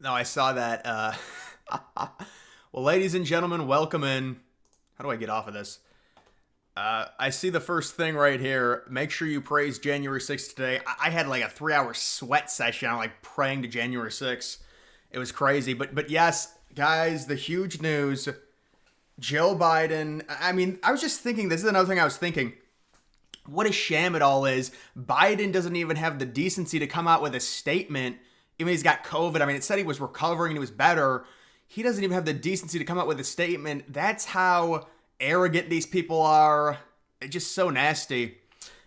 No, I saw that. Well, ladies and gentlemen, welcome in. How do I get off of this? I see the first thing right here. Make sure you praise January 6th today. I had like a 3 hour sweat session on like praying to January 6th. It was crazy. But yes, guys, the huge news. Joe Biden. I mean, I was just thinking, this is another thing I was thinking. What a sham it all is. Biden doesn't even have the decency to come out with a statement. Even he's got COVID. I mean, it said he was recovering and he was better. He doesn't even have the decency to come out with a statement. That's how arrogant these people are. It's just so nasty.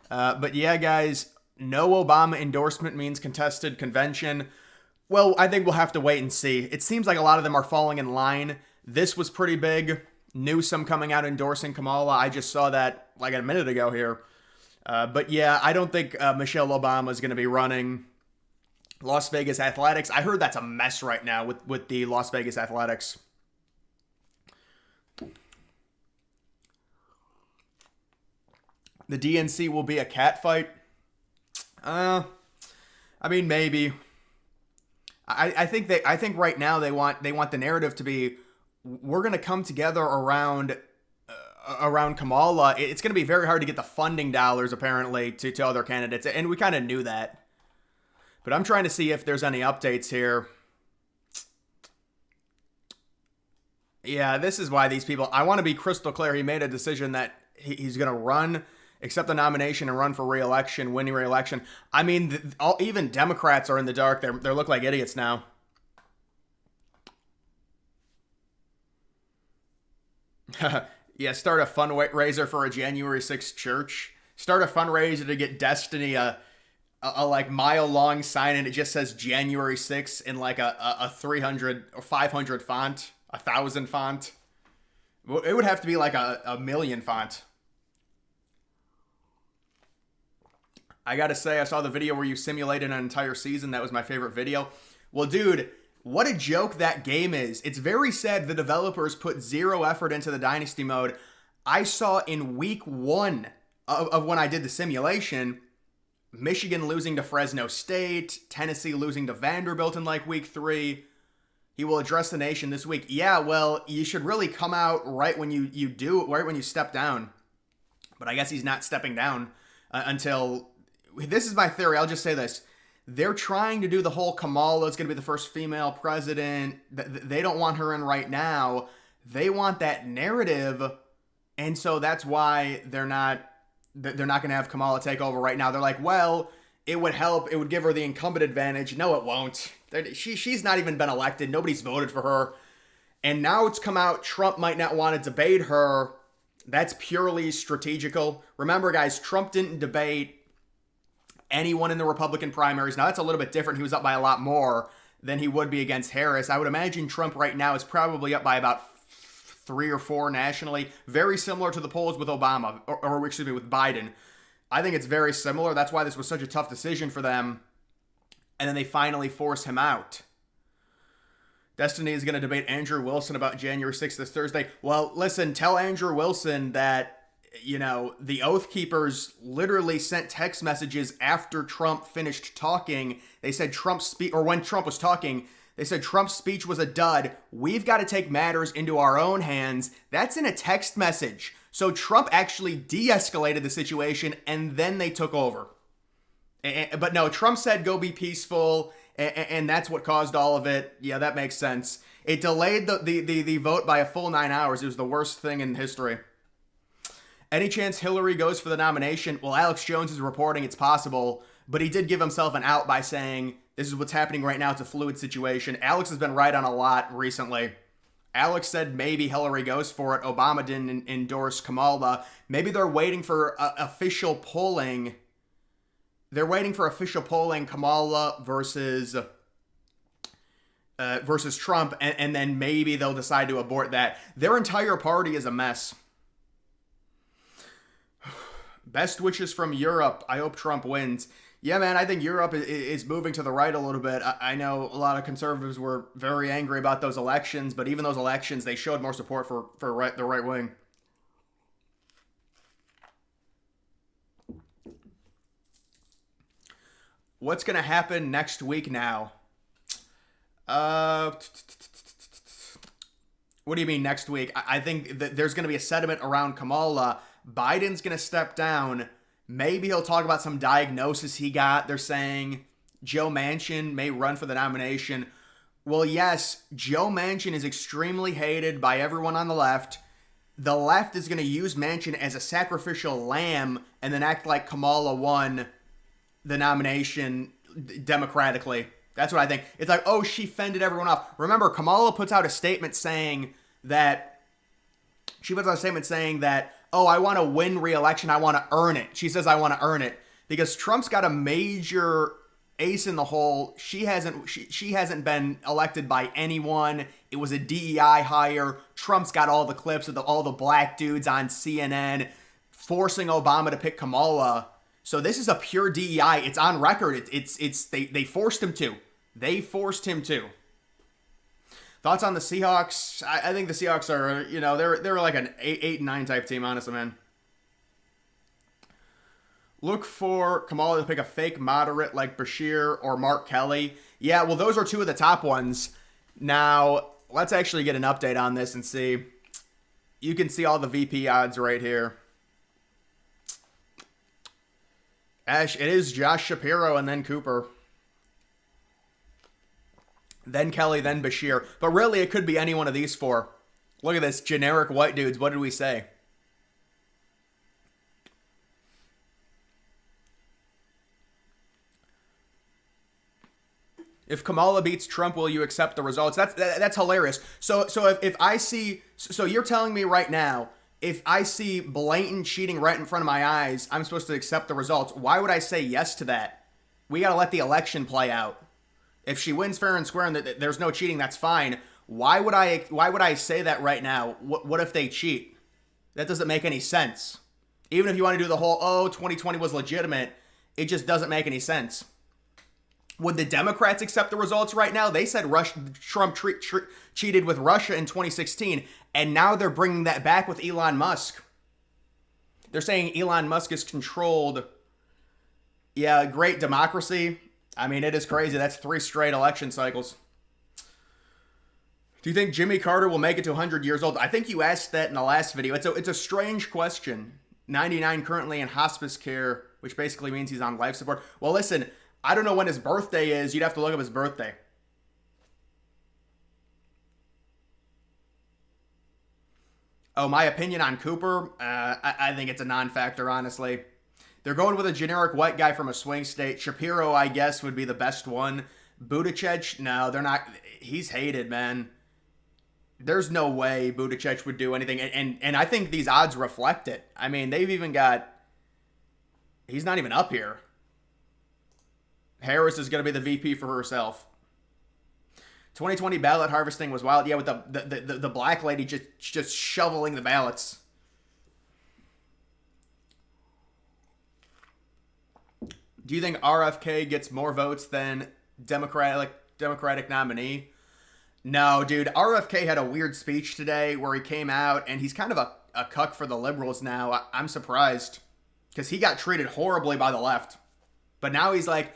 But yeah, guys, no Obama endorsement means contested convention. Well, I think we'll have to wait and see. It seems like a lot of them are falling in line. This was pretty big. Newsom coming out endorsing Kamala. I just saw that like a minute ago here. But yeah, I don't think Michelle Obama is going to be running Las Vegas Athletics. I heard that's a mess right now with the Las Vegas Athletics. The DNC will be a cat fight. I mean, maybe. I think right now they want the narrative to be, we're going to come together around Kamala. It's going to be very hard to get the funding dollars apparently to other candidates, and we kind of knew that. But I'm trying to see if there's any updates here. Yeah, this is why these people. I want to be crystal clear. He made a decision that he's going to run, accept the nomination, and run for re-election, winning re-election. I mean, even Democrats are in the dark. They look like idiots now. Yeah, start a fundraiser for a January 6th church. Start a fundraiser to get Destiny a like mile long sign, and it just says January 6th in like a 300 or 500 font, 1,000 font. It would have to be like a million font. I gotta say, I saw the video where you simulated an entire season. That was my favorite video. Well, dude, what a joke that game is. It's very sad the developers put zero effort into the Dynasty mode. I saw in week one of when I did the simulation, Michigan losing to Fresno State, Tennessee losing to Vanderbilt in like week three. He will address the nation this week. Yeah, well, you should really come out right when you do it, right when you step down. But I guess he's not stepping down until... This is my theory. I'll just say this. They're trying to do the whole Kamala is going to be the first female president. They don't want her in right now. They want that narrative. And so that's why they're not going to have Kamala take over right now. They're like, well, it would help. It would give her the incumbent advantage. No, it won't. She's not even been elected. Nobody's voted for her. And now it's come out Trump might not want to debate her. That's purely strategical. Remember, guys, Trump didn't debate anyone in the Republican primaries. Now, that's a little bit different. He was up by a lot more than he would be against Harris. I would imagine Trump right now is probably up by about 3 or 4 nationally. Very similar to the polls with Obama, or excuse me, with Biden. I think it's very similar. That's why this was such a tough decision for them. And then they finally force him out. Destiny is going to debate Andrew Wilson about January 6th this Thursday. Well, listen, tell Andrew Wilson that, you know, the Oath Keepers literally sent text messages after Trump finished talking. They said when Trump was talking, they said Trump's speech was a dud. We've got to take matters into our own hands. That's in a text message. So Trump actually de-escalated the situation and then they took over. But no, Trump said go be peaceful, and that's what caused all of it. Yeah, that makes sense. It delayed the vote by a full 9 hours. It was the worst thing in history. Any chance Hillary goes for the nomination? Well, Alex Jones is reporting it's possible, but he did give himself an out by saying, this is what's happening right now. It's a fluid situation. Alex has been right on a lot recently. Alex said maybe Hillary goes for it. Obama didn't endorse Kamala. Maybe they're waiting for official polling. They're waiting for official polling, Kamala versus Trump, and then maybe they'll decide to abort that. Their entire party is a mess. Best wishes from Europe. I hope Trump wins. Yeah, man, I think Europe is moving to the right a little bit. I know a lot of conservatives were very angry about those elections, but even those elections, they showed more support for the right wing. What's going to happen next week now? Uh, what do you mean next week? I think that there's going to be a sentiment around Kamala. Biden's going to step down. Maybe he'll talk about some diagnosis he got. They're saying Joe Manchin may run for the nomination. Well, yes, Joe Manchin is extremely hated by everyone on the left. The left is going to use Manchin as a sacrificial lamb and then act like Kamala won the nomination democratically. That's what I think. It's like, oh, she fended everyone off. Remember, Kamala puts out a statement saying that, oh, I want to win re-election. I want to earn it. She says, I want to earn it. Because Trump's got a major ace in the hole. She hasn't been elected by anyone. It was a DEI hire. Trump's got all the clips of all the black dudes on CNN forcing Obama to pick Kamala. So this is a pure DEI. It's on record. They forced him to. They forced him to. Thoughts on the Seahawks? I think the Seahawks are, they're like an 8-9 type team, honestly, man. Look for Kamala to pick a fake moderate like Bashir or Mark Kelly. Yeah, well, those are two of the top ones. Now, let's actually get an update on this and see. You can see all the VP odds right here. Ash, it is Josh Shapiro and then Cooper. Then Kelly, then Bashir. But really, it could be any one of these four. Look at this. Generic white dudes. What did we say? If Kamala beats Trump, will you accept the results? That's hilarious. So if I see... So you're telling me right now, if I see blatant cheating right in front of my eyes, I'm supposed to accept the results. Why would I say yes to that? We got to let the election play out. If she wins fair and square and there's no cheating, that's fine. Why would I say that right now? What if they cheat? That doesn't make any sense. Even if you want to do the whole, 2020 was legitimate, it just doesn't make any sense. Would the Democrats accept the results right now? They said Trump cheated with Russia in 2016, and now they're bringing that back with Elon Musk. They're saying Elon Musk is controlled. Yeah, great democracy. I mean, it is crazy. That's 3 straight election cycles. Do you think Jimmy Carter will make it to 100 years old? I think you asked that in the last video. It's a strange question. 99 currently in hospice care, which basically means he's on life support. Well, listen, I don't know when his birthday is. You'd have to look up his birthday. Oh, my opinion on Cooper? I think it's a non-factor, honestly. They're going with a generic white guy from a swing state. Shapiro, I guess, would be the best one. Buttigieg? No, they're not. He's hated, man. There's no way Buttigieg would do anything. And I think these odds reflect it. I mean, they've even got... He's not even up here. Harris is going to be the VP for herself. 2020 ballot harvesting was wild. Yeah, with the black lady just shoveling the ballots. Do you think RFK gets more votes than Democratic nominee? No, dude. RFK had a weird speech today where he came out, and he's kind of a cuck for the liberals now. I'm surprised because he got treated horribly by the left. But now he's like,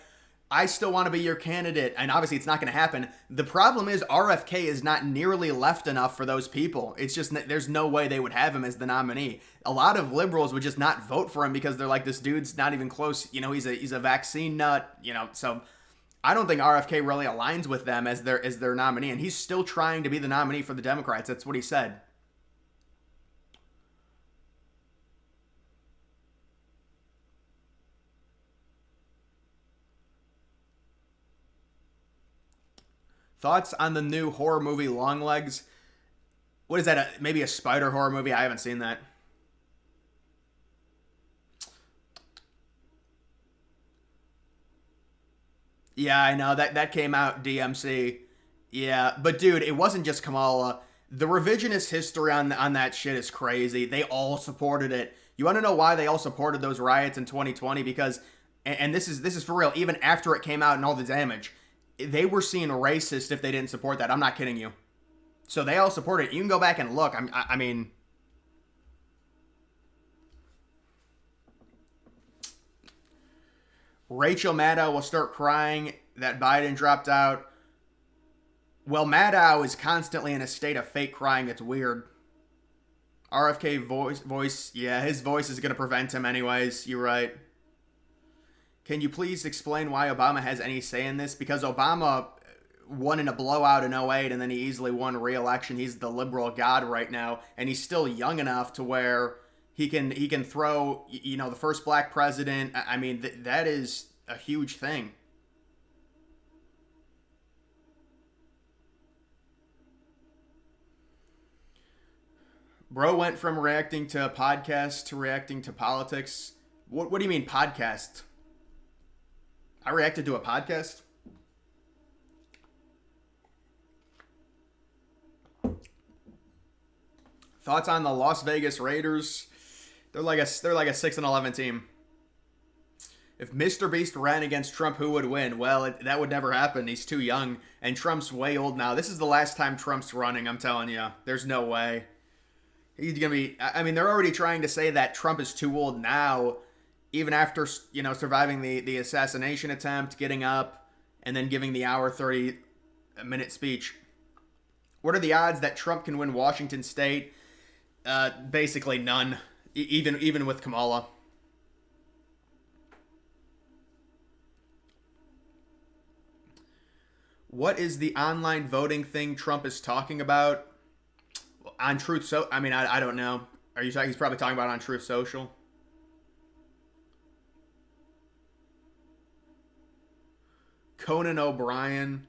I still want to be your candidate. And obviously it's not going to happen. The problem is RFK is not nearly left enough for those people. It's just, there's no way they would have him as the nominee. A lot of liberals would just not vote for him because they're like, this dude's not even close. He's a vaccine nut, so I don't think RFK really aligns with them as their nominee. And he's still trying to be the nominee for the Democrats. That's what he said. Thoughts on the new horror movie Longlegs? What is that? Maybe a spider horror movie? I haven't seen that. Yeah, I know. That came out DMC. Yeah, but dude, it wasn't just Kamala. The revisionist history on that shit is crazy. They all supported it. You want to know why they all supported those riots in 2020? Because, and this is for real, even after it came out and all the damage, they were seen racist if they didn't support that. I'm not kidding you. So they all support it. You can go back and look. I mean, Rachel Maddow will start crying that Biden dropped out. Well, Maddow is constantly in a state of fake crying. It's weird. RFK voice. Yeah, his voice is going to prevent him anyways. You're right. Can you please explain why Obama has any say in this? Because Obama won in a blowout in '08 and then he easily won re-election. He's the liberal god right now, and he's still young enough to where he can throw, the first black president. I mean, that is a huge thing. Bro went from reacting to podcasts to reacting to politics. What do you mean podcast? I reacted to a podcast? Thoughts on the Las Vegas Raiders? They're like a 6-11 team. If Mr. Beast ran against Trump, who would win? Well, that would never happen. He's too young, and Trump's way old now. This is the last time Trump's running, I'm telling you. There's no way. He's going to be... I mean, they're already trying to say that Trump is too old now, even after, surviving the assassination attempt, getting up, and then giving the hour 30-minute speech. What are the odds that Trump can win Washington State? Basically none, even with Kamala. What is the online voting thing Trump is talking about? On Truth I don't know. Are you talking? He's probably talking about on Truth Social. Conan O'Brien.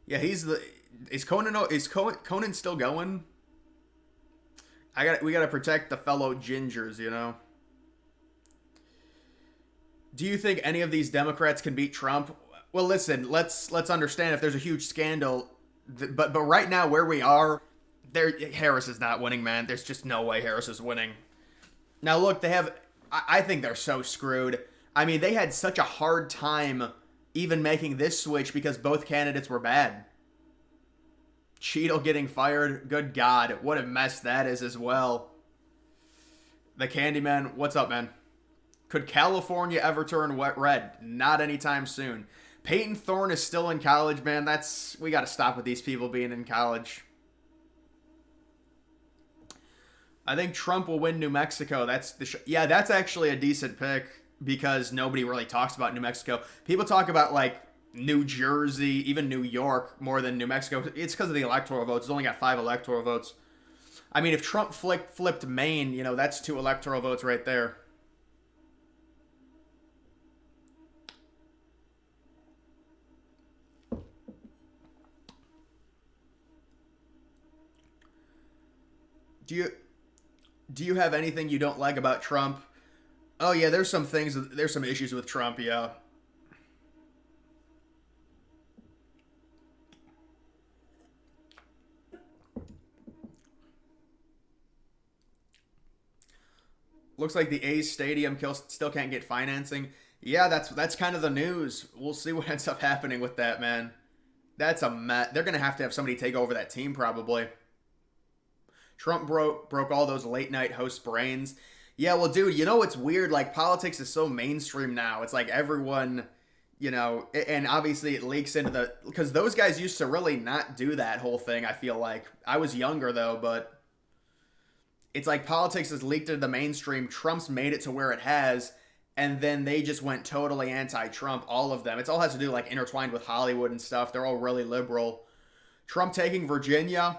Yeah, is Conan still going? We gotta protect the fellow gingers, Do you think any of these Democrats can beat Trump? Well, listen, let's understand if there's a huge scandal, but right now where we are, Harris is not winning, man. There's just no way Harris is winning. Now look, I think they're so screwed. I mean, they had such a hard time even making this switch because both candidates were bad. Cheadle getting fired, good God, what a mess that is as well. The Candyman, what's up, man? Could California ever turn red? Not anytime soon. Peyton Thorne is still in college, man. We got to stop with these people being in college. I think Trump will win New Mexico. That's actually a decent pick because nobody really talks about New Mexico. People talk about New Jersey, even New York more than New Mexico. It's because of the electoral votes. It's only got 5 electoral votes. I mean, if Trump flipped Maine, that's 2 electoral votes right there. Do you have anything you don't like about Trump? Oh yeah, there's some issues with Trump, yeah. Looks like the A's stadium still can't get financing. Yeah, that's kind of the news. We'll see what ends up happening with that, man. That's a mess. They're going to have somebody take over that team probably. Trump broke all those late night host brains. Yeah, well, dude, what's weird? Politics is so mainstream now. It's like everyone, and obviously it leaks into because those guys used to really not do that whole thing, I feel like. I was younger, though, but it's like politics has leaked into the mainstream. Trump's made it to where it has, and then they just went totally anti-Trump, all of them. It's all has to do, intertwined with Hollywood and stuff. They're all really liberal. Trump taking Virginia...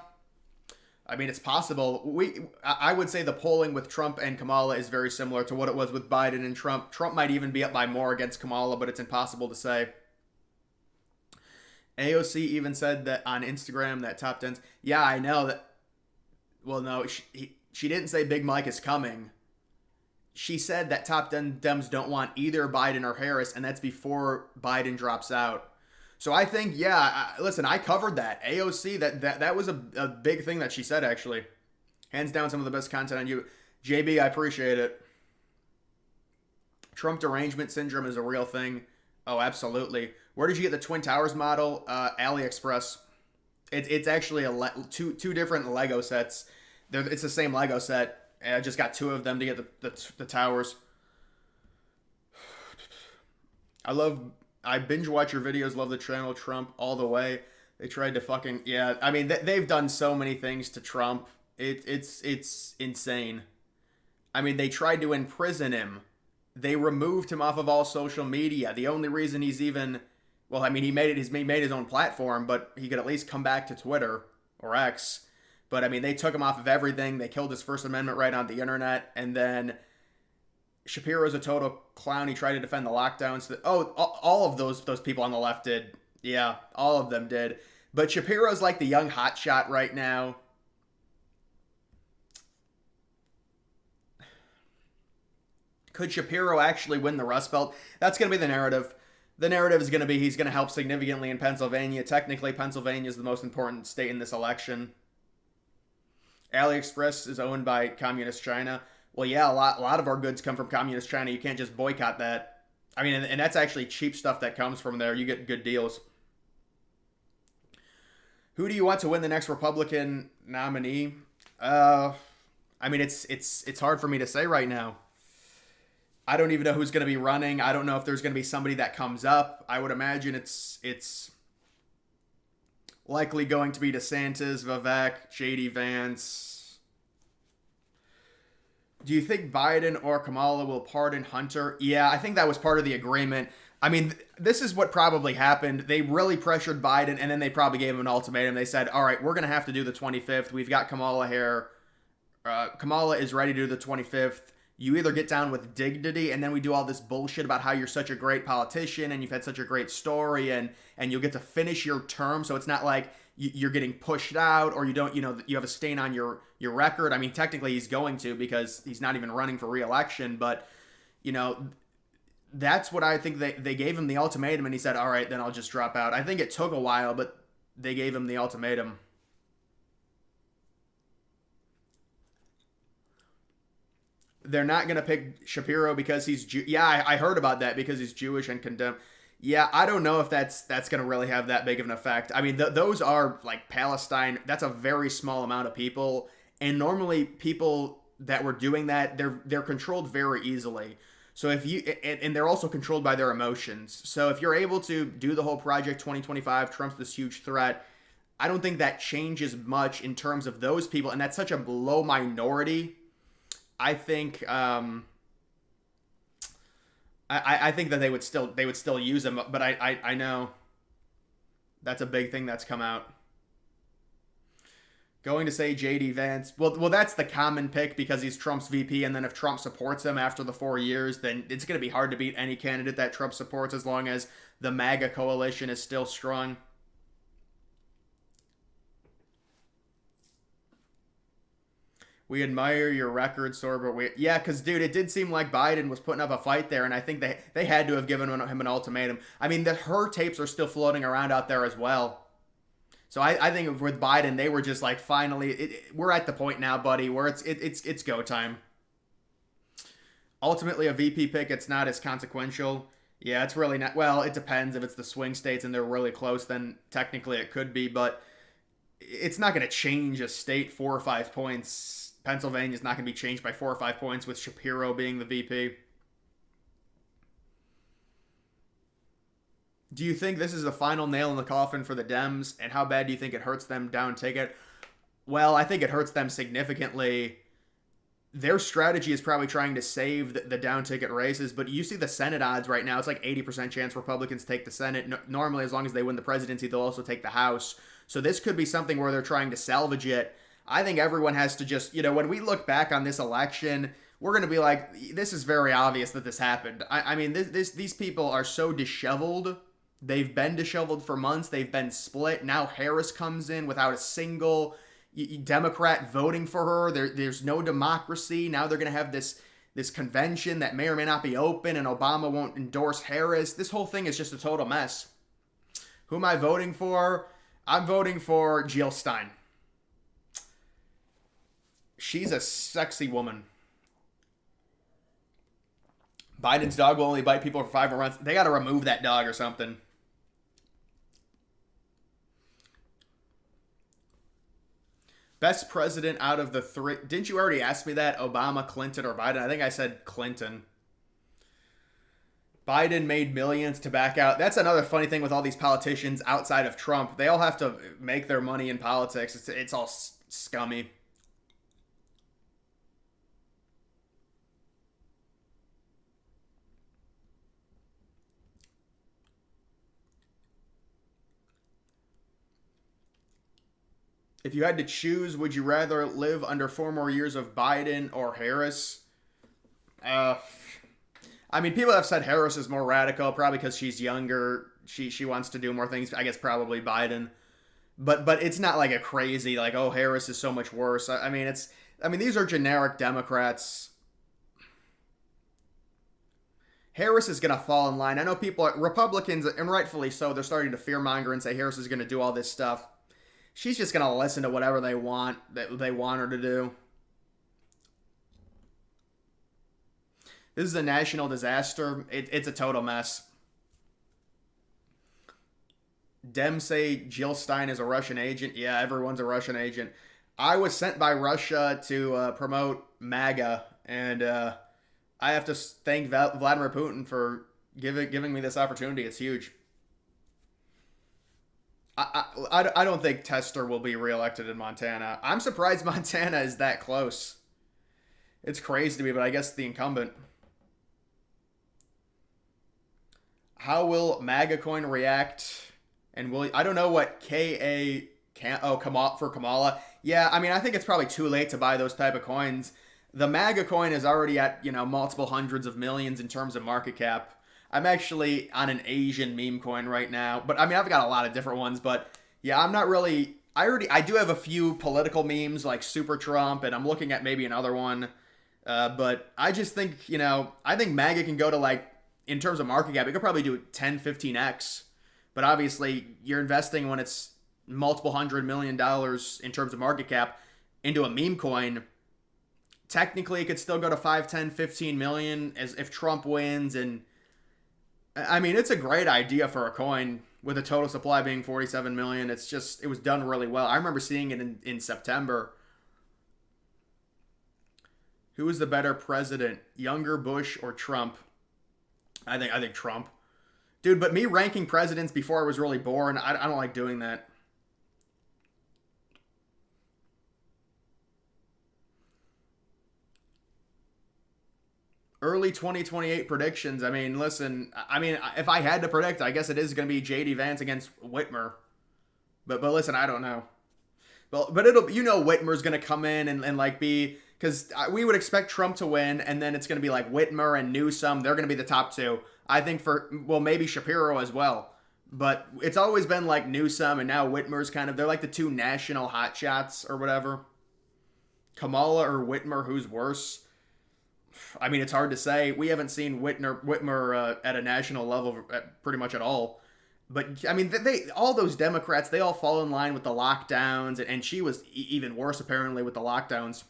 I mean, it's possible. I would say the polling with Trump and Kamala is very similar to what it was with Biden and Trump. Trump might even be up by more against Kamala, but it's impossible to say. AOC even said that on Instagram that top 10s. Yeah, I know that. Well, no, she didn't say Big Mike is coming. She said that top 10 Dems don't want either Biden or Harris, and that's before Biden drops out. So I think, listen, I covered that. AOC, that was a big thing that she said, actually. Hands down, some of the best content on you. JB, I appreciate it. Trump derangement syndrome is a real thing. Oh, absolutely. Where did you get the Twin Towers model? AliExpress. It's actually two different Lego sets. It's the same Lego set. I just got 2 of them to get the towers. I binge watch your videos, love the channel, Trump all the way. They tried to fucking yeah. I mean, they've done so many things to Trump. It's insane. I mean, they tried to imprison him. They removed him off of all social media. The only reason he's even well, I mean, he made his own platform, but he could at least come back to Twitter or X. But I mean, they took him off of everything. They killed his First Amendment right on the internet, and then Shapiro's a total clown. He tried to defend the lockdowns. All of those people on the left did. Yeah, all of them did. But Shapiro's like the young hotshot right now. Could Shapiro actually win the Rust Belt? That's going to be the narrative. The narrative is going to be he's going to help significantly in Pennsylvania. Technically, Pennsylvania is the most important state in this election. AliExpress is owned by Communist China. Well, yeah, a lot of our goods come from Communist China. You can't just boycott that. I mean, and that's actually cheap stuff that comes from there. You get good deals. Who do you want to win the next Republican nominee? I mean, it's hard for me to say right now. I don't even know who's going to be running. I don't know if there's going to be somebody that comes up. I would imagine it's likely going to be DeSantis, Vivek, J.D. Vance. Do you think Biden or Kamala will pardon Hunter? Yeah, I think that was part of the agreement. I mean, this is what probably happened. They really pressured Biden, and then they probably gave him an ultimatum. They said, all right, we're going to have to do the 25th. We've got Kamala here. Kamala is ready to do the 25th. You either get down with dignity, and then we do all this bullshit about how you're such a great politician and you've had such a great story, and you'll get to finish your term. So it's not like you're getting pushed out or you don't, you have a stain on your record. I mean, technically he's going to because he's not even running for re-election, but that's what I think they gave him the ultimatum, and he said, all right, then I'll just drop out. I think it took a while, but they gave him the ultimatum. They're not going to pick Shapiro because he's yeah, I heard about that because he's Jewish and condemned. Yeah, I don't know if that's going to really have that big of an effect. I mean, those are like Palestine. That's a very small amount of people, and normally people that were doing that, they're controlled very easily. So if you and they're also controlled by their emotions. So if you're able to do the whole Project 2025, Trump's this huge threat. I don't think that changes much in terms of those people, and that's such a low minority. I think I think that they would still use him, but I know that's a big thing that's come out. Going to say J.D. Vance. Well, that's the common pick because he's Trump's VP, and then if Trump supports him after the 4 years, then it's going to be hard to beat any candidate that Trump supports as long as the MAGA coalition is still strong. We admire your record, Sorber. Yeah, because, dude, it did seem like Biden was putting up a fight there, and I think they had to have given him an ultimatum. I mean, her tapes are still floating around out there as well. So I think with Biden, they were just like, finally, we're at the point now, buddy, where it's go time. Ultimately, a VP pick, it's not as consequential. Yeah, it's really not. Well, it depends. If it's the swing states and they're really close, then technically it could be, but it's not going to change a state 4 or 5 points. Pennsylvania's not going to be changed by 4 or 5 points with Shapiro being the VP. Do you think this is the final nail in the coffin for the Dems? And how bad do you think it hurts them down ticket? Well, I think it hurts them significantly. Their strategy is probably trying to save the down ticket races, but you see the Senate odds right now. It's like 80% chance Republicans take the Senate. Normally, as long as they win the presidency, they'll also take the House. So this could be something where they're trying to salvage it. I think everyone has to just, when we look back on this election, we're going to be like, this is very obvious that this happened. I mean, these people are so disheveled. They've been disheveled for months. They've been split. Now Harris comes in without a single Democrat voting for her. There's no democracy. Now they're going to have this convention that may or may not be open, and Obama won't endorse Harris. This whole thing is just a total mess. Who am I voting for? I'm voting for Jill Stein. She's a sexy woman. Biden's dog will only bite people for 5 more months. They got to remove that dog or something. Best president out of the 3. Didn't you already ask me that? Obama, Clinton, or Biden? I think I said Clinton. Biden made millions to back out. That's another funny thing with all these politicians outside of Trump. They all have to make their money in politics. It's all scummy. If you had to choose, would you rather live under 4 more years of Biden or Harris? Uh, I mean, people have said Harris is more radical, probably because she's younger. She wants to do more things. I guess probably Biden, but it's not like a crazy like, oh, Harris is so much worse. I mean, these are generic Democrats. Harris is gonna fall in line. I know Republicans, and rightfully so, they're starting to fearmonger and say Harris is gonna do all this stuff. She's just gonna listen to whatever they want her to do. This is a national disaster. It's a total mess. Dems say Jill Stein is a Russian agent. Yeah, everyone's a Russian agent. I was sent by Russia to promote MAGA, and I have to thank Vladimir Putin for giving me this opportunity. It's huge. I don't think Tester will be reelected in Montana. I'm surprised Montana is that close. It's crazy to me, but I guess the incumbent. How will MAGA coin react? And will I don't know what KA can for Kamala. Yeah, I mean I think it's probably too late to buy those type of coins. The MAGA coin is already at multiple hundreds of millions in terms of market cap. I'm actually on an Asian meme coin right now, but I mean I've got a lot of different ones. But yeah, I'm not really. I do have a few political memes like Super Trump, and I'm looking at maybe another one. But I just think I think MAGA can go to like in terms of market cap, it could probably do 10, 15x. But obviously, you're investing when it's multiple $100 million in terms of market cap into a meme coin. Technically, it could still go to 5, 10, 15 million as if Trump wins. And I mean, it's a great idea for a coin with a total supply being 47 million. It was done really well. I remember seeing it in September. Who is the better president, younger Bush or Trump? I think Trump. Dude, but me ranking presidents before I was really born, I don't like doing that. Early 2028 predictions. I mean, listen, if I had to predict, I guess it is going to be J.D. Vance against Whitmer. But listen, I don't know. But it'll Whitmer's going to come in and like be, because we would expect Trump to win, and then it's going to be like Whitmer and Newsom. They're going to be the top two. I think maybe Shapiro as well. But it's always been like Newsom, and now Whitmer's they're like the two national hotshots or whatever. Kamala or Whitmer, who's worse? I mean, it's hard to say. We haven't seen Whitmer at a national level pretty much at all. But I mean, all those Democrats, they all fall in line with the lockdowns, and she was even worse apparently with the lockdowns.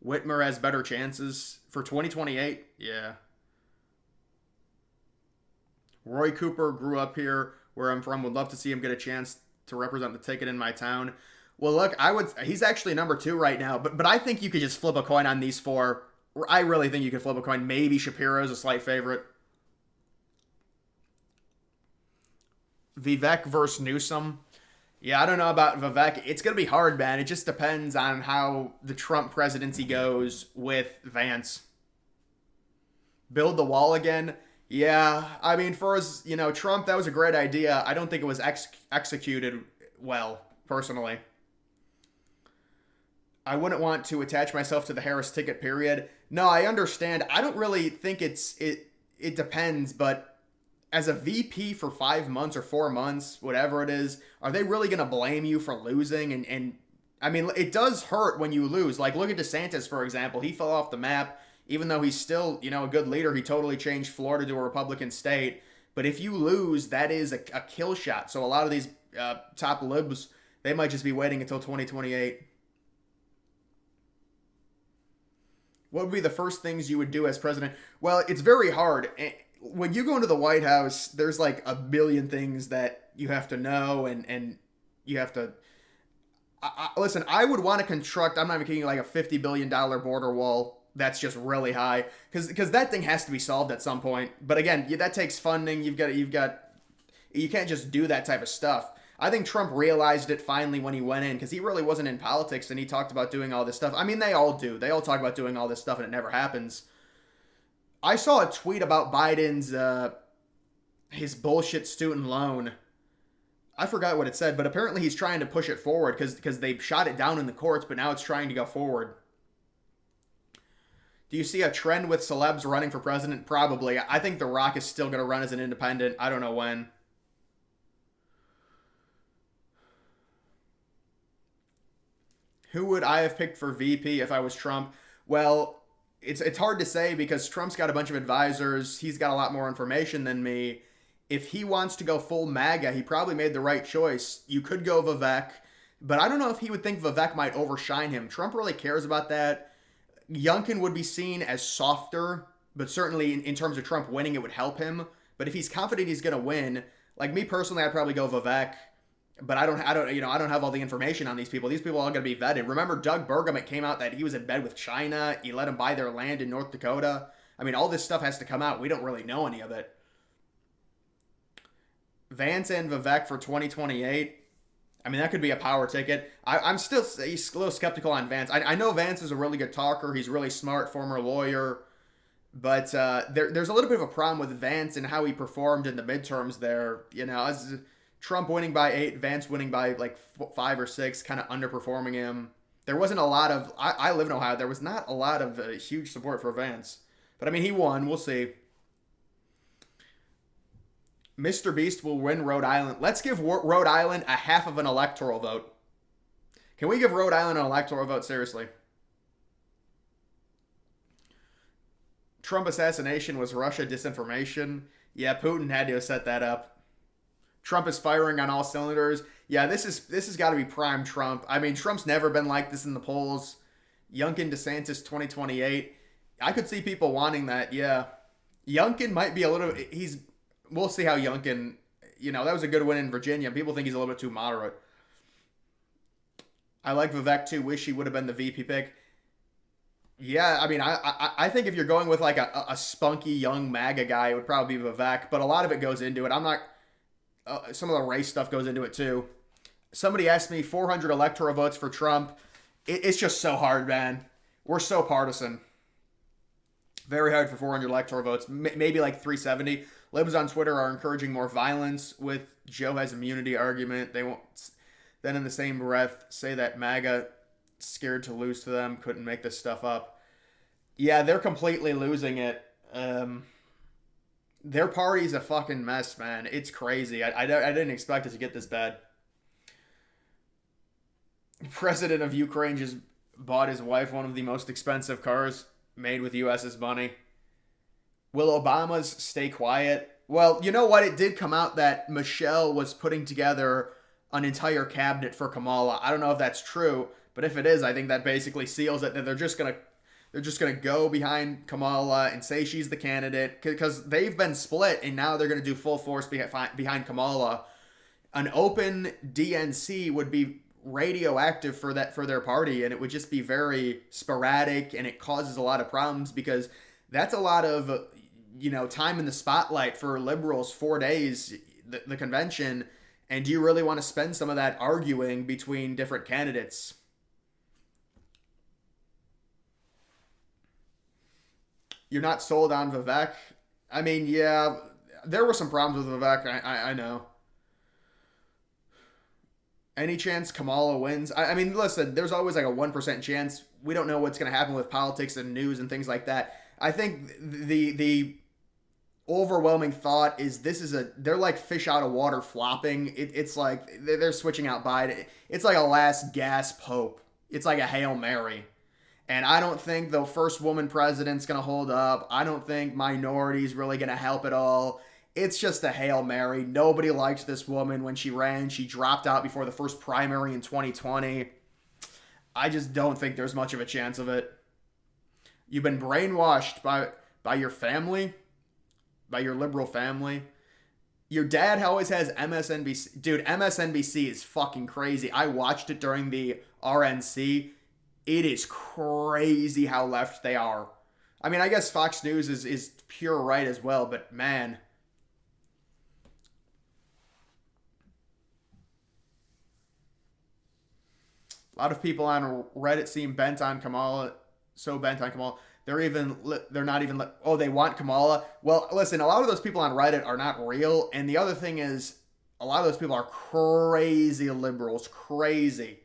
Whitmer has better chances for 2028. Yeah. Roy Cooper grew up here where I'm from. Would love to see him get a chance to represent the ticket in my town. Well, look, he's actually number 2 right now, but I think you could just flip a coin on these 4. I really think you could flip a coin. Maybe Shapiro's a slight favorite. Vivek versus Newsom. Yeah, I don't know about Vivek. It's going to be hard, man. It just depends on how the Trump presidency goes with Vance. Build the wall again. Yeah, I mean, for us, Trump, that was a great idea. I don't think it was executed well, personally. I wouldn't want to attach myself to the Harris ticket, period. No, I understand. I don't really think it depends, but as a VP for 5 months or 4 months, whatever it is, are they really going to blame you for losing? And I mean, it does hurt when you lose. Like, look at DeSantis, for example. He fell off the map. Even though he's still, a good leader, he totally changed Florida to a Republican state. But if you lose, that is a kill shot. So a lot of these top libs, they might just be waiting until 2028. What would be the first things you would do as president? Well, it's very hard. When you go into the White House, there's like a billion things that you have to know, and you have to... listen, I would want to construct, I'm not even kidding you, like a $50 billion border wall that's just really high because that thing has to be solved at some point. But again, that takes funding. You can't just do that type of stuff. I think Trump realized it finally when he went in because he really wasn't in politics and he talked about doing all this stuff. I mean, they all do. They all talk about doing all this stuff and it never happens. I saw a tweet about Biden's his bullshit student loan. I forgot what it said, but apparently he's trying to push it forward because they shot it down in the courts, but now it's trying to go forward. Do you see a trend with celebs running for president? Probably. I think The Rock is still going to run as an independent. I don't know when. Who would I have picked for VP if I was Trump? Well, it's hard to say because Trump's got a bunch of advisors. He's got a lot more information than me. If he wants to go full MAGA, he probably made the right choice. You could go Vivek, but I don't know if he would think Vivek might overshine him. Trump really cares about that. Youngkin would be seen as softer, but certainly in terms of Trump winning, it would help him. But if he's confident he's going to win, like me personally, I'd probably go Vivek. But I don't have all the information on these people. These people are all going to be vetted. Remember, Doug Burgum, it came out that he was in bed with China. He let him buy their land in North Dakota. I mean, all this stuff has to come out. We don't really know any of it. Vance and Vivek for 2028. I mean, that could be a power ticket. I'm still a little skeptical on Vance. I know Vance is a really good talker. He's really smart, former lawyer. But there's a little bit of a problem with Vance and how he performed in the midterms there. As Trump winning by 8, Vance winning by like 5 or 6, kind of underperforming him. There wasn't a lot of... I live in Ohio. There was not a lot of huge support for Vance. But, I mean, he won. We'll see. Mr. Beast will win Rhode Island. Let's give Rhode Island a half of an electoral vote. Can we give Rhode Island an electoral vote? Seriously. Trump assassination was Russia disinformation. Yeah, Putin had to have set that up. Trump is firing on all cylinders. Yeah, this has got to be prime Trump. I mean, Trump's never been like this in the polls. Youngkin DeSantis 2028. I could see people wanting that. Yeah, Youngkin might be a little. We'll see how Youngkin. That was a good win in Virginia. People think he's a little bit too moderate. I like Vivek too. Wish he would have been the VP pick. Yeah, I mean, I think if you're going with like a spunky young MAGA guy, it would probably be Vivek. But a lot of it goes into it. I'm not. Some of the race stuff goes into it too. Somebody asked me 400 electoral votes for Trump. It's just so hard, man. We're so partisan. Very hard for 400 electoral votes. Maybe like 370. Libs on Twitter are encouraging more violence with Joe has immunity argument. They won't then in the same breath say that MAGA scared to lose to them, couldn't make this stuff up. Yeah, they're completely losing it. Their party's a fucking mess, man. It's crazy. I didn't expect it to get this bad. President of Ukraine just bought his wife one of the most expensive cars made with U.S.'s money. Will Obama's stay quiet? Well, you know what? It did come out that Michelle was putting together an entire cabinet for Kamala. I don't know if that's true, but if it is, I think that basically seals it. That they're just gonna go behind Kamala and say she's the candidate because they've been split and now they're gonna do full force behind Kamala. An open DNC would be radioactive for their party, and it would just be very sporadic, and it causes a lot of problems because that's a lot of time in the spotlight for liberals. 4 days, the convention, and do you really want to spend some of that arguing between different candidates? You're not sold on Vivek? I mean, yeah, there were some problems with Vivek. I know. Any chance Kamala wins? I mean, listen, there's always like a 1% chance. We don't know what's going to happen with politics and news and things like that. I think the overwhelming thought is they're like fish out of water flopping. It's like they're switching out Biden. It's like a last gasp hope. It's like a Hail Mary. And I don't think the first woman president's going to hold up. I don't think minorities really going to help at all. It's just a Hail Mary. Nobody liked this woman when she ran. She dropped out before the first primary in 2020. I just don't think there's much of a chance of it. You've been brainwashed by your family, by your liberal family. Your dad always has MSNBC. Dude, MSNBC is fucking crazy. I watched it during the RNC. It is crazy how left they are. I mean, I guess Fox News is pure right as well, but man. A lot of people on Reddit seem bent on Kamala, so bent on Kamala. They're not even, oh, they want Kamala. Well, listen, a lot of those people on Reddit are not real. And the other thing is, a lot of those people are crazy liberals, crazy.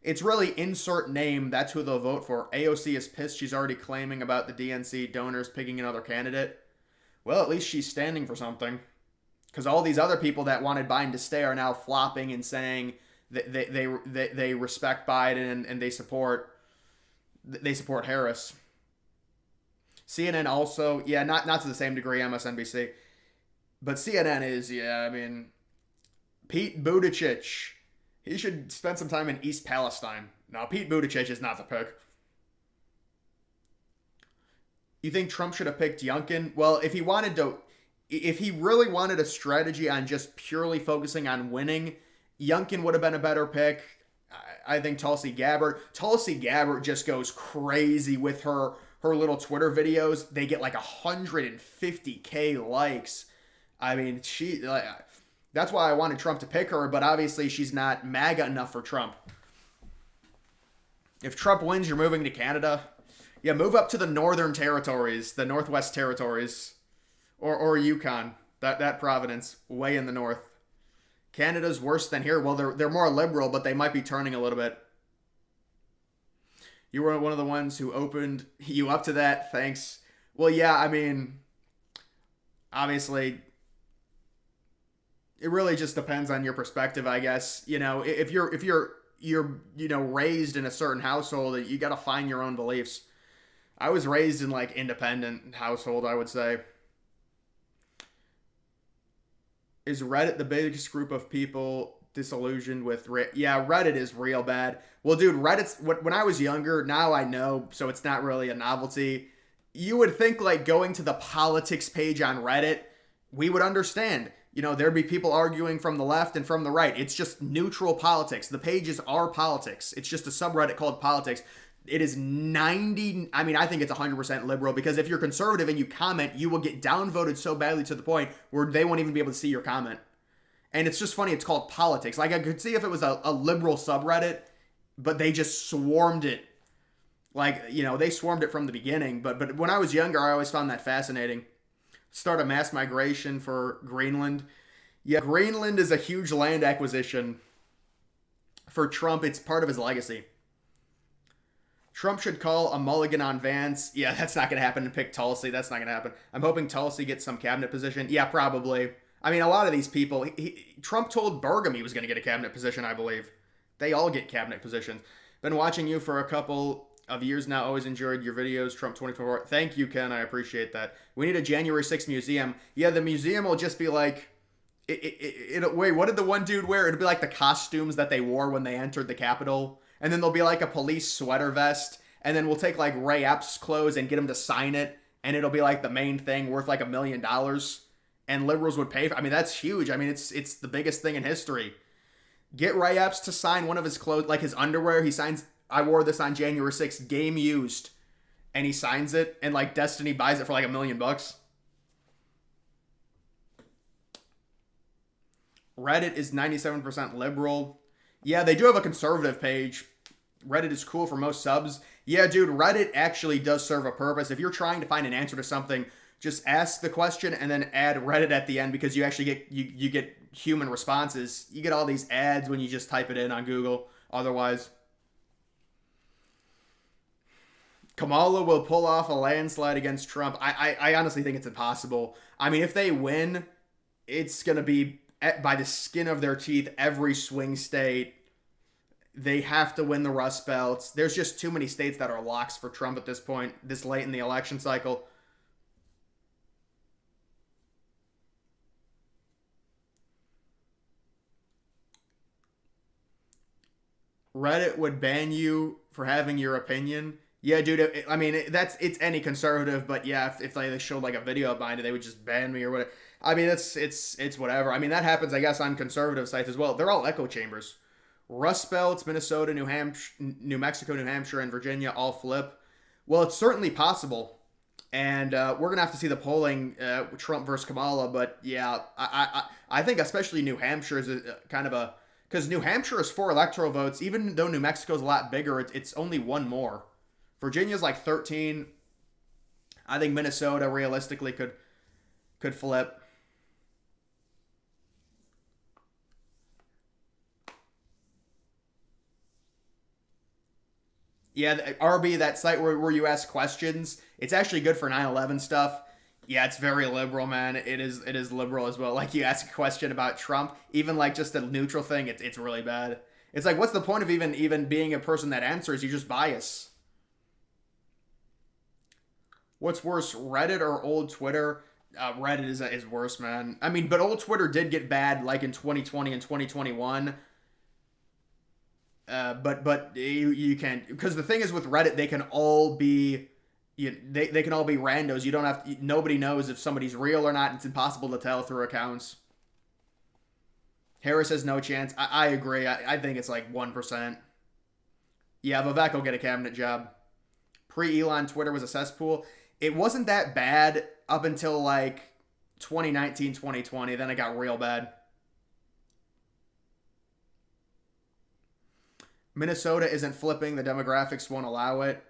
It's really insert name, that's who they'll vote for. AOC is pissed she's already claiming about the DNC donors picking another candidate. Well, at least she's standing for something. Because all these other people that wanted Biden to stay are now flopping and saying that they respect Biden and they support Harris. CNN also, yeah, not to the same degree, MSNBC. But CNN is, yeah, I mean, Pete Buttigieg, he should spend some time in East Palestine. No, Pete Buttigieg is not the pick. You think Trump should have picked Youngkin? Well, if he really wanted a strategy on just purely focusing on winning, Youngkin would have been a better pick. I think Tulsi Gabbard just goes crazy with her little Twitter videos. They get like 150K likes. I mean, that's why I wanted Trump to pick her, but obviously she's not MAGA enough for Trump. If Trump wins, you're moving to Canada. Yeah, move up to the Northern Territories, the Northwest Territories, or Yukon, that province, way in the north. Canada's worse than here. Well, they're more liberal, but they might be turning a little bit. You were one of the ones who opened you up to that. Thanks. Well, yeah, I mean, obviously, it really just depends on your perspective, I guess. You know, if you're raised in a certain household, you got to find your own beliefs. I was raised in like independent household, I would say. Is Reddit the biggest group of people disillusioned with Yeah, Reddit is real bad. Well, dude, when I was younger, now I know, so it's not really a novelty. You would think like going to the politics page on Reddit, we would understand. You know, there'd be people arguing from the left and from the right. It's just neutral politics. The pages are politics. It's just a subreddit called politics. It is I think it's 100% liberal, because if you're conservative and you comment, you will get downvoted so badly to the point where they won't even be able to see your comment. And it's just funny, it's called politics. Like, I could see if it was a liberal subreddit, but they just swarmed it. Like, you know, they swarmed it from the beginning. But when I was younger, I always found that fascinating. Start a mass migration for Greenland. Yeah, Greenland is a huge land acquisition for Trump. It's part of his legacy. Trump should call a mulligan on Vance. Yeah, that's not going to happen, and pick Tulsi. That's not going to happen. I'm hoping Tulsi gets some cabinet position. Yeah, probably. I mean, a lot of these people, Trump told Burgum he was going to get a cabinet position, I believe. They all get cabinet positions. Been watching you for a couple of years now. Always enjoyed your videos. Trump 2024. Thank you, Ken. I appreciate that. We need a January 6th museum. Yeah, the museum will just be like, wait, what did the one dude wear? It'll be like the costumes that they wore when they entered the Capitol. And then there'll be like a police sweater vest. And then we'll take like Ray Epps' clothes and get him to sign it. And it'll be like the main thing worth like $1 million. And liberals would pay for. I mean, that's huge. I mean, it's the biggest thing in history. Get Ray Epps to sign one of his clothes, like his underwear. He signs, I wore this on January 6th, game used. And he signs it. And like Destiny buys it for like $1 million. Reddit is 97% liberal. Yeah, they do have a conservative page. Reddit is cool for most subs. Yeah, dude, Reddit actually does serve a purpose. If you're trying to find an answer to something, just ask the question and then add Reddit at the end, because you actually get you get human responses. You get all these ads when you just type it in on Google. Otherwise, Kamala will pull off a landslide against Trump. I honestly think it's impossible. I mean, if they win, it's going to be by the skin of their teeth every swing state. They have to win the Rust Belts. There's just too many states that are locks for Trump at this point, this late in the election cycle. Reddit would ban you for having your opinion. Yeah, dude. It's any conservative, but yeah, if they showed like a video of mine, they would just ban me or whatever. I mean, it's whatever. I mean, that happens, I guess, on conservative sites as well. They're all echo chambers. Rust Belts, Minnesota, New Hampshire, New Mexico, New Hampshire, and Virginia all flip. Well, it's certainly possible, and we're gonna have to see the polling, Trump versus Kamala. But yeah, I think especially New Hampshire is a kind of a, because New Hampshire is 4 electoral votes. Even though New Mexico's a lot bigger, it's only one more. Virginia's like 13. I think Minnesota realistically could flip. Yeah, RB, that site where you ask questions, it's actually good for 9/11 stuff. Yeah, it's very liberal, man. It is liberal as well. Like, you ask a question about Trump, even like just a neutral thing, it's really bad. It's like, what's the point of even being a person that answers? You just bias. What's worse, Reddit or old Twitter? Reddit is worse, man. I mean, but old Twitter did get bad like in 2020 and 2021. But you can't, because the thing is with Reddit, they can all be, they can all be randos. You don't have to, nobody knows if somebody's real or not. It's impossible to tell through accounts. Harris has no chance. I agree. I think it's like 1%. Yeah, Vivek will get a cabinet job. Pre-Elon, Twitter was a cesspool. It wasn't that bad up until like 2019, 2020. Then it got real bad. Minnesota isn't flipping. The demographics won't allow it.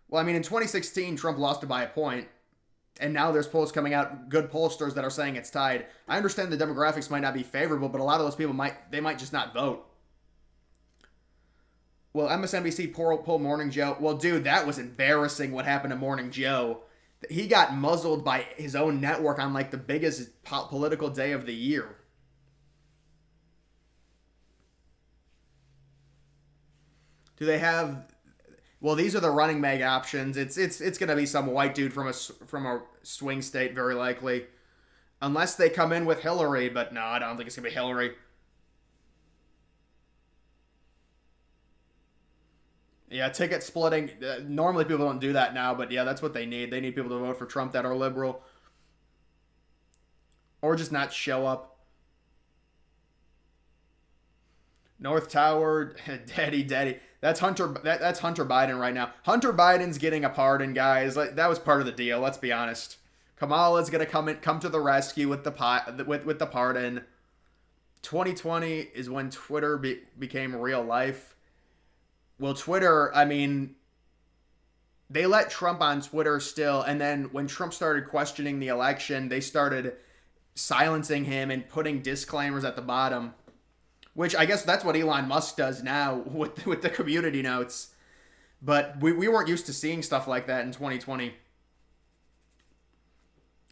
Well, I mean, in 2016, Trump lost it by a point, and now there's polls coming out, good pollsters that are saying it's tied. I understand the demographics might not be favorable, but a lot of those people might just not vote. Well, MSNBC pull Morning Joe. Well, dude, that was embarrassing what happened to Morning Joe. He got muzzled by his own network on like the biggest political day of the year. Do they have? Well, these are the running mate options. It's gonna be some white dude from a swing state, very likely, unless they come in with Hillary. But no, I don't think it's gonna be Hillary. Yeah, ticket splitting. Normally people don't do that now, but yeah, that's what they need. They need people to vote for Trump that are liberal, or just not show up. North Tower, daddy. That's Hunter. That's Hunter Biden right now. Hunter Biden's getting a pardon, guys. Like, that was part of the deal. Let's be honest. Kamala's gonna come to the rescue with with the pardon. 2020 is when Twitter became real life. Well, Twitter, I mean, they let Trump on Twitter still, and then when Trump started questioning the election, they started silencing him and putting disclaimers at the bottom. Which I guess that's what Elon Musk does now with the community notes. But we weren't used to seeing stuff like that in 2020.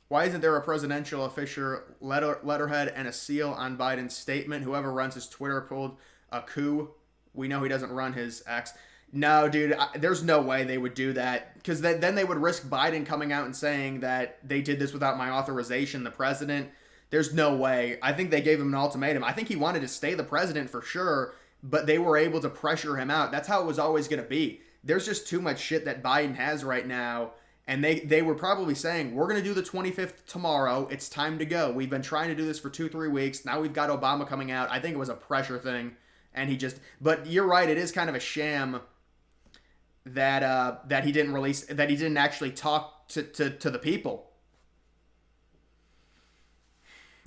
Why isn't there a presidential official letterhead and a seal on Biden's statement? Whoever runs his Twitter pulled a coup. We know he doesn't run his X. No, dude, there's no way they would do that. Because then they would risk Biden coming out and saying that they did this without my authorization, the president. There's no way. I think they gave him an ultimatum. I think he wanted to stay the president for sure, but they were able to pressure him out. That's how it was always going to be. There's just too much shit that Biden has right now, and they were probably saying, we're going to do the 25th tomorrow. It's time to go. We've been trying to do this for 2-3 weeks. Now we've got Obama coming out. I think it was a pressure thing, and he just... But you're right. It is kind of a sham that he didn't release... That he didn't actually talk to the people.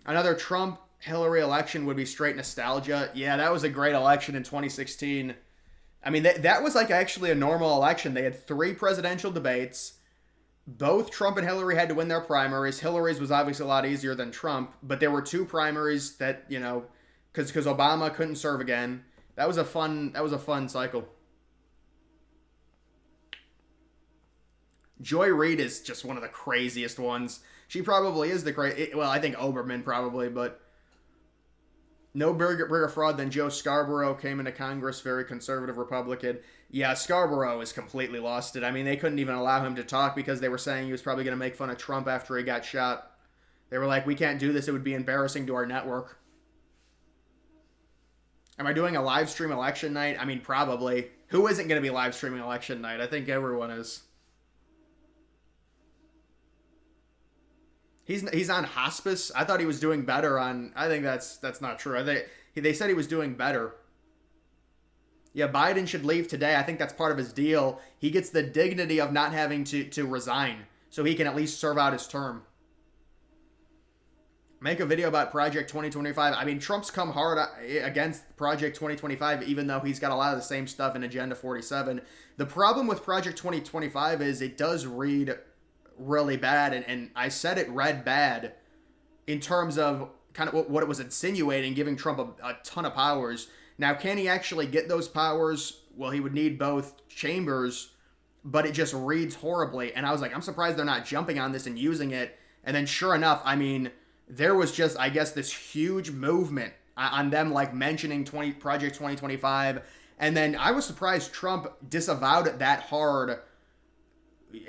Another Trump-Hillary election would be straight nostalgia. Yeah, that was a great election in 2016. I mean, that was like actually a normal election. They had 3 presidential debates. Both Trump and Hillary had to win their primaries. Hillary's was obviously a lot easier than Trump, but there were 2 primaries that, because Obama couldn't serve again. That was a fun cycle. Joy Reid is just one of the craziest ones. She probably is well, I think Oberman probably, but no bigger fraud than Joe Scarborough. Came into Congress, very conservative Republican. Yeah, Scarborough has completely lost it. I mean, they couldn't even allow him to talk because they were saying he was probably going to make fun of Trump after he got shot. They were like, we can't do this. It would be embarrassing to our network. Am I doing a live stream election night? I mean, probably. Who isn't going to be live streaming election night? I think everyone is. He's on hospice. I thought he was doing better on. I think that's not true. They said he was doing better. Yeah, Biden should leave today. I think that's part of his deal. He gets the dignity of not having to resign so he can at least serve out his term. Make a video about Project 2025. I mean, Trump's come hard against Project 2025, even though he's got a lot of the same stuff in Agenda 47. The problem with Project 2025 is it does read really bad, and I said it read bad in terms of kind of what it was insinuating, giving Trump a ton of powers. Now, can he actually get those powers? Well, he would need both chambers, but it just reads horribly. And I was like, I'm surprised they're not jumping on this and using it. And then sure enough, I mean, there was just, I guess, this huge movement on them like mentioning Project 2025. And then I was surprised Trump disavowed it that hard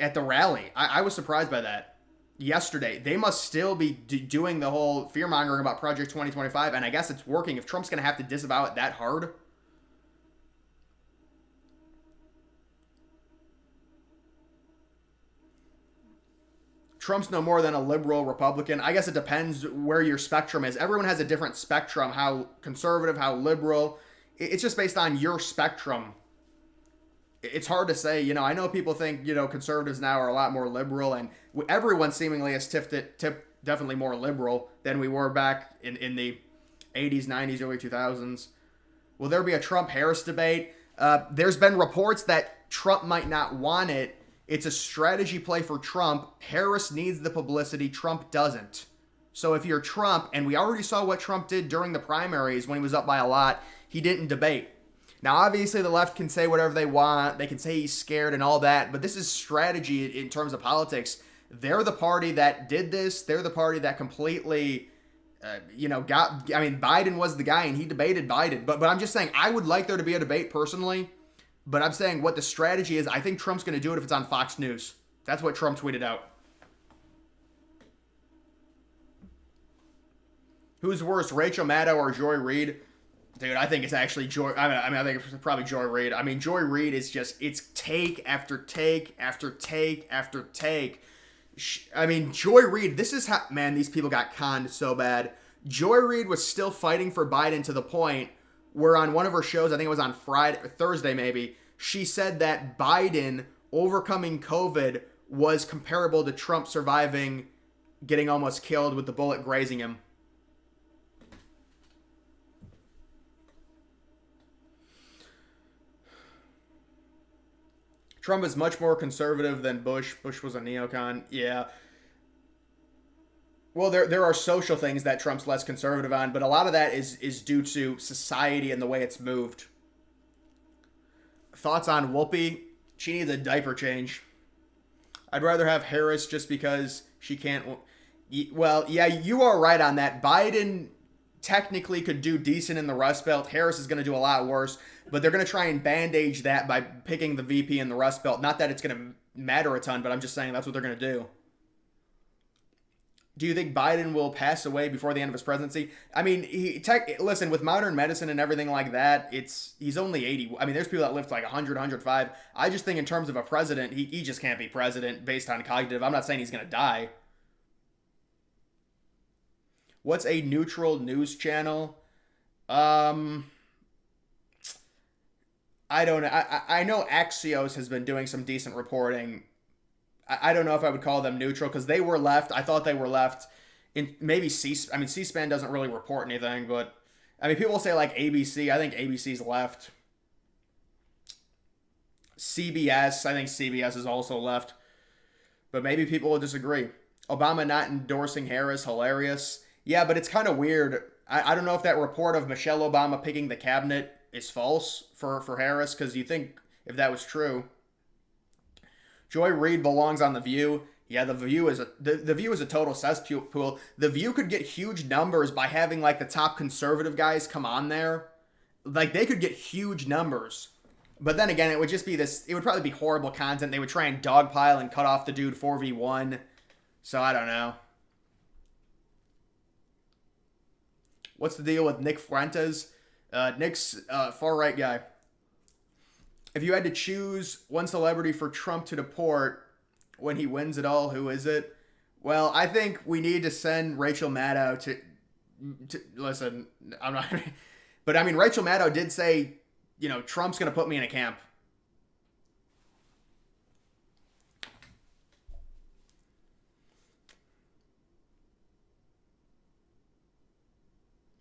at the rally. I was surprised by that yesterday. They must still be doing the whole fear-mongering about Project 2025, and I guess it's working. If Trump's going to have to disavow it that hard. Trump's no more than a liberal Republican. I guess it depends where your spectrum is. Everyone has a different spectrum, how conservative, how liberal. It's just based on your spectrum. It's hard to say. You know, I know people think, you know, conservatives now are a lot more liberal, and everyone seemingly has tipped definitely more liberal than we were back in the 80s, 90s, early 2000s. Will there be a Trump-Harris debate? There's been reports that Trump might not want it. It's a strategy play for Trump. Harris needs the publicity. Trump doesn't. So if you're Trump, and we already saw what Trump did during the primaries when he was up by a lot, he didn't debate. Now, obviously, the left can say whatever they want. They can say he's scared and all that, but this is strategy in terms of politics. They're the party that did this. They're the party that completely, Biden was the guy, and he debated Biden. But I'm just saying, I would like there to be a debate personally. But I'm saying what the strategy is, I think Trump's going to do it if it's on Fox News. That's what Trump tweeted out. Who's worse, Rachel Maddow or Joy Reid? Dude, I think it's actually Joy. I think it's probably Joy Reid. I mean, Joy Reid is just, it's take after take after take after take. I mean, Joy Reid, this is how, man, these people got conned so bad. Joy Reid was still fighting for Biden to the point where on one of her shows, I think it was on Friday or Thursday maybe, she said that Biden overcoming COVID was comparable to Trump surviving getting almost killed with the bullet grazing him. Trump is much more conservative than Bush. Bush was a neocon. Yeah. Well, there are social things that Trump's less conservative on, but a lot of that is due to society and the way it's moved. Thoughts on Whoopi? She needs a diaper change. I'd rather have Harris just because she can't... Well, yeah, you are right on that. Biden technically could do decent in the Rust Belt. Harris is going to do a lot worse, but they're going to try and bandage that by picking the VP in the Rust Belt. Not that it's going to matter a ton, but I'm just saying that's what they're going to do. Do you think Biden will pass away before the end of his presidency? I mean, listen, with modern medicine and everything like that, he's only 80. I mean, there's people that live to like 100, 105. I just think in terms of a president, he just can't be president based on cognitive. I'm not saying he's going to die. What's a neutral news channel? I don't know. I know Axios has been doing some decent reporting. I don't know if I would call them neutral because they were left. I thought they were left in maybe C-SPAN doesn't really report anything, but I mean, people say like ABC. I think ABC's left. CBS. I think CBS is also left, but maybe people will disagree. Obama not endorsing Harris, hilarious. Yeah, but it's kind of weird. I don't know if that report of Michelle Obama picking the cabinet is false for Harris, because you think if that was true. Joy Reid belongs on The View. Yeah, The View is the View is a total cesspool. The View could get huge numbers by having like the top conservative guys come on there. Like they could get huge numbers. But then again, it would just be this, it would probably be horrible content. They would try and dogpile and cut off the dude 4v1. So I don't know. What's the deal with Nick Fuentes? Nick's far-right guy. If you had to choose one celebrity for Trump to deport when he wins it all, who is it? Well, I think we need to send Rachel Maddow to listen, I'm not... But I mean, Rachel Maddow did say, Trump's going to put me in a camp.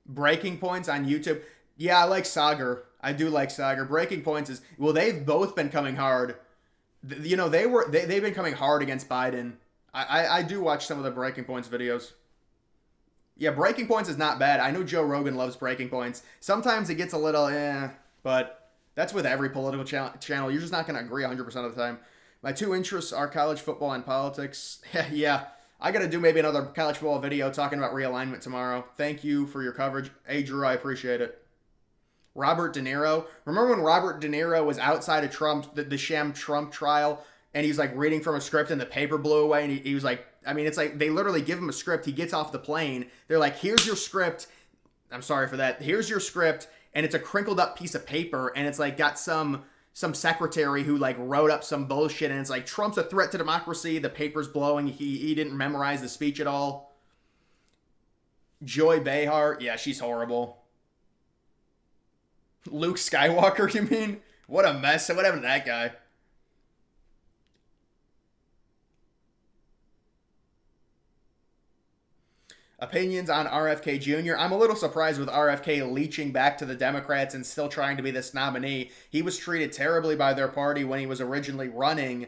Breaking Points on YouTube. Yeah, I like Sagar. I do like Sagar. Breaking Points is, well, they've both been coming hard. They've been coming hard against Biden. I do watch some of the Breaking Points videos. Yeah, Breaking Points is not bad. I know Joe Rogan loves Breaking Points. Sometimes it gets a little but that's with every political channel. You're just not going to agree 100% of the time. My two interests are college football and politics. Yeah, I got to do maybe another college football video talking about realignment tomorrow. Thank you for your coverage. Hey, Drew, I appreciate it. Robert De Niro. Remember when Robert De Niro was outside of Trump, the sham Trump trial, and he's like reading from a script and the paper blew away, and he was like, I mean, it's like they literally give him a script. He gets off the plane. They're like, here's your script. I'm sorry for that. Here's your script. And it's a crinkled up piece of paper, and it's like got some secretary who like wrote up some bullshit, and it's like, Trump's a threat to democracy. The paper's blowing. He didn't memorize the speech at all. Joy Behar. Yeah, she's horrible. Luke Skywalker, you mean? What a mess. What happened to that guy? Opinions on RFK Jr. I'm a little surprised with RFK leeching back to the Democrats and still trying to be this nominee. He was treated terribly by their party when he was originally running.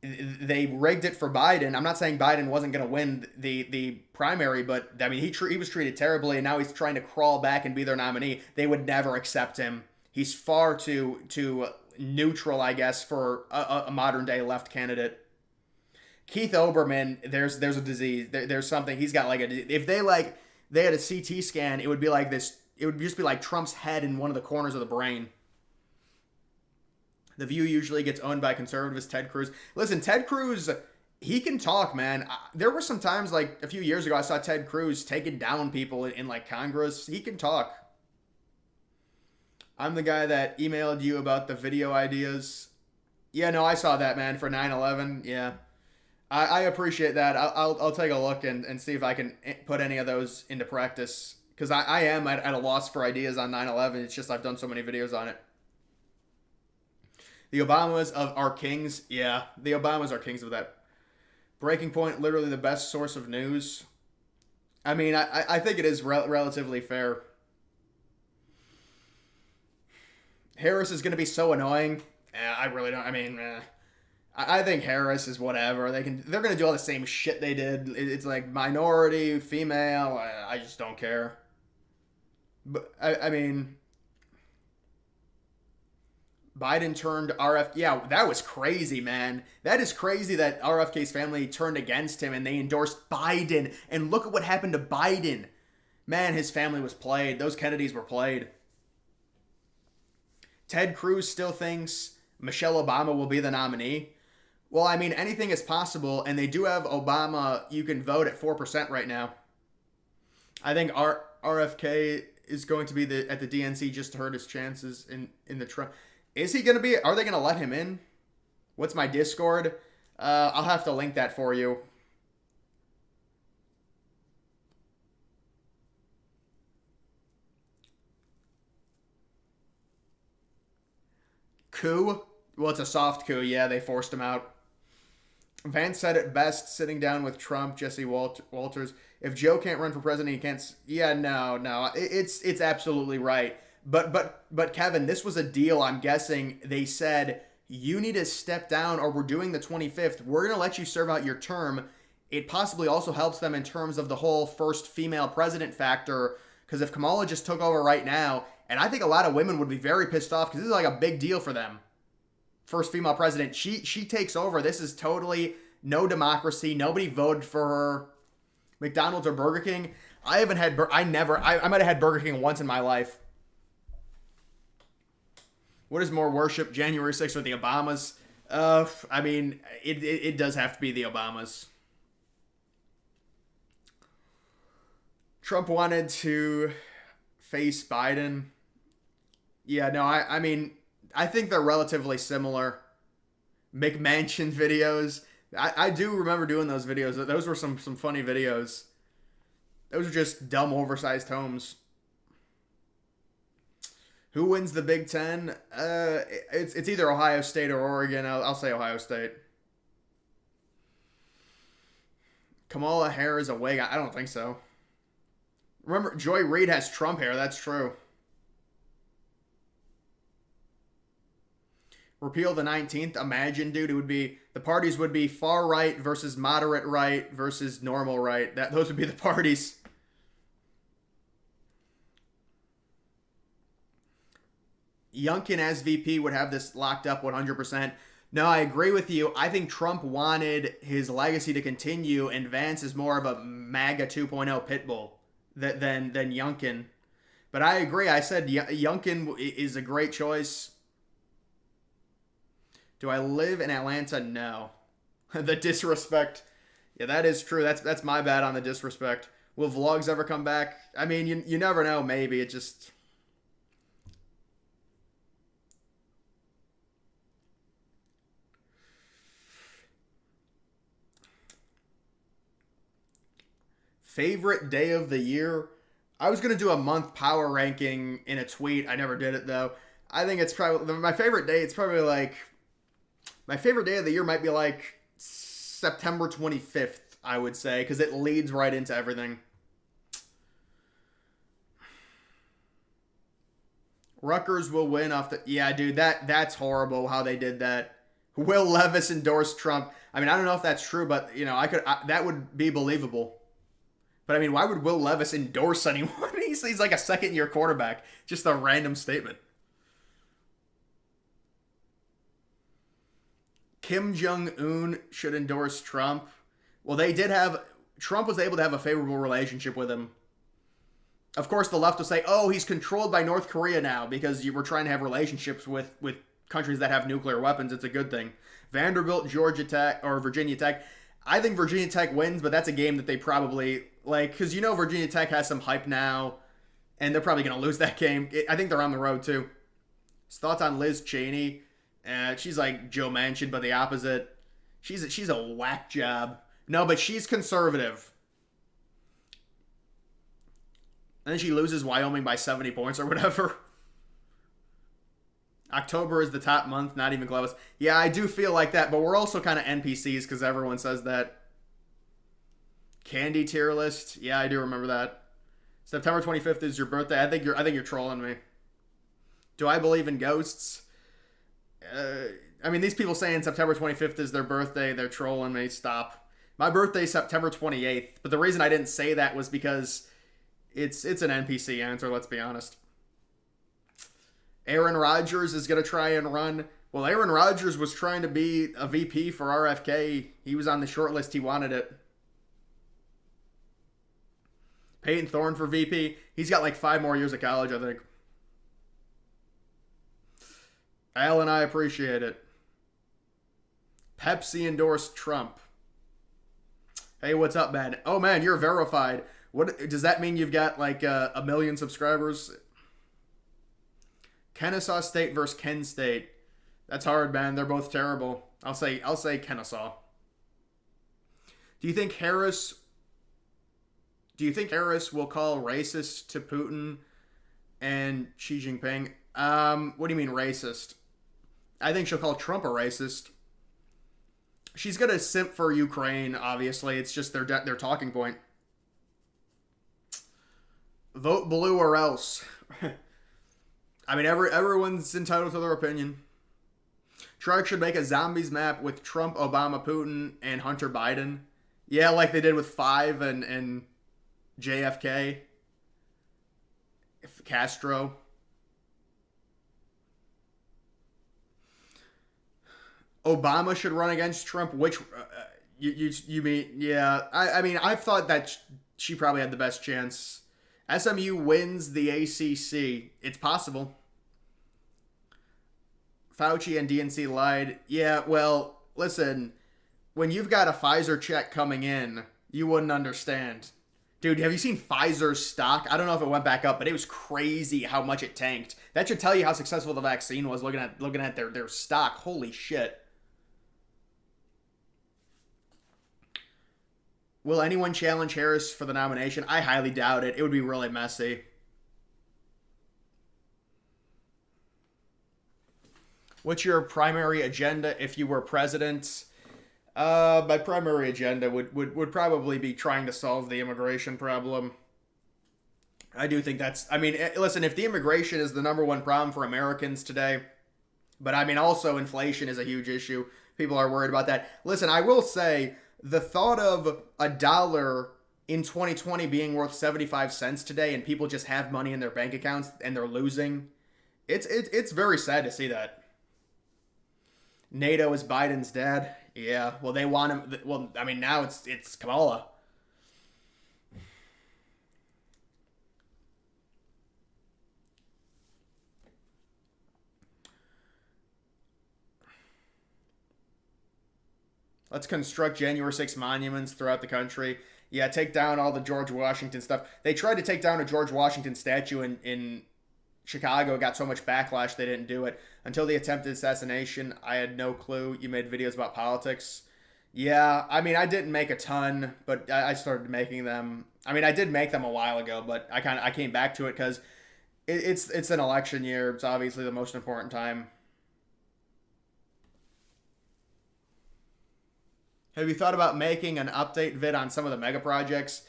They rigged it for Biden. I'm not saying Biden wasn't going to win the primary, but I mean, he was treated terribly, and now he's trying to crawl back and be their nominee. They would never accept him. He's far too neutral, I guess, for a modern day left candidate. Keith Olbermann, there's a disease. There's something. He's got like if they had a CT scan, it would be like this. It would just be like Trump's head in one of the corners of the brain. The View usually gets owned by conservatives. Ted Cruz. Listen, Ted Cruz, he can talk, man. There were some times like a few years ago I saw Ted Cruz taking down people in like Congress. He can talk. I'm the guy that emailed you about the video ideas. Yeah, no, I saw that, man, for 9/11. Yeah. I appreciate that. I'll take a look and see if I can put any of those into practice. Because I am at a loss for ideas on 9/11. It's just I've done so many videos on it. The Obamas are kings. Yeah, the Obamas are kings of that. Breaking Point, literally the best source of news. I mean, I think it is relatively fair. Harris is going to be so annoying. I really don't. I mean, I think Harris is whatever. They're going to do all the same shit they did. It's like minority, female. I just don't care. But I mean, Biden turned RFK. Yeah, that was crazy, man. That is crazy that RFK's family turned against him and they endorsed Biden. And look at what happened to Biden. Man, his family was played. Those Kennedys were played. Ted Cruz still thinks Michelle Obama will be the nominee. Well, I mean, anything is possible, and they do have Obama. You can vote at 4% right now. I think RFK is going to be at the DNC just to hurt his chances in the Trump. Is he going to be? Are they going to let him in? What's my Discord? I'll have to link that for you. Coup? Well, it's a soft coup. Yeah, they forced him out. Vance said it best sitting down with Trump, Jesse Walters. If Joe can't run for president, he can't. Yeah, no. It's absolutely right. But Kevin, this was a deal. I'm guessing they said you need to step down, or we're doing the 25th. We're gonna let you serve out your term. It possibly also helps them in terms of the whole first female president factor. Because if Kamala just took over right now, and I think a lot of women would be very pissed off because this is like a big deal for them. First female president, she takes over. This is totally no democracy. Nobody voted for her. McDonald's or Burger King. I haven't had. I might have had Burger King once in my life. What is more worship, January 6th or the Obamas? I mean, it does have to be the Obamas. Trump wanted to face Biden. Yeah, no, I mean, I think they're relatively similar. McMansion videos. I do remember doing those videos. Those were some funny videos. Those are just dumb, oversized homes. Who wins the Big Ten? It's either Ohio State or Oregon. I'll say Ohio State. Kamala Harris a wig? I don't think so. Remember, Joy Reid has Trump hair. That's true. Repeal the 19th. Imagine, dude, it would be the parties would be far right versus moderate right versus normal right. Those would be the parties. Youngkin as VP would have this locked up 100%. No, I agree with you. I think Trump wanted his legacy to continue, and Vance is more of a MAGA 2.0 pitbull than Youngkin. But I agree. I said Youngkin is a great choice. Do I live in Atlanta? No. The disrespect. Yeah, that is true. That's my bad on the disrespect. Will vlogs ever come back? I mean, you never know. Maybe. It just... Favorite day of the year? I was going to do a month power ranking in a tweet. I never did it, though. I think it's probably... My favorite day, it's probably like... My favorite day of the year might be like September 25th, I would say, because it leads right into everything. Rutgers will win off the... Yeah, dude, that's horrible how they did that. Will Levis endorsed Trump. I mean, I don't know if that's true, but, you know, that would be believable. But, I mean, why would Will Levis endorse anyone? He's like a second-year quarterback. Just a random statement. Kim Jong-un should endorse Trump. Well, they did have... Trump was able to have a favorable relationship with him. Of course, the left will say, oh, he's controlled by North Korea now because you were trying to have relationships with countries that have nuclear weapons. It's a good thing. Vanderbilt, Georgia Tech, or Virginia Tech. I think Virginia Tech wins, but that's a game that they probably... Like, because you know Virginia Tech has some hype now, and they're probably going to lose that game. I think they're on the road, too. His thoughts on Liz Cheney... she's like Joe Manchin, but the opposite. She's a whack job. No, but she's conservative. And then she loses Wyoming by 70 points or whatever. October is the top month, not even close. Yeah, I do feel like that, but we're also kind of NPCs because everyone says that. Candy tier list. Yeah, I do remember that. September 25th is your birthday. I think you're trolling me. Do I believe in ghosts? I mean, these people saying September 25th is their birthday, they're trolling me. Stop. My birthday is September 28th, but the reason I didn't say that was because it's an NPC answer, let's be honest. Aaron Rodgers is going to try and run. Well, Aaron Rodgers was trying to be a VP for RFK. He was on the short list. He wanted it. Peyton Thorne for VP. He's got like 5 more years of college, I think. Al and I appreciate it. Pepsi endorsed Trump. Hey, what's up, man? Oh, man, you're verified. What does that mean? You've got like a million subscribers? Kennesaw State versus Kent State. That's hard, man. They're both terrible. I'll say Kennesaw. Do you think Harris will call racist to Putin and Xi Jinping? What do you mean racist? I think she'll call Trump a racist. She's gonna simp for Ukraine, obviously. It's just their talking point. Vote blue or else. I mean, everyone's entitled to their opinion. Trump should make a zombies map with Trump, Obama, Putin, and Hunter Biden. Yeah, like they did with 5 and JFK. Castro. Obama should run against Trump. Which you mean? Yeah, I mean, I've thought that she probably had the best chance. SMU wins the ACC. It's possible. Fauci and DNC lied. Yeah, well, listen, when you've got a Pfizer check coming in, you wouldn't understand. Dude, have you seen Pfizer's stock? I don't know if it went back up, but it was crazy how much it tanked. That should tell you how successful the vaccine was, looking at their stock. Holy shit. Will anyone challenge Harris for the nomination? I highly doubt it. It would be really messy. What's your primary agenda if you were president? My primary agenda would probably be trying to solve the immigration problem. I do think that's. I mean, listen, if the immigration is the number one problem for Americans today, but I mean, also inflation is a huge issue. People are worried about that. Listen, I will say the thought of a dollar in 2020 being worth 75 cents today and people just have money in their bank accounts and they're losing, it's very sad to see that. NATO is Biden's dad. Yeah, well, they want him. Well, I mean, now it's Kamala. Let's construct January 6 monuments throughout the country. Yeah, take down all the George Washington stuff. They tried to take down a George Washington statue in Chicago. Got so much backlash they didn't do it. Until the attempted assassination, I had no clue. You made videos about politics. Yeah, I mean, I didn't make a ton, but I started making them. I mean, I did make them a while ago, but I came back to it because it's an election year. It's obviously the most important time. Have you thought about making an update vid on some of the mega projects?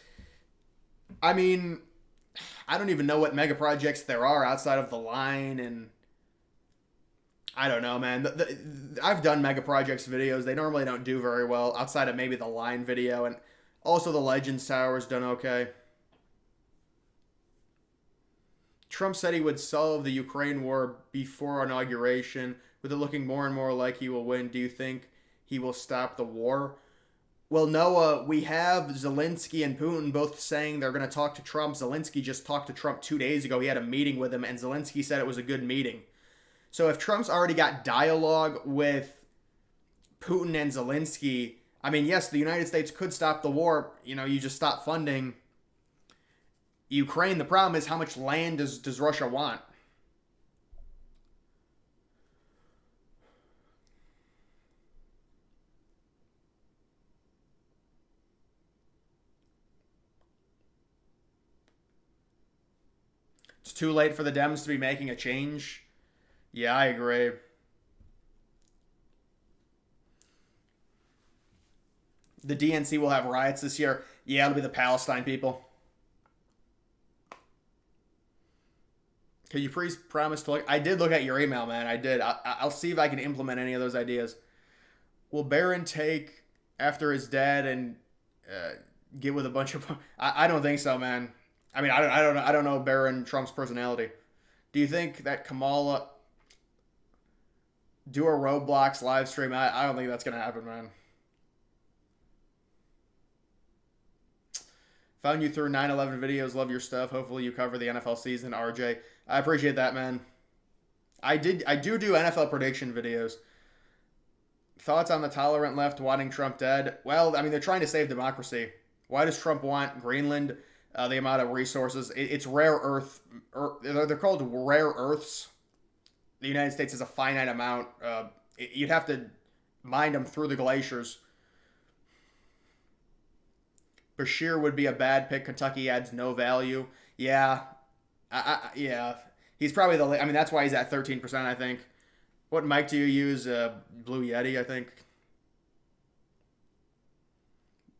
I mean, I don't even know what mega projects there are outside of the line, and I don't know, man. I've done mega projects videos. They normally don't do very well outside of maybe the line video, and also the Legends Tower's done okay. Trump said he would solve the Ukraine war before inauguration, with it looking more and more like he will win. Do you think he will stop the war? Well, Noah, we have Zelensky and Putin both saying they're going to talk to Trump. Zelensky just talked to Trump 2 days ago. He had a meeting with him, and Zelensky said it was a good meeting. So if Trump's already got dialogue with Putin and Zelensky, I mean, yes, the United States could stop the war. You know, you just stop funding Ukraine. The problem is, how much land does Russia want? It's too late for the Dems to be making a change. Yeah, I agree. The DNC will have riots this year. Yeah, it'll be the Palestine people. Could you please promise to look? I did look at your email, man. I did. I'll see if I can implement any of those ideas. Will Barron take after his dad and get with a bunch of? I don't think so, man. I mean, I don't know Barron Trump's personality. Do you think that Kamala do a Roblox live stream? I don't think that's gonna happen, man. Found you through 9/11 videos. Love your stuff. Hopefully you cover the NFL season, RJ. I appreciate that, man. I do NFL prediction videos. Thoughts on the tolerant left wanting Trump dead? Well, I mean, they're trying to save democracy. Why does Trump want Greenland? The amount of resources. It's rare earth. They're called rare earths. The United States has a finite amount. You'd have to mine them through the glaciers. Bashir would be a bad pick. Kentucky adds no value. Yeah, yeah. He's probably the. I mean, that's why he's at 13%. I think. What mic do you use? Blue Yeti, I think.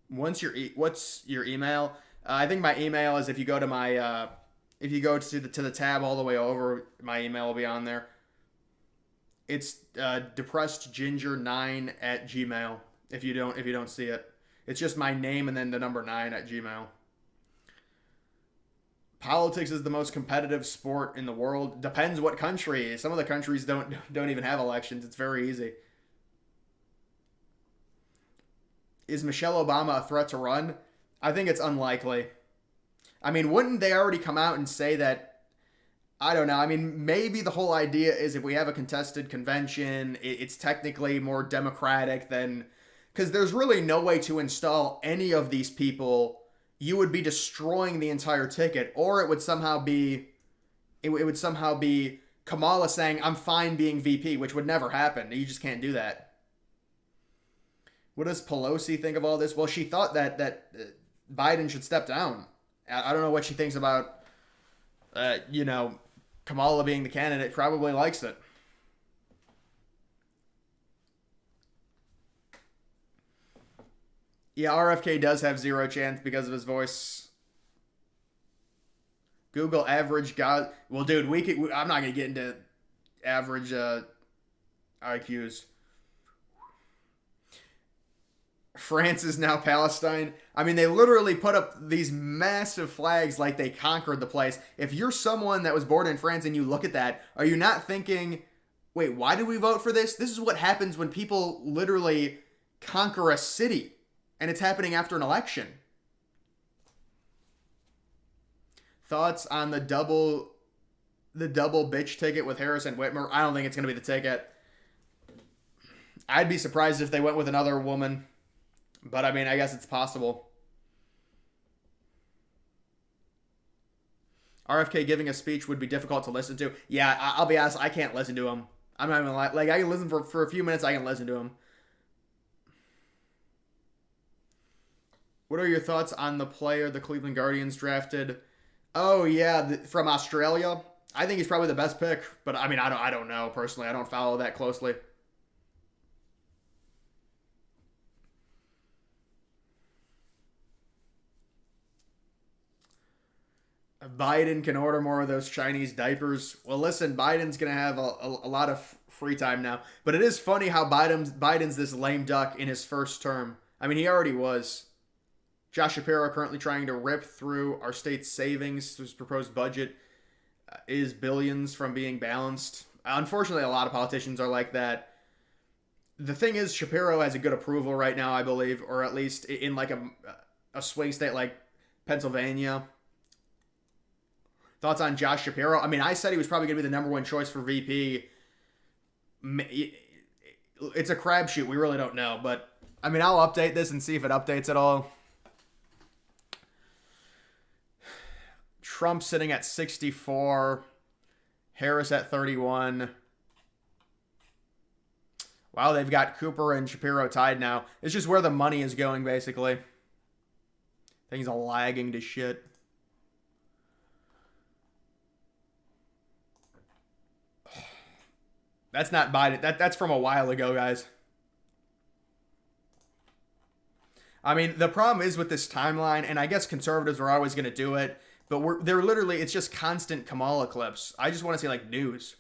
What's your email? I think my email is if you go to my if you go to the tab all the way over, my email will be on there. It's depressedginger9 at gmail. If you don't see it, it's just my name and then the number 9 at gmail. Politics is the most competitive sport in the world. Depends what country. Some of the countries don't even have elections. It's very easy. Is Michelle Obama a threat to run? I think it's unlikely. I mean, wouldn't they already come out and say that? I don't know. I mean, maybe the whole idea is if we have a contested convention, it's technically more democratic than... Because there's really no way to install any of these people. You would be destroying the entire ticket. Or it would somehow be... It would somehow be Kamala saying, I'm fine being VP, which would never happen. You just can't do that. What does Pelosi think of all this? Well, she thought that Biden should step down. I don't know what she thinks about, Kamala being the candidate. Probably likes it. Yeah, RFK does have zero chance because of his voice. Google average God. Well, dude, I'm not gonna get into average IQs. France is now Palestine. I mean, they literally put up these massive flags like they conquered the place. If you're someone that was born in France and you look at that, are you not thinking, wait, why did we vote for this? This is what happens when people literally conquer a city, and it's happening after an election. Thoughts on the double bitch ticket with Harris and Whitmer? I don't think it's going to be the ticket. I'd be surprised if they went with another woman. But, I mean, I guess it's possible. RFK giving a speech would be difficult to listen to. Yeah, I'll be honest, I can't listen to him. I'm not even like I can listen for a few minutes, I can listen to him. What are your thoughts on the player the Cleveland Guardians drafted? Oh, yeah, from Australia. I think he's probably the best pick. But, I mean, I don't know, personally. I don't follow that closely. Biden can order more of those Chinese diapers. Well, listen, Biden's going to have a lot of free time now. But it is funny how Biden's this lame duck in his first term. I mean, he already was. Josh Shapiro currently trying to rip through our state's savings. His proposed budget is billions from being balanced. Unfortunately, a lot of politicians are like that. The thing is, Shapiro has a good approval right now, I believe, or at least in like a swing state like Pennsylvania. Thoughts on Josh Shapiro? I mean, I said he was probably going to be the number one choice for VP. It's a crapshoot. We really don't know. But, I mean, I'll update this and see if it updates at all. Trump sitting at 64. Harris at 31. Wow, they've got Cooper and Shapiro tied now. It's just where the money is going, basically. Things are lagging to shit. That's not Biden. That's from a while ago, guys. I mean, the problem is with this timeline, and I guess conservatives are always going to do it, but they're literally, it's just constant Kamala clips. I just want to see, like, news.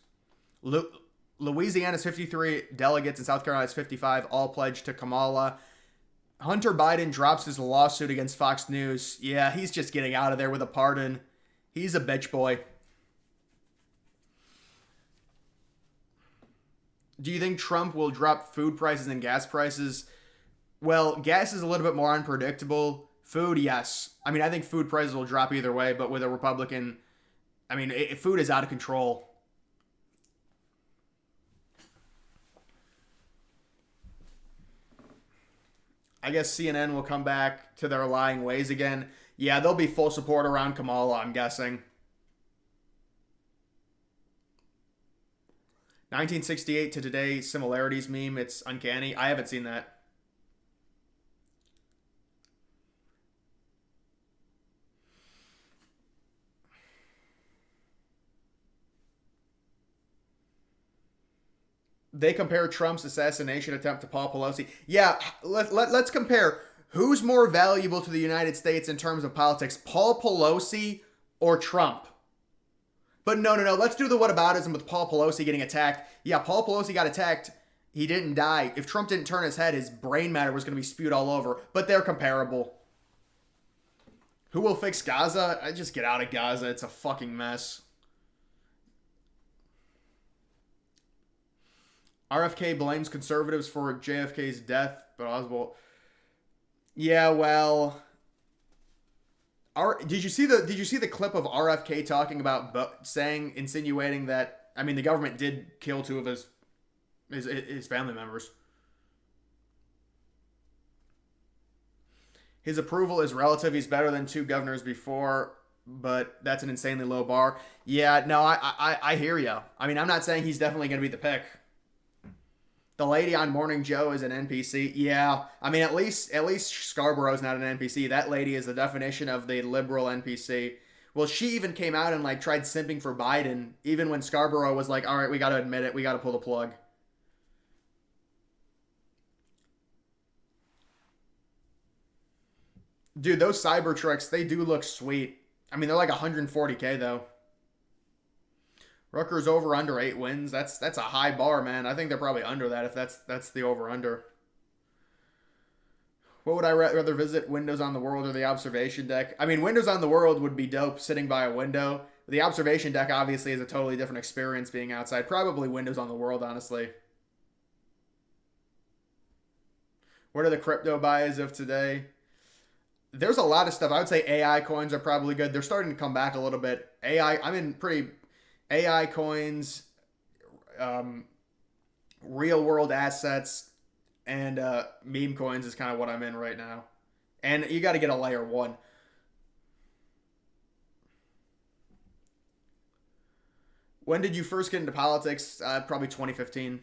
Louisiana's 53 delegates and South Carolina's 55 all pledged to Kamala. Hunter Biden drops his lawsuit against Fox News. Yeah, he's just getting out of there with a pardon. He's a bitch boy. Do you think Trump will drop food prices and gas prices? Well, gas is a little bit more unpredictable. Food, yes. I mean, I think food prices will drop either way, but with a Republican, I mean, food is out of control. I guess CNN will come back to their lying ways again. Yeah, they'll be full support around Kamala, I'm guessing. 1968 to today similarities meme. It's uncanny. I haven't seen that. They compare Trump's assassination attempt to Paul Pelosi. Yeah, let's compare. Who's more valuable to the United States in terms of politics, Paul Pelosi or Trump? But no. Let's do the whataboutism with Paul Pelosi getting attacked. Yeah, Paul Pelosi got attacked. He didn't die. If Trump didn't turn his head, his brain matter was going to be spewed all over. But they're comparable. Who will fix Gaza? I just get out of Gaza. It's a fucking mess. RFK blames conservatives for JFK's death, but Oswald. Yeah, well. Did you see the clip of RFK talking about insinuating that, I mean, the government did kill two of his family members. His approval is relative. He's better than two governors before, but that's an insanely low bar. Yeah, no, I hear you. I mean, I'm not saying he's definitely going to be the pick. The lady on Morning Joe is an NPC. Yeah, I mean, at least Scarborough's not an NPC. That lady is the definition of the liberal NPC. Well, she even came out and like tried simping for Biden, even when Scarborough was like, "All right, we got to admit it. We got to pull the plug." Dude, those Cybertrucks, they do look sweet. I mean, they're like 140K though. Rutgers over under 8 wins. That's a high bar, man. I think they're probably under that if that's the over under. What would I rather visit, Windows on the World or the observation deck? I mean, Windows on the World would be dope sitting by a window. The observation deck obviously is a totally different experience being outside. Probably Windows on the World, honestly. What are the crypto buys of today? There's a lot of stuff. I would say AI coins are probably good. They're starting to come back a little bit. I'm in pretty AI coins, um, real world assets, and meme coins is kind of what I'm in right now. And you got to get a layer one. When did you first get into politics? Probably 2015.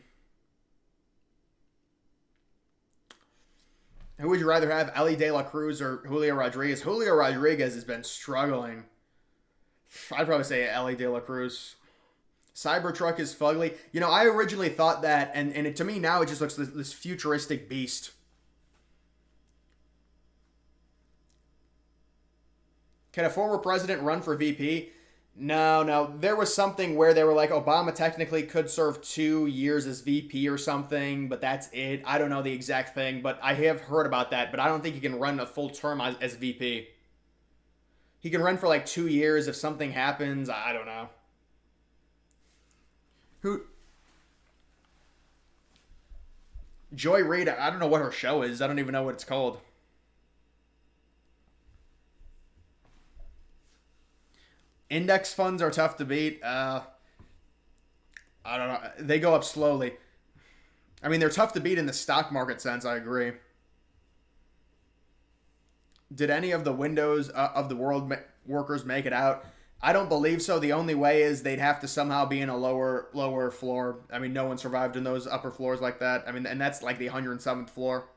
Who would you rather have, Ellie De La Cruz or Julio Rodriguez? Julio Rodriguez has been struggling. I'd probably say Ellie De La Cruz. Cybertruck is fugly. You know, I originally thought that, and to me now it just looks this futuristic beast. Can a former president run for VP? No. There was something where they were like, Obama technically could serve 2 years as VP or something, but that's it. I don't know the exact thing, but I have heard about that, but I don't think he can run a full term as VP. He can run for like 2 years if something happens. I don't know. Who? Joy Reid, I don't know what her show is. I don't even know what it's called. Index funds are tough to beat. I don't know. They go up slowly. I mean, they're tough to beat in the stock market sense. I agree. Did any of the Windows of the world workers make it out? I don't believe so. The only way is they'd have to somehow be in a lower floor. I mean, no one survived in those upper floors like that. I mean, and that's like the 107th floor.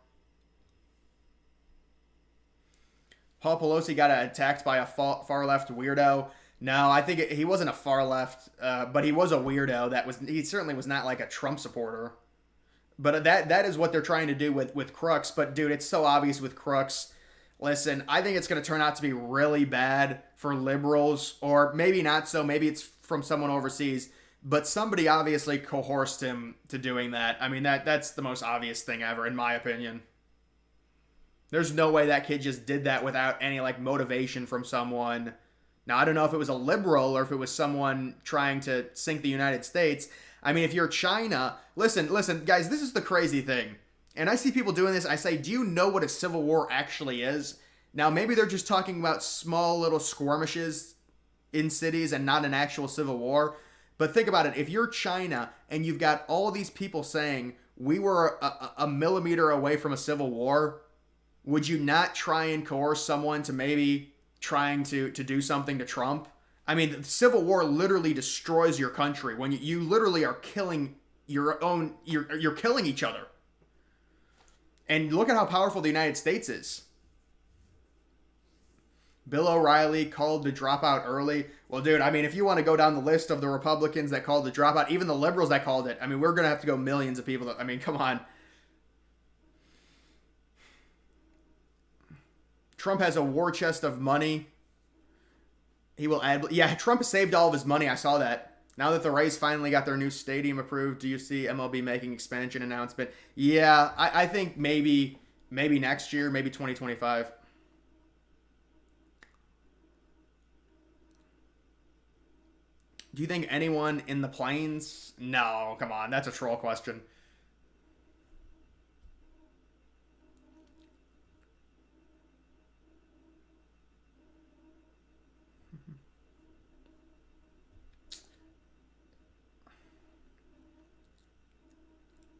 Paul Pelosi got attacked by a far left weirdo. No, I think he wasn't a far left, but he was a weirdo. He certainly was not like a Trump supporter. But that is what they're trying to do with Crooks. But dude, it's so obvious with Crooks. Listen, I think it's going to turn out to be really bad for liberals, or maybe not so. Maybe it's from someone overseas, but somebody obviously coerced him to doing that. I mean, that's the most obvious thing ever, in my opinion. There's no way that kid just did that without any like motivation from someone. Now, I don't know if it was a liberal or if it was someone trying to sink the United States. I mean, if you're China, listen, guys, this is the crazy thing. And I see people doing this. I say, do you know what a civil war actually is? Now, maybe they're just talking about small little skirmishes in cities and not an actual civil war. But think about it. If you're China and you've got all these people saying we were a millimeter away from a civil war, would you not try and coerce someone to maybe trying to do something to Trump? I mean, the civil war literally destroys your country when you literally are killing your own. You're killing each other. And look at how powerful the United States is. Bill O'Reilly called the dropout early. Well, dude, I mean, if you want to go down the list of the Republicans that called the dropout, even the liberals that called it, I mean, we're going to have to go millions of people. I mean, come on. Trump has a war chest of money. He will add... Yeah, Trump saved all of his money. I saw that. Now that the Rays finally got their new stadium approved, do you see MLB making expansion announcement? Yeah, I think maybe next year, maybe 2025. Do you think anyone in the plains? No, come on. That's a troll question.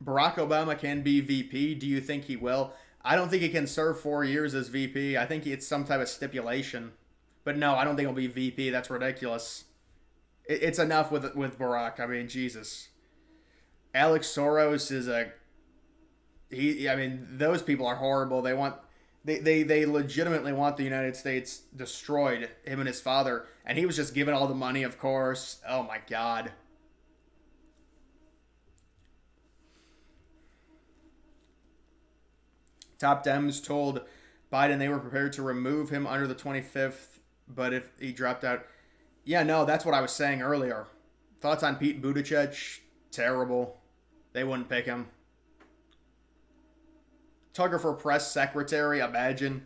Barack Obama can be VP. Do you think he will? I don't think he can serve 4 years as VP. I think it's some type of stipulation. But no, I don't think he'll be VP. That's ridiculous. It's enough with Barack. I mean, Jesus. Alex Soros is I mean, those people are horrible. They legitimately want the United States destroyed, him and his father. And he was just given all the money, of course. Oh my God. Top Dems told Biden, they were prepared to remove him under the 25th, but if he dropped out. Yeah, no, that's what I was saying earlier. Thoughts on Pete Buttigieg? Terrible. They wouldn't pick him. Tucker for press secretary, imagine.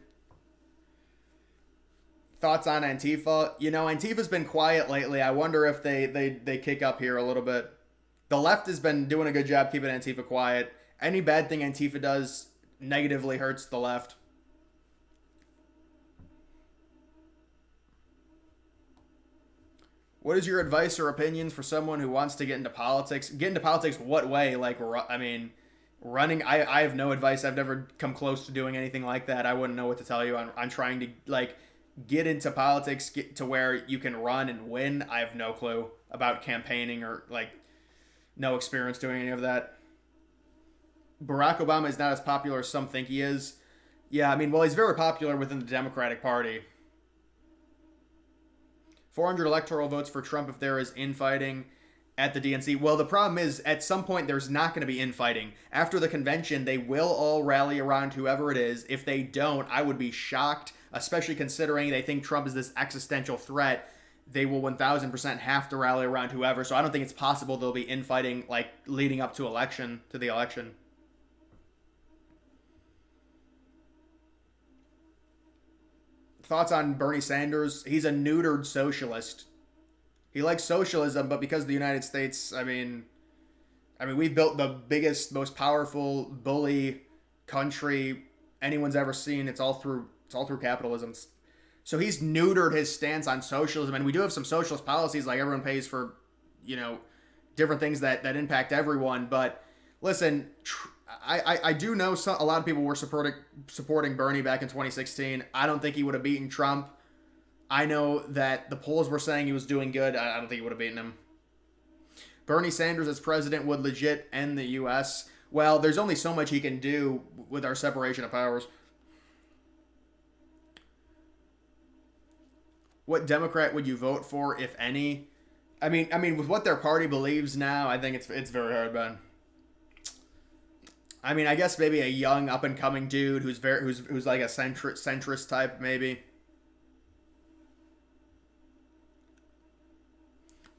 Thoughts on Antifa? You know, Antifa's been quiet lately. I wonder if they kick up here a little bit. The left has been doing a good job keeping Antifa quiet. Any bad thing Antifa does negatively hurts the left. What is your advice or opinions for someone who wants to get into politics? Get into politics what way? Like, I mean, running, I have no advice. I've never come close to doing anything like that. I wouldn't know what to tell you. I'm trying to, like, get into politics, get to where you can run and win. I have no clue about campaigning or, like, no experience doing any of that. Barack Obama is not as popular as some think he is. Yeah, I mean, well, he's very popular within the Democratic Party. 400 electoral votes for Trump if there is infighting at the DNC. Well, the problem is, at some point, there's not going to be infighting. After the convention, they will all rally around whoever it is. If they don't, I would be shocked, especially considering they think Trump is this existential threat. They will 1,000% have to rally around whoever. So I don't think it's possible there'll be infighting, like, leading up to the election. Thoughts on Bernie Sanders? He's a neutered socialist. He likes socialism, but because of the United States, I mean, we've built the biggest, most powerful bully country anyone's ever seen. It's all through capitalism. So he's neutered his stance on socialism, and we do have some socialist policies, like everyone pays for, you know, different things that impact everyone. But listen, I do know a lot of people were supporting Bernie back in 2016. I don't think he would have beaten Trump. I know that the polls were saying he was doing good. I don't think he would have beaten him. Bernie Sanders as president would legit end the U.S. Well, there's only so much he can do with our separation of powers. What Democrat would you vote for, if any? I mean, with what their party believes now, I think it's very hard, Ben. I mean, I guess maybe a young up and coming dude who's like a centrist type, maybe.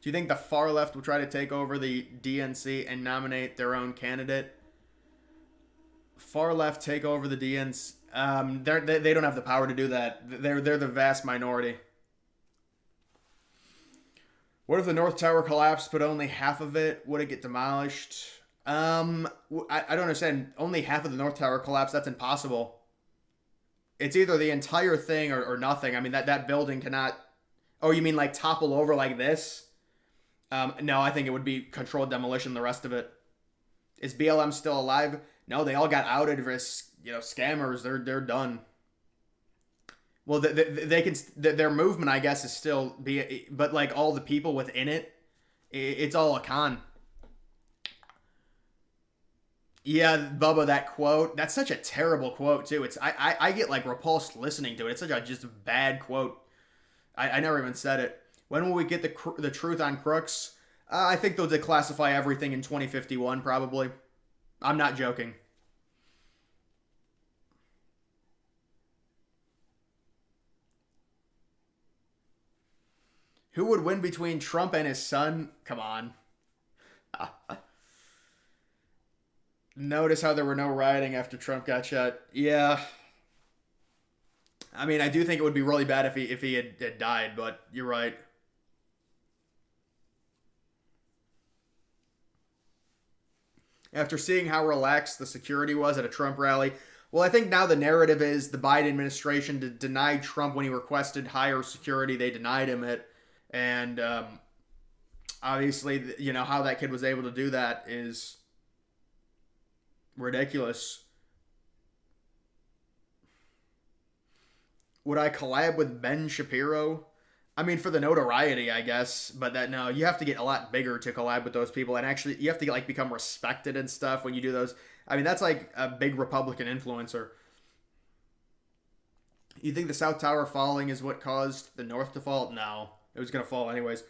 Do you think the far left will try to take over the DNC and nominate their own candidate? Far left take over the DNC? They don't have the power to do that. They're the vast minority. What if the North Tower collapsed, but only half of it? Would it get demolished? I don't understand. Only half of the North Tower collapsed. That's impossible. It's either the entire thing or nothing. I mean, that building cannot... Oh, you mean like topple over like this? No, I think it would be controlled demolition, the rest of it. Is BLM still alive? No, they all got outed as, scammers. They're done. Well, they can... Their movement, I guess, is still... But, like, all the people within it, it's all a con. Yeah, Bubba, that quote, that's such a terrible quote, too. I get, like, repulsed listening to it. It's such a just bad quote. I never even said it. When will we get the truth on crooks? I think they'll declassify everything in 2051, probably. I'm not joking. Who would win between Trump and his son? Come on. Notice how there were no rioting after Trump got shot. Yeah. I mean, I do think it would be really bad if he had died, but you're right. After seeing how relaxed the security was at a Trump rally, well, I think now the narrative is the Biden administration denied Trump when he requested higher security. They denied him it. And obviously, how that kid was able to do that is ridiculous. Would I collab with Ben Shapiro? I mean, for the notoriety, I guess. But no, you have to get a lot bigger to collab with those people. And actually, you have to like become respected and stuff when you do those. I mean, that's like a big Republican influencer. You think the South Tower falling is what caused the North to fall? No. It was going to fall anyways.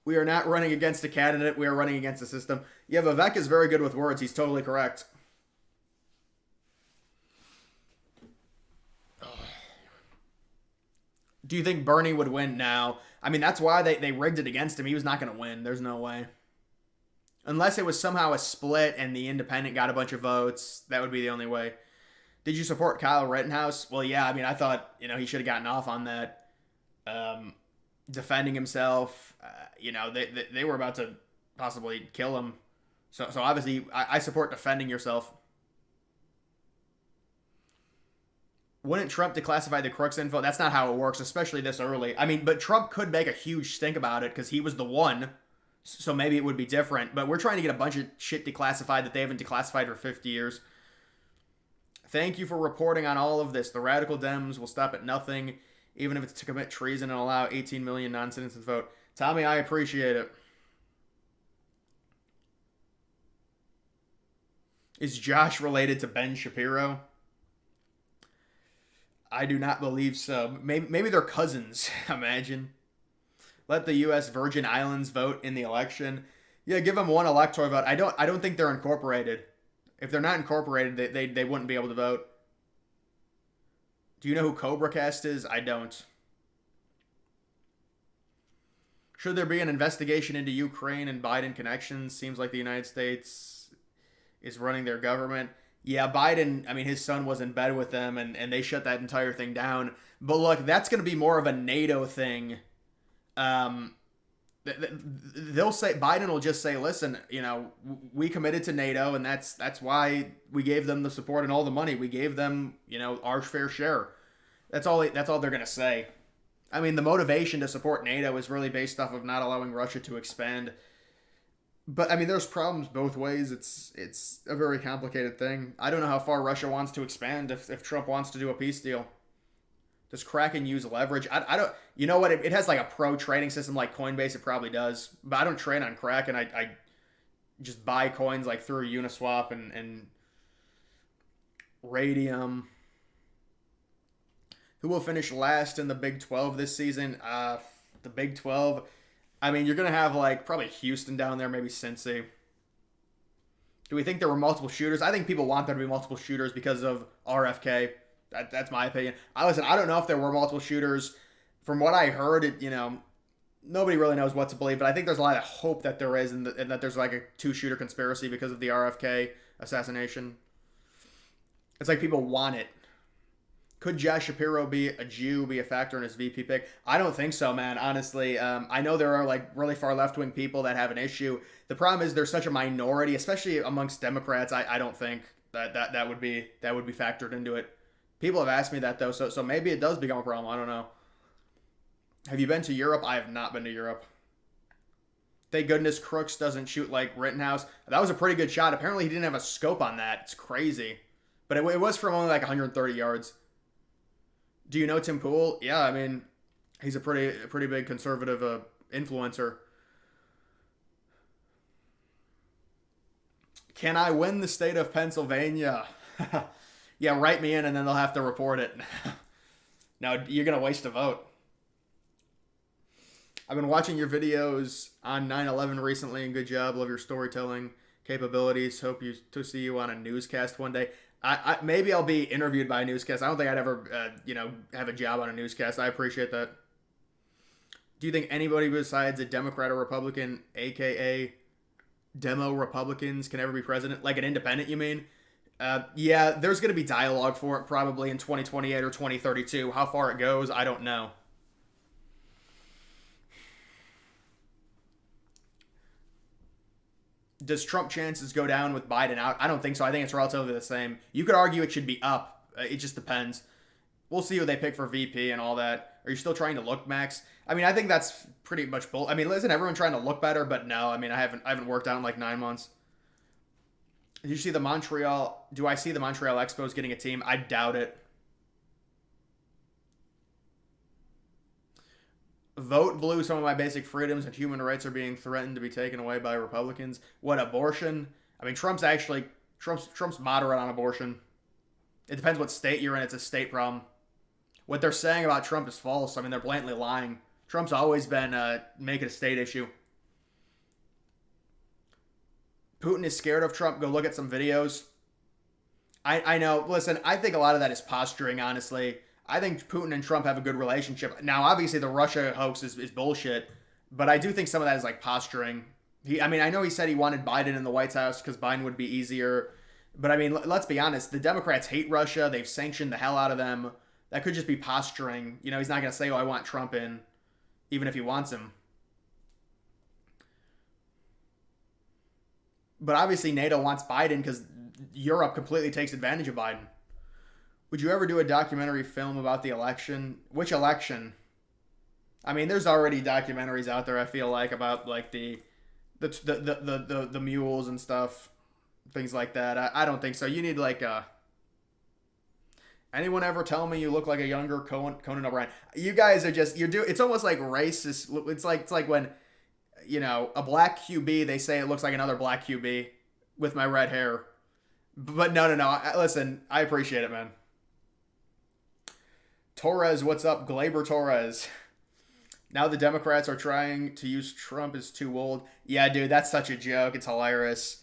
We are not running against a candidate. We are running against a system. Yeah, Vivek is very good with words. He's totally correct. Do you think Bernie would win now? I mean, that's why they rigged it against him. He was not going to win. There's no way. Unless it was somehow a split and the independent got a bunch of votes. That would be the only way. Did you support Kyle Rittenhouse? Well, yeah. I mean, I thought, he should have gotten off on that. Defending himself. They were about to possibly kill him. So obviously, I support defending yourself. Wouldn't Trump declassify the Crooks info? That's not how it works, especially this early. I mean, but Trump could make a huge stink about it because he was the one. So maybe it would be different. But we're trying to get a bunch of shit declassified that they haven't declassified for 50 years. Thank you for reporting on all of this. The radical Dems will stop at nothing, even if it's to commit treason and allow 18 million non-citizens to vote. Tommy, I appreciate it. Is Josh related to Ben Shapiro? I do not believe so. Maybe they're cousins. Imagine. Let the U.S. Virgin Islands vote in the election. Yeah, give them one electoral vote. I don't think they're incorporated. If they're not incorporated, they wouldn't be able to vote. Do you know who CobraCast is? I don't. Should there be an investigation into Ukraine and Biden connections? Seems like the United States is running their government. Yeah, Biden, I mean, his son was in bed with them, and they shut that entire thing down. But look, that's going to be more of a NATO thing. They'll say, Biden will just say, listen, we committed to NATO, and that's why we gave them the support and all the money. We gave them, our fair share. That's all they're going to say. I mean, the motivation to support NATO is really based off of not allowing Russia to expand. But, I mean, there's problems both ways. It's a very complicated thing. I don't know how far Russia wants to expand if Trump wants to do a peace deal. Does Kraken use leverage? I don't... You know what? It has like a pro trading system like Coinbase. It probably does. But I don't trade on Kraken. I just buy coins like through Uniswap and Radium. Who will finish last in the Big 12 this season? The Big 12... I mean, you're going to have, probably Houston down there, maybe Cincy. Do we think there were multiple shooters? I think people want there to be multiple shooters because of RFK. That's my opinion. I don't know if there were multiple shooters. From what I heard, nobody really knows what to believe, but I think there's a lot of hope that there is and that there's, a two-shooter conspiracy because of the RFK assassination. It's like people want it. Could Josh Shapiro be a factor in his VP pick? I don't think so, man. Honestly, I know there are really far left-wing people that have an issue. The problem is there's such a minority, especially amongst Democrats. I don't think that would be factored into it. People have asked me that though, so maybe it does become a problem. I don't know. Have you been to Europe? I have not been to Europe. Thank goodness Crooks doesn't shoot like Rittenhouse. That was a pretty good shot. Apparently he didn't have a scope on that. It's crazy, but it was from only 130 yards. Do you know Tim Pool? Yeah, I mean, he's a pretty big conservative influencer. Can I win the state of Pennsylvania? Yeah, write me in and then they'll have to report it. No, you're going to waste a vote. I've been watching your videos on 9/11 recently, and good job. Love your storytelling capabilities. Hope to see you on a newscast one day. Maybe I'll be interviewed by a newscast. I don't think I'd ever, have a job on a newscast. I appreciate that. Do you think anybody besides a Democrat or Republican, aka demo Republicans, can ever be president? Like an independent, you mean? Yeah, there's going to be dialogue for it probably in 2028 or 2032. How far it goes, I don't know. Does Trump chances go down with Biden out? I don't think so. I think it's relatively the same. You could argue it should be up. It just depends. We'll see who they pick for VP and all that. Are you still trying to look, Max? I mean, I think that's pretty much bull. I mean, isn't everyone trying to look better? But no, I mean, I haven't worked out in 9 months. Did you see the Montreal? Do I see the Montreal Expos getting a team? I doubt it. Vote blue, some of my basic freedoms and human rights are being threatened to be taken away by Republicans. What, abortion? I mean, Trump's moderate on abortion. It depends what state you're in. It's a state problem. What they're saying about Trump is false. I mean, they're blatantly lying. Trump's always been making a state issue. Putin is scared of Trump. Go look at some videos. I know. Listen, I think a lot of that is posturing, honestly. I think Putin and Trump have a good relationship. Now, obviously, the Russia hoax is bullshit, but I do think some of that is like posturing. I mean, I know he said he wanted Biden in the White House because Biden would be easier. But I mean, let's be honest. The Democrats hate Russia. They've sanctioned the hell out of them. That could just be posturing. You know, he's not going to say, oh, I want Trump in, even if he wants him. But obviously, NATO wants Biden because Europe completely takes advantage of Biden. Would you ever do a documentary film about the election? Which election? I mean, there's already documentaries out there, I feel like, about like the mules and stuff, things like that. I don't think so. You need like anyone ever tell me you look like a younger Conan O'Brien? You guys are just it's almost like racist. It's like when, you know, a black QB, they say it looks like another black QB with my red hair. But no. Listen, I appreciate it, man. Torres, what's up? Glaber Torres. Now the Democrats are trying to use Trump as too old. Yeah, dude, that's such a joke. It's hilarious.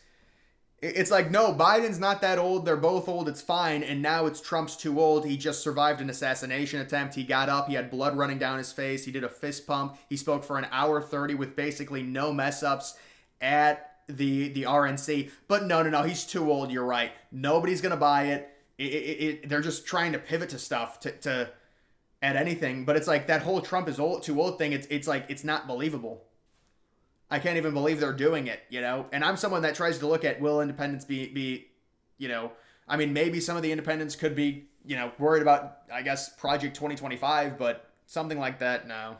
It's like, no, Biden's not that old. They're both old. It's fine. And now it's Trump's too old. He just survived an assassination attempt. He got up. He had blood running down his face. He did a fist pump. He spoke for an hour 30 with basically no mess ups at the RNC. But no. He's too old. You're right. Nobody's going to buy it. They're just trying to pivot to stuff to at anything. But it's like that whole Trump is too old thing. It's like, it's not believable. I can't even believe they're doing it, you know? And I'm someone that tries to look at, will independents be, you know, I mean, maybe some of the independents could be, you know, worried about, I guess, Project 2025, but something like that, no.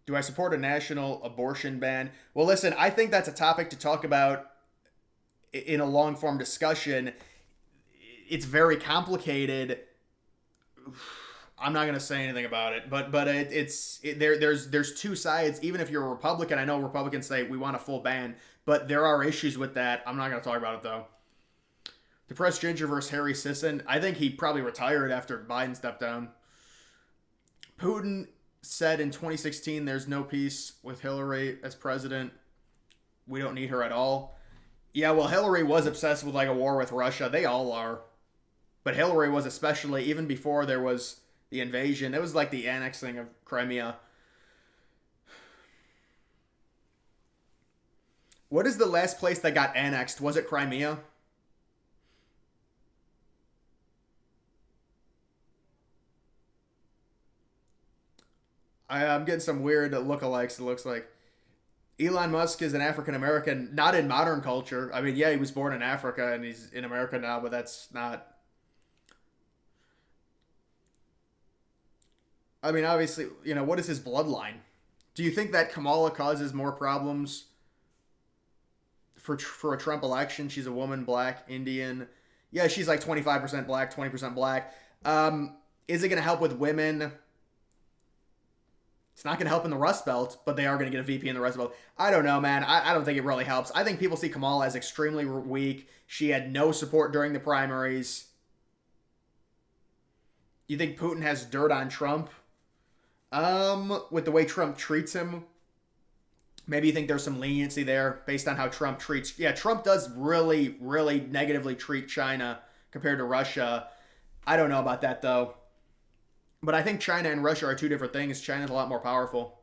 Do I support a national abortion ban? Well, listen, I think that's a topic to talk about in a long-form discussion. It's very complicated. I'm not going to say anything about it, but there's two sides. Even if you're a Republican, I know Republicans say we want a full ban, but there are issues with that. I'm not going to talk about it though. Depressed Ginger versus Harry Sisson. I think he probably retired after Biden stepped down. Putin said in 2016 there's no peace with Hillary as president. We don't need her at all. Yeah, well, Hillary was obsessed with like a war with Russia. They all are. But Hillary was especially, even before there was the invasion. It was like the annexing of Crimea. What is the last place that got annexed? Was it Crimea? I'm getting some weird lookalikes, it looks like. Elon Musk is an African American, not in modern culture. I mean, yeah, he was born in Africa and he's in America now, but that's not. I mean, obviously, you know, what is his bloodline? Do you think that Kamala causes more problems for a Trump election? She's a woman, black, Indian. Yeah, she's like 25% black, 20% black. Is it going to help with women? It's not going to help in the Rust Belt, but they are going to get a VP in the Rust Belt. I don't know, man. I don't think it really helps. I think people see Kamala as extremely weak. She had no support during the primaries. You think Putin has dirt on Trump? With the way Trump treats him, maybe you think there's some leniency there based on how Trump treats. Yeah, Trump does really, really negatively treat China compared to Russia. I don't know about that though. But I think China and Russia are two different things. China's a lot more powerful.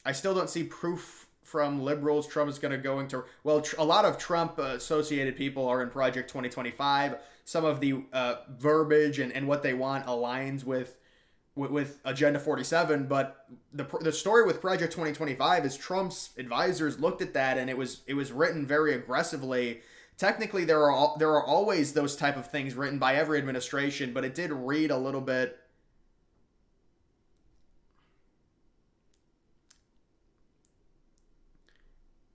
I still don't see proof from liberals Trump is going to go into. Well, a lot of Trump associated people are in Project 2025. Some of the verbiage and what they want aligns with Agenda 47, but the story with Project 2025 is Trump's advisors looked at that and it was written very aggressively. Technically, there are always those type of things written by every administration, but it did read a little bit.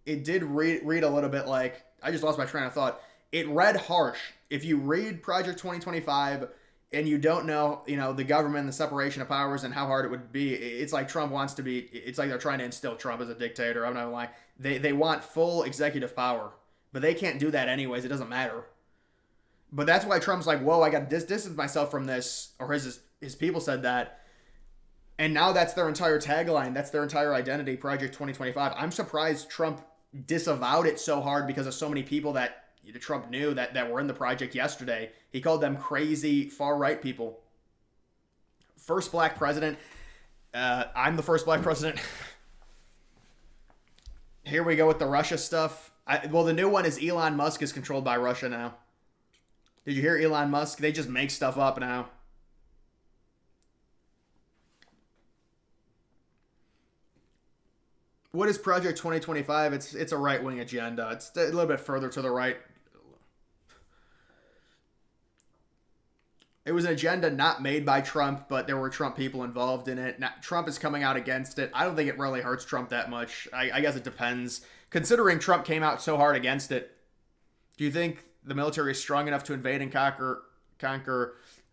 It did read a little bit like, I just lost my train of thought. It read harsh. If you read Project 2025 and you don't know, you know, the government, the separation of powers, and how hard it would be, it's like Trump wants to be. It's like they're trying to instill Trump as a dictator. I'm not gonna lie. They want full executive power. But they can't do that anyways. It doesn't matter. But that's why Trump's like, whoa, I got to distance myself from this. Or his people said that. And now that's their entire tagline. That's their entire identity, Project 2025. I'm surprised Trump disavowed it so hard because of so many people that Trump knew that were in the project yesterday. He called them crazy far right people. First black president. I'm the first black president. Here we go with the Russia stuff. Well, the new one is Elon Musk is controlled by Russia now. Did you hear Elon Musk? They just make stuff up now. What is Project 2025? It's a right-wing agenda. It's a little bit further to the right. It was an agenda not made by Trump, but there were Trump people involved in it. Now, Trump is coming out against it. I don't think it really hurts Trump that much. I guess it depends. Considering Trump came out so hard against it, do you think the military is strong enough to invade and conquer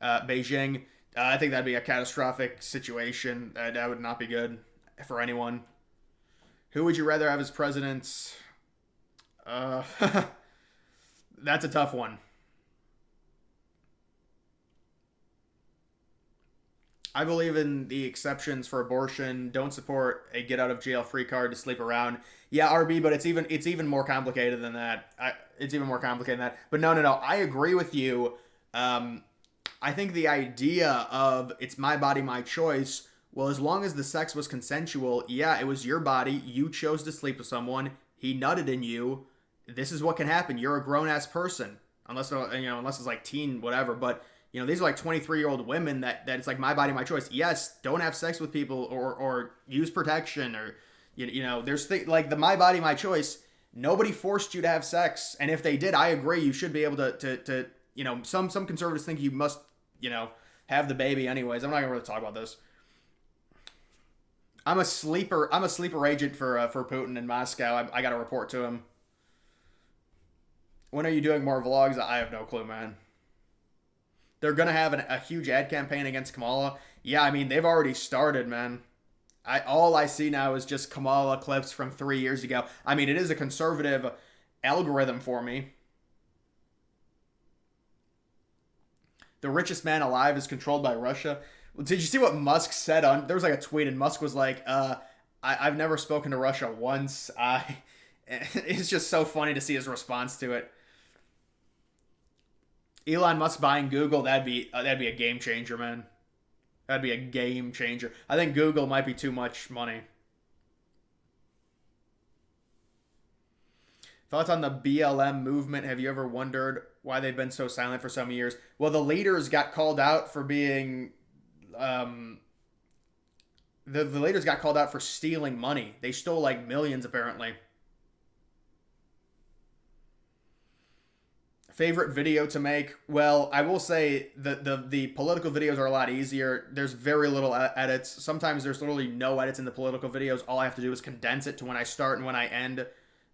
Beijing? I think that'd be a catastrophic situation. That would not be good for anyone. Who would you rather have as president? That's a tough one. I believe in the exceptions for abortion. Don't support a get out of jail free card to sleep around. Yeah, RB, but it's even more complicated than that. It's even more complicated than that. But no. I agree with you. I think the idea of it's my body, my choice. Well, as long as the sex was consensual, yeah, it was your body. You chose to sleep with someone. He nutted in you. This is what can happen. You're a grown ass person, unless it's like teen whatever. But these are like 23-year-old women that it's like my body, my choice. Yes, don't have sex with people or use protection or there's like the my body, my choice. Nobody forced you to have sex, and if they did, I agree. You should be able to some conservatives think you must have the baby anyways. I'm not gonna really talk about this. I'm a sleeper agent for Putin in Moscow. I got to report to him. When are you doing more vlogs? I have no clue, man. They're going to have a huge ad campaign against Kamala. Yeah, I mean, they've already started, man. All I see now is just Kamala clips from 3 years ago. I mean, it is a conservative algorithm for me. The richest man alive is controlled by Russia. Did you see what Musk said there was like a tweet and Musk was like, I've never spoken to Russia once. It's just so funny to see his response to it. Elon Musk buying Google, that'd be a game changer, man. That'd be a game changer. I think Google might be too much money. Thoughts on the BLM movement? Have you ever wondered why they've been so silent for some years? Well, the leaders got called out for being the leaders got called out for stealing money. They stole like millions apparently. Favorite video to make? Well, I will say the political videos are a lot easier. There's very little edits. Sometimes there's literally no edits in the political videos. All I have to do is condense it to when I start and when I end.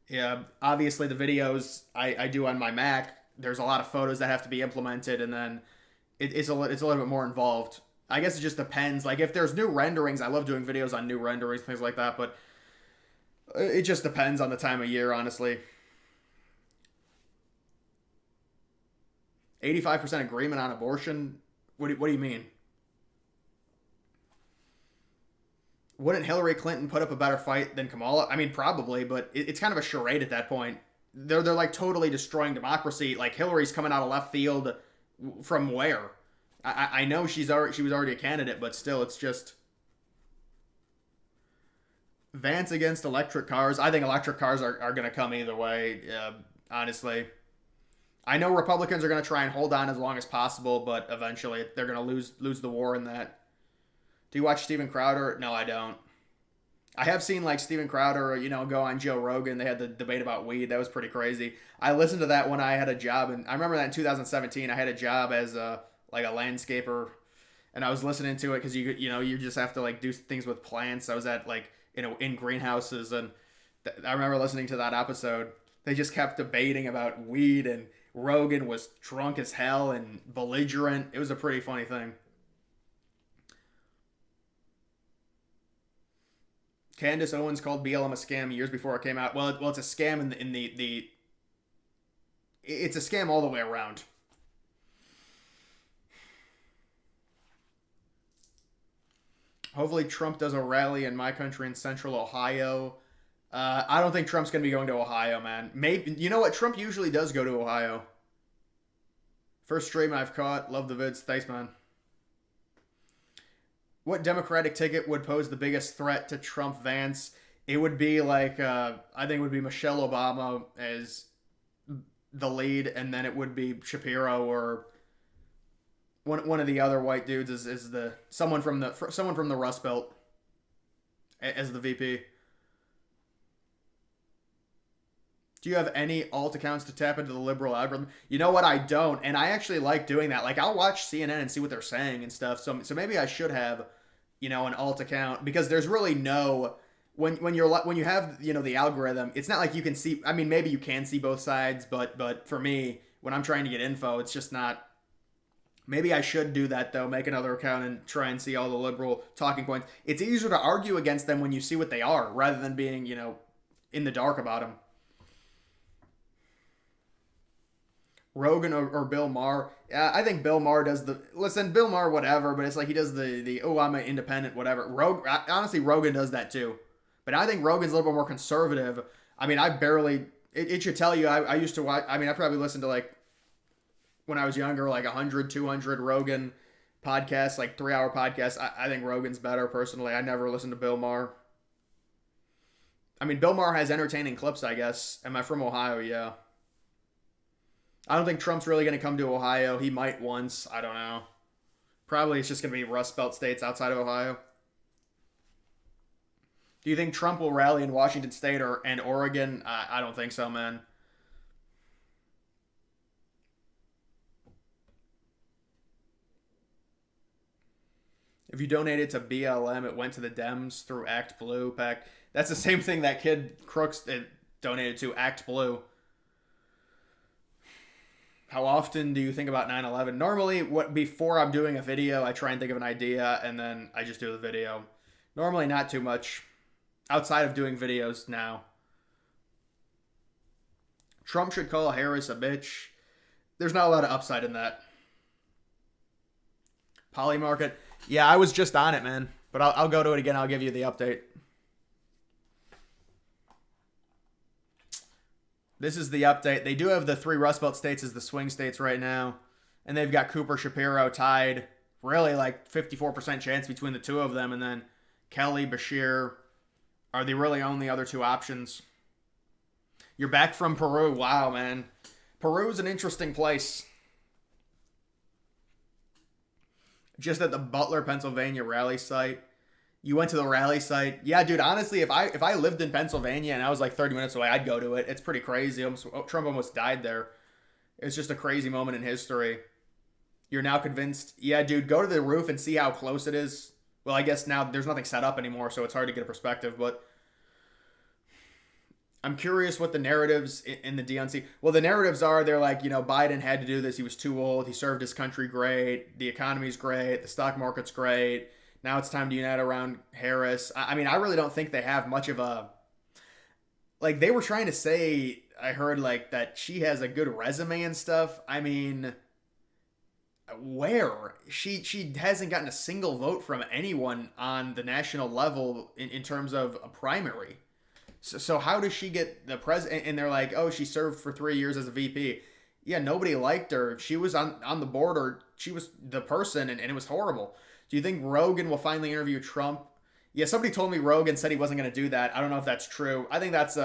Yeah, obviously the videos I do on my Mac, there's a lot of photos that have to be implemented, and then it's a little bit more involved. I guess it just depends. Like if there's new renderings, I love doing videos on new renderings, things like that, but it just depends on the time of year, honestly. 85% agreement on abortion? What do you mean? Wouldn't Hillary Clinton put up a better fight than Kamala? I mean, probably, but it's kind of a charade at that point. They're like totally destroying democracy. Like Hillary's coming out of left field from where? I know she was already a candidate, but still, it's just Vance against electric cars. I think electric cars are going to come either way. Honestly, I know Republicans are going to try and hold on as long as possible, but eventually they're going to lose the war in that. Do you watch Steven Crowder? No, I don't. I have seen like Steven Crowder, go on Joe Rogan. They had the debate about weed. That was pretty crazy. I listened to that when I had a job, and I remember that in 2017. I had a job as a landscaper, and I was listening to it because you just have to like do things with plants. I was at like in greenhouses, and I remember listening to that episode. They just kept debating about weed, and Rogan was drunk as hell and belligerent. It was a pretty funny thing. Candace Owens called BLM a scam years before it came out. Well, it's a scam in the it's a scam all the way around. Hopefully Trump does a rally in my country in central Ohio. I don't think Trump's gonna be going to Ohio, man. Maybe you know what? Trump usually does go to Ohio. First stream I've caught. Love the vids. Thanks, man. What Democratic ticket would pose the biggest threat to Trump Vance? It would be like I think it would be Michelle Obama as the lead, and then it would be Shapiro or one of the other white dudes is the someone from the Rust Belt as the VP. Do you have any alt accounts to tap into the liberal algorithm? You know what? I don't, and I actually like doing that. Like I'll watch CNN and see what they're saying and stuff. So maybe I should have, an alt account because there's really no when you have the algorithm. It's not like you can see. I mean, maybe you can see both sides, but for me, when I'm trying to get info, it's just not. Maybe I should do that though. Make another account and try and see all the liberal talking points. It's easier to argue against them when you see what they are, rather than being in the dark about them. Rogan or Bill Maher. I think Bill Maher does Bill Maher, whatever, but it's like he does I'm an independent, whatever. Honestly, Rogan does that too. But I think Rogan's a little bit more conservative. I mean, it should tell you, I used to watch, I mean, I probably listened to like, when I was younger, like 100, 200 Rogan podcasts, like 3-hour podcasts. I think Rogan's better personally. I never listened to Bill Maher. I mean, Bill Maher has entertaining clips, I guess. Am I from Ohio? Yeah. I don't think Trump's really going to come to Ohio. He might once. I don't know. Probably it's just going to be Rust Belt states outside of Ohio. Do you think Trump will rally in Washington State and Oregon? I don't think so, man. If you donated to BLM, it went to the Dems through Act Blue. Pack. That's the same thing that kid Crooks donated to Act Blue. How often do you think about 9/11? Normally, before I'm doing a video, I try and think of an idea, and then I just do the video. Normally, not too much. Outside of doing videos now. Trump should call Harris a bitch. There's not a lot of upside in that. Polymarket. Yeah, I was just on it, man. But I'll go to it again. I'll give you the update. This is the update. They do have the 3 Rust Belt states as the swing states right now. And they've got Cooper, Shapiro tied. Really like 54% chance between the two of them. And then Kelly, Bashir are the really only other 2 options. You're back from Peru. Wow, man. Peru's an interesting place. Just at the Butler, Pennsylvania rally site. You went to the rally site. Yeah, dude, honestly, if I lived in Pennsylvania and I was like 30 minutes away, I'd go to it. It's pretty crazy. Trump almost died there. It's just a crazy moment in history. You're now convinced? Yeah, dude, go to the roof and see how close it is. Well, I guess now there's nothing set up anymore, so it's hard to get a perspective, but I'm curious what the narratives in the DNC. Well, the narratives are they're like, Biden had to do this. He was too old. He served his country great. The economy's great. The stock market's great. Now it's time to unite around Harris. I mean, I really don't think they have much of a... Like, they were trying to say, I heard, like, that she has a good resume and stuff. I mean, where? She hasn't gotten a single vote from anyone on the national level in terms of a primary. So how does she get the president? And they're like, oh, she served for 3 years as a VP. Yeah, nobody liked her. She was on the board, or she was the person, and it was horrible. Do you think Rogan will finally interview Trump? Yeah, somebody told me Rogan said he wasn't going to do that. I don't know if that's true. I think that's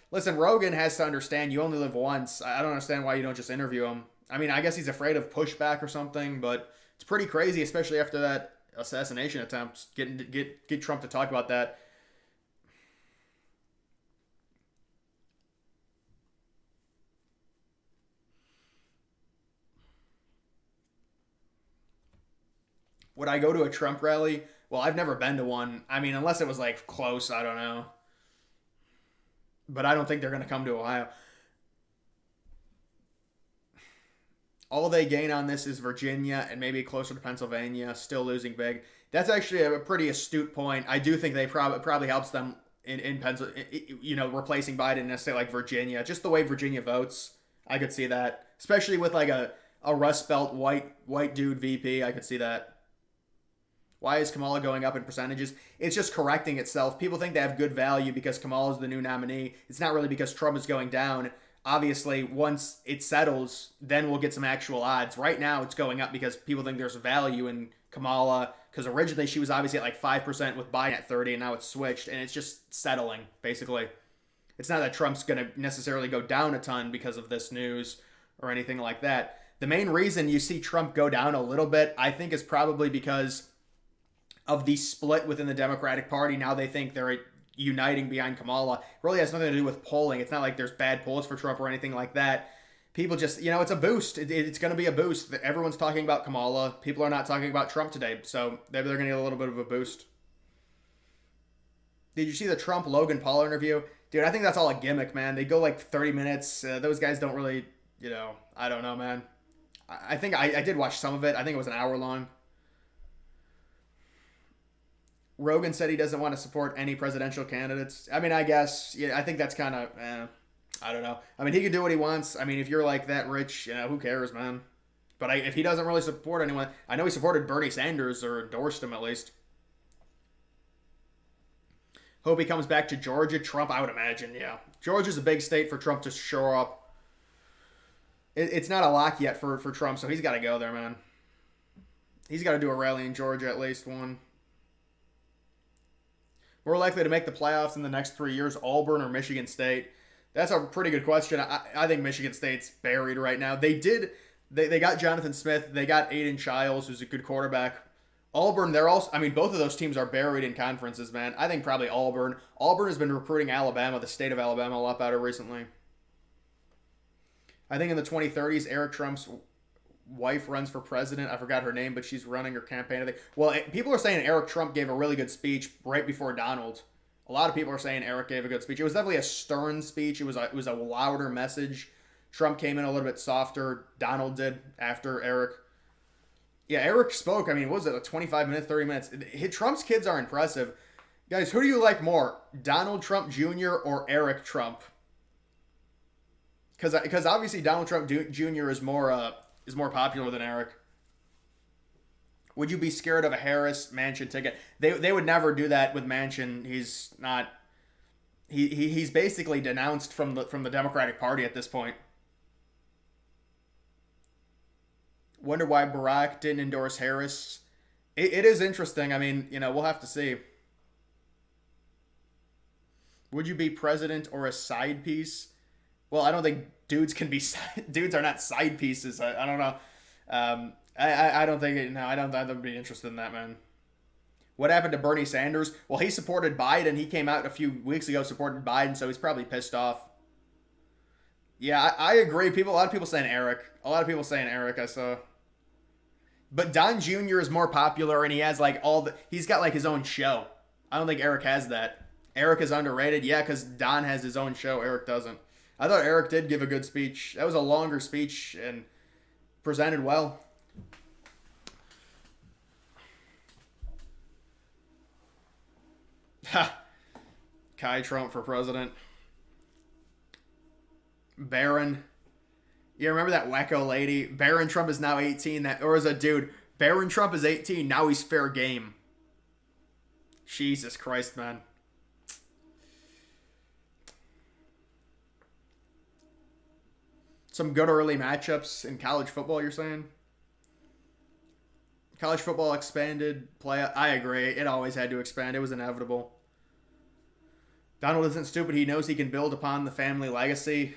listen, Rogan has to understand you only live once. I don't understand why you don't just interview him. I mean, I guess he's afraid of pushback or something, but it's pretty crazy, especially after that assassination attempt. Get Trump to talk about that. Would I go to a Trump rally? Well, I've never been to one. I mean, unless it was like close, I don't know. But I don't think they're going to come to Ohio. All they gain on this is Virginia and maybe closer to Pennsylvania, still losing big. That's actually a pretty astute point. I do think they probably helps them in Pennsylvania, replacing Biden in a state like Virginia. Just the way Virginia votes, I could see that. Especially with like a Rust Belt white dude VP, I could see that. Why is Kamala going up in percentages? It's just correcting itself. People think they have good value because Kamala is the new nominee. It's not really because Trump is going down. Obviously, once it settles, then we'll get some actual odds. Right now, it's going up because people think there's value in Kamala, because originally she was obviously at like 5% with Biden at 30, and now it's switched, and it's just settling, basically. It's not that Trump's going to necessarily go down a ton because of this news or anything like that. The main reason you see Trump go down a little bit, I think, is probably because of the split within the Democratic Party. Now they think they're uniting behind Kamala. It really has nothing to do with polling. It's not like there's bad polls for Trump or anything like that. People just, it's a boost. It's going to be a boost. Everyone's talking about Kamala. People are not talking about Trump today. So they're going to get a little bit of a boost. Did you see the Trump-Logan Paul interview? Dude, I think that's all a gimmick, man. They go like 30 minutes. Those guys don't really, I don't know, man. I think I did watch some of it. I think it was an hour long. Rogan said he doesn't want to support any presidential candidates. I mean, I guess, I think that's kind of, I don't know. I mean, he can do what he wants. I mean, if you're like that rich, who cares, man? But if he doesn't really support anyone, I know he supported Bernie Sanders or endorsed him at least. Hope he comes back to Georgia. Trump, I would imagine, yeah. Georgia's a big state for Trump to show up. It's not a lock yet for Trump, so he's got to go there, man. He's got to do a rally in Georgia, at least one. More likely to make the playoffs in the next 3 years, Auburn or Michigan State? That's a pretty good question. I think Michigan State's buried right now. They got Jonathan Smith. They got Aiden Childs, who's a good quarterback. Auburn, they're also, both of those teams are buried in conferences, man. I think probably Auburn. Auburn has been recruiting Alabama, the state of Alabama, a lot better recently. I think in the 2030s, Eric Trump's wife runs for president. I forgot her name, but she's running her campaign. I think. Well, people are saying Eric Trump gave a really good speech right before Donald. A lot of people are saying Eric gave a good speech. It was definitely a stern speech. It was a louder message. Trump came in a little bit softer. Donald did after Eric. Yeah, Eric spoke. What was it, like 25 minutes, 30 minutes? Trump's kids are impressive. Guys, who do you like more, Donald Trump Jr. or Eric Trump? Because obviously Donald Trump Jr. is more popular than Eric. Would you be scared of a Harris Manchin ticket? They would never do that with Manchin. He's not. He's basically denounced from the Democratic Party at this point. Wonder why Barack didn't endorse Harris. It is interesting. We'll have to see. Would you be president or a side piece? Well, I don't think dudes can be dudes are not side pieces. I don't know. I don't think no. I don't think I'd be interested in that, man. What happened to Bernie Sanders? Well, he supported Biden. He came out a few weeks ago supported Biden, so he's probably pissed off. Yeah, I agree. A lot of people saying Eric. I saw. But Don Jr. is more popular, and he has he's got his own show. I don't think Eric has that. Eric is underrated, yeah, because Don has his own show. Eric doesn't. I thought Eric did give a good speech. That was a longer speech and presented well. Ha! Kai Trump for president. Barron. You remember that wacko lady? Barron Trump is now 18. Barron Trump is 18. Now he's fair game. Jesus Christ, man. Some good early matchups in college football, you're saying? College football expanded play. I agree. It always had to expand. It was inevitable. Donald isn't stupid. He knows he can build upon the family legacy.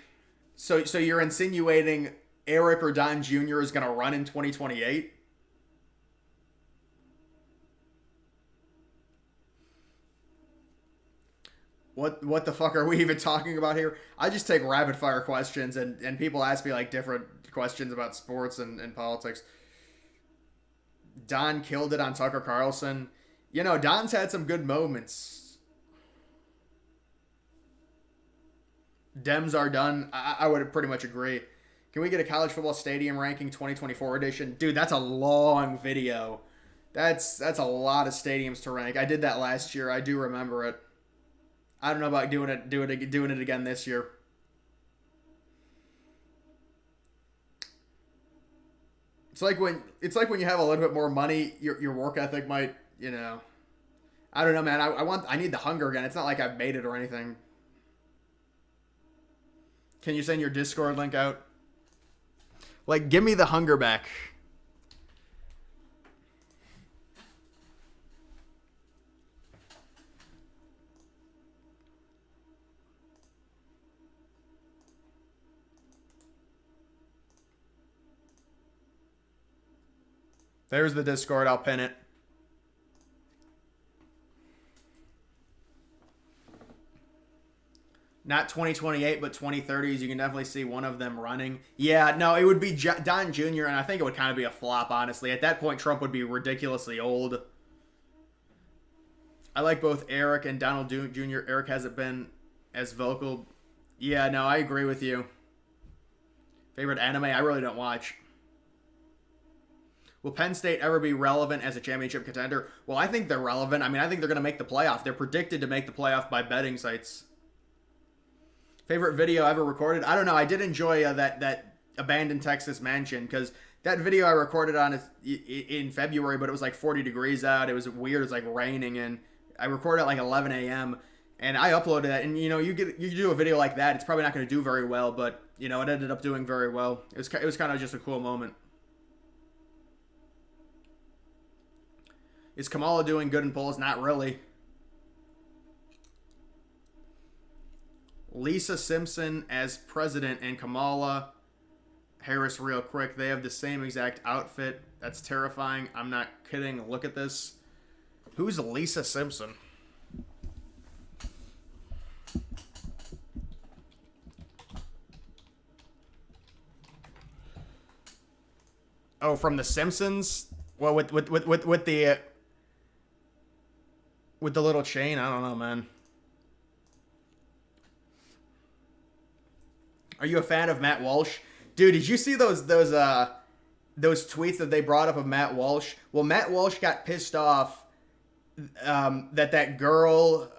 So you're insinuating Eric or Don Jr. is going to run in 2028? What the fuck are we even talking about here? I just take rapid fire questions and people ask me different questions about sports and politics. Don killed it on Tucker Carlson. Don's had some good moments. Dems are done. I would pretty much agree. Can we get a college football stadium ranking 2024 edition? Dude, that's a long video. That's a lot of stadiums to rank. I did that last year. I do remember it. I don't know about doing it again this year. It's like when you have a little bit more money, your work ethic might you know, I don't know, man. I need the hunger again. It's not like I've made it or anything. Can you send your Discord link out? Like, give me the hunger back. There's the Discord. I'll pin it. Not 2028, but 2030s. You can definitely see one of them running. Yeah, no, it would be Don Jr., and I think it would kind of be a flop, honestly. At that point, Trump would be ridiculously old. I like both Eric and Donald Jr. Eric hasn't been as vocal. Yeah, no, I agree with you. Favorite anime? I really don't watch. Will Penn State ever be relevant as a championship contender? Well, I think they're relevant. I mean, I think they're going to make the playoff. They're predicted to make the playoff by betting sites. Favorite video ever recorded? I don't know. I did enjoy that abandoned Texas mansion because that video I recorded on in February, but it was like 40 degrees out. It was weird. It was like raining, and I recorded at like 11 a.m. and I uploaded that. And you do a video like that, it's probably not going to do very well, but it ended up doing very well. It was kind of just a cool moment. Is Kamala doing good in polls? Not really. Lisa Simpson as president and Kamala Harris real quick. They have the same exact outfit. That's terrifying. I'm not kidding. Look at this. Who's Lisa Simpson? Oh, from The Simpsons? Well, with the little chain? I don't know, man. Are you a fan of Matt Walsh? Dude, did you see those tweets that they brought up of Matt Walsh? Well, Matt Walsh got pissed off that girl,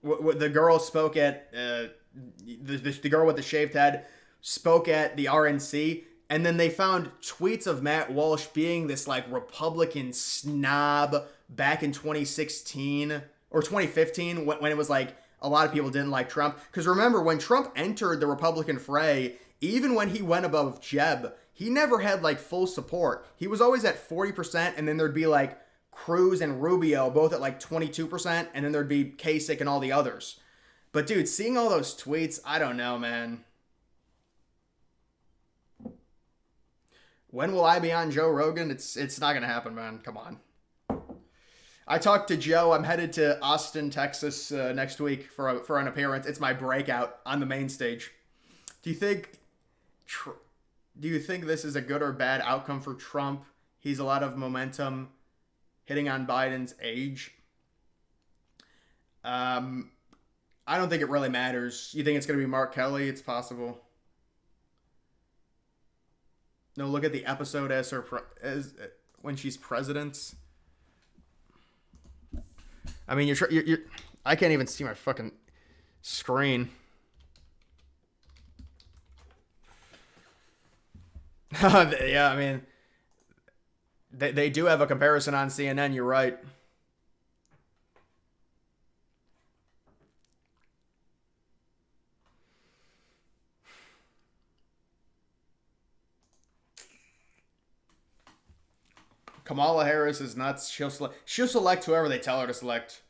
the girl spoke at, the girl with the shaved head spoke at the RNC, and then they found tweets of Matt Walsh being this like Republican snob back in 2016 or 2015 when it was like, a lot of people didn't like Trump. Because remember, when Trump entered the Republican fray, even when he went above Jeb, he never had like full support. He was always at 40%, and then there'd be like Cruz and Rubio both at like 22%, and then there'd be Kasich and all the others. But dude, seeing all those tweets, I don't know, man. When will I be on Joe Rogan? It's not going to happen, man. Come on. I talked to Joe. I'm headed to Austin, Texas next week for an appearance. It's my breakout on the main stage. Do you think this is a good or bad outcome for Trump? He's a lot of momentum hitting on Biden's age. I don't think it really matters. You think it's going to be Mark Kelly? It's possible. No, look at the episode as when she's president. I mean, you're I can't even see my fucking screen. Yeah, I mean, they do have a comparison on CNN. You're right. Kamala Harris is nuts. She'll select whoever they tell her to select.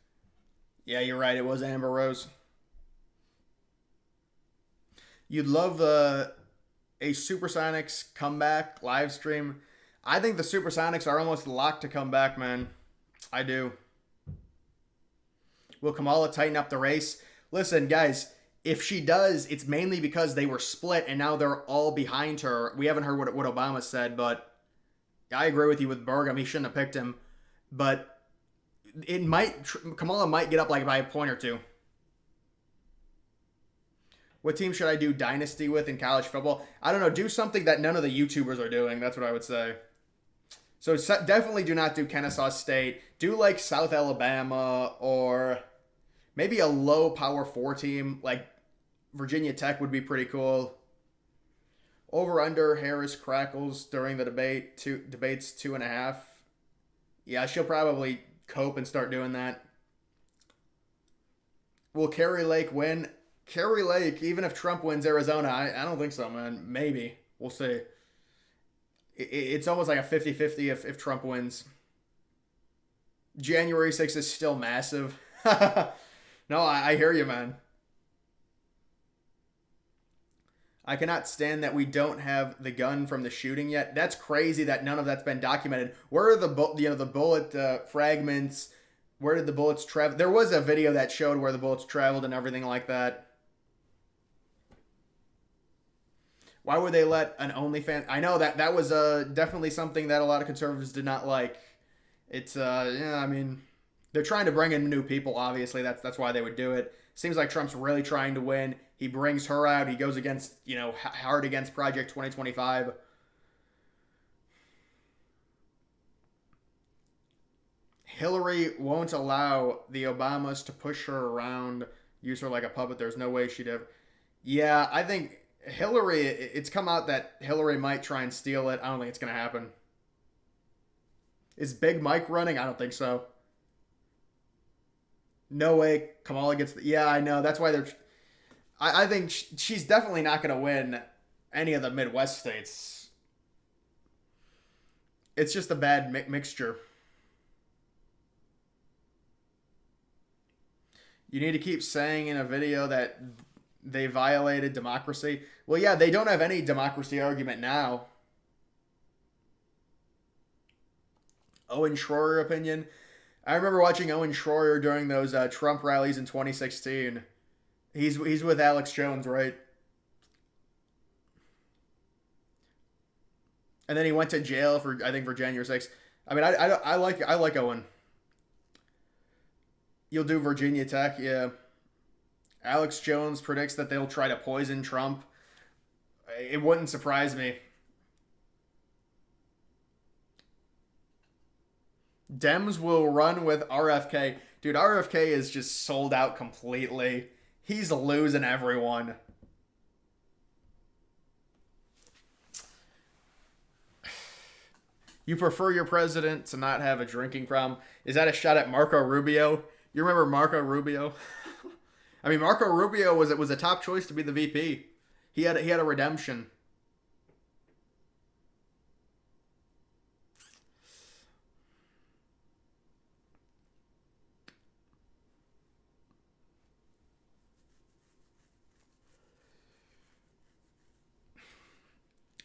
Yeah, you're right. It was Amber Rose. You'd love a Supersonics comeback live stream. I think the Supersonics are almost locked to come back, man. I do. Will Kamala tighten up the race? Listen, guys, if she does, it's mainly because they were split and now they're all behind her. We haven't heard what Obama said, but I agree with you with Burgum. He shouldn't have picked him. But Kamala might get up like by a point or two. What team should I do Dynasty with in college football? I don't know. Do something that none of the YouTubers are doing. That's what I would say. So definitely do not do Kennesaw State. Do like South Alabama or maybe a low Power 4 team. Like Virginia Tech would be pretty cool. Over under Harris crackles during the debates 2.5. Yeah, she'll probably cope and start doing that. Will Carrie Lake win? Carrie Lake, even if Trump wins Arizona, I don't think so, man. Maybe. We'll see. It's almost like a 50-50 if Trump wins. January 6th is still massive. No, I hear you, man. I cannot stand that we don't have the gun from the shooting yet. That's crazy that none of that's been documented. Where are the bullet fragments? Where did the bullets travel? There was a video that showed where the bullets traveled and everything like that. Why would they let an OnlyFans? I know that was definitely something that a lot of conservatives did not like. It's yeah, I mean, they're trying to bring in new people. Obviously, that's why they would do it. Seems like Trump's really trying to win. He brings her out. He goes against, hard against Project 2025. Hillary won't allow the Obamas to push her around, use her like a puppet. There's no way she'd ever. Yeah, I think Hillary, it's come out that Hillary might try and steal it. I don't think it's going to happen. Is Big Mike running? I don't think so. No way Kamala gets the. Yeah, I know. That's why they're. I think she's definitely not going to win any of the Midwest states. It's just a bad mixture. You need to keep saying in a video that they violated democracy. Well, yeah, they don't have any democracy argument now. Owen Schroyer opinion. I remember watching Owen Schroyer during those Trump rallies in 2016. He's with Alex Jones, right? And then he went to jail for January 6th. I mean, I like Owen. You'll do Virginia Tech, yeah. Alex Jones predicts that they'll try to poison Trump. It wouldn't surprise me. Dems will run with RFK. Dude, RFK is just sold out completely. He's losing everyone. You prefer your president to not have a drinking problem? Is that a shot at Marco Rubio? You remember Marco Rubio? I mean, Marco Rubio was a top choice to be the VP. He had a redemption.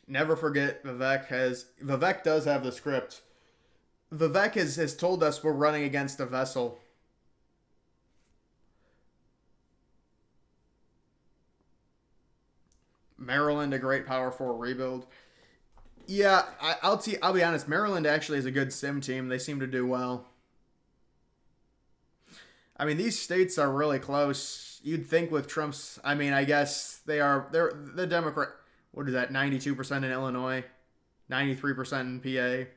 Never forget, Vivek does have the script. Vivek has told us we're running against a vessel. Maryland, a great power forward rebuild. Yeah, I'll be honest. Maryland actually is a good sim team. They seem to do well. I mean, these states are really close. You'd think with Trump's. I mean, I guess they're the Democrat. What is that? 92% in Illinois, 93% in PA.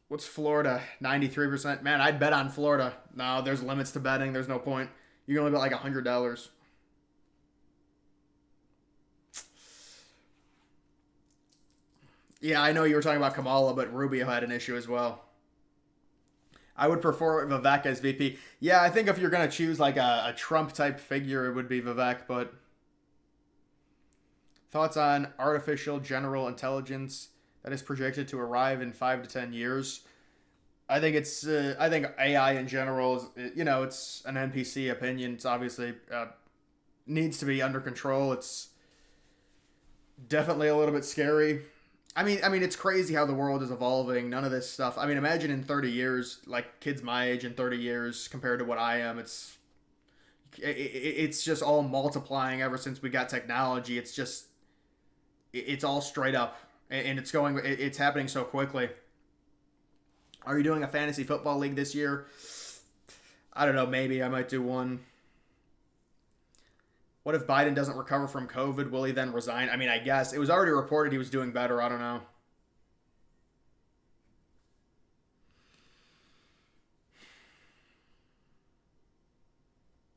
What's Florida? 93%. Man, I'd bet on Florida. No, there's limits to betting. There's no point. You can only bet like $100. Yeah, I know you were talking about Kamala, but Rubio had an issue as well. I would prefer Vivek as VP. Yeah, I think if you're going to choose like a Trump type figure, it would be Vivek, but thoughts on artificial general intelligence that is projected to arrive in 5 to 10 years? I think I think AI in general is, it's an NPC opinion. It's obviously needs to be under control. It's definitely a little bit scary. I mean, it's crazy how the world is evolving. None of this stuff. I mean, imagine in 30 years, like kids my age in 30 years compared to what I am. It's just all multiplying ever since we got technology. It's all straight up, and it's happening so quickly. Are you doing a fantasy football league this year? I don't know. Maybe I might do one. What if Biden doesn't recover from COVID? Will he then resign? I mean, I guess. It was already reported he was doing better. I don't know.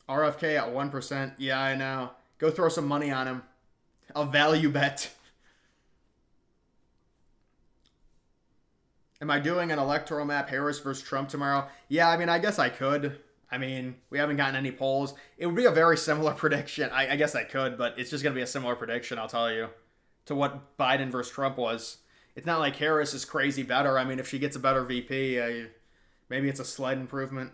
RFK at 1%. Yeah, I know. Go throw some money on him. A value bet. Am I doing an electoral map Harris versus Trump tomorrow? Yeah, I mean, I guess I could. I mean, we haven't gotten any polls. It would be a very similar prediction. I guess I could, but it's just going to be a similar prediction, I'll tell you, to what Biden versus Trump was. It's not like Harris is crazy better. I mean, if she gets a better VP, maybe it's a slight improvement.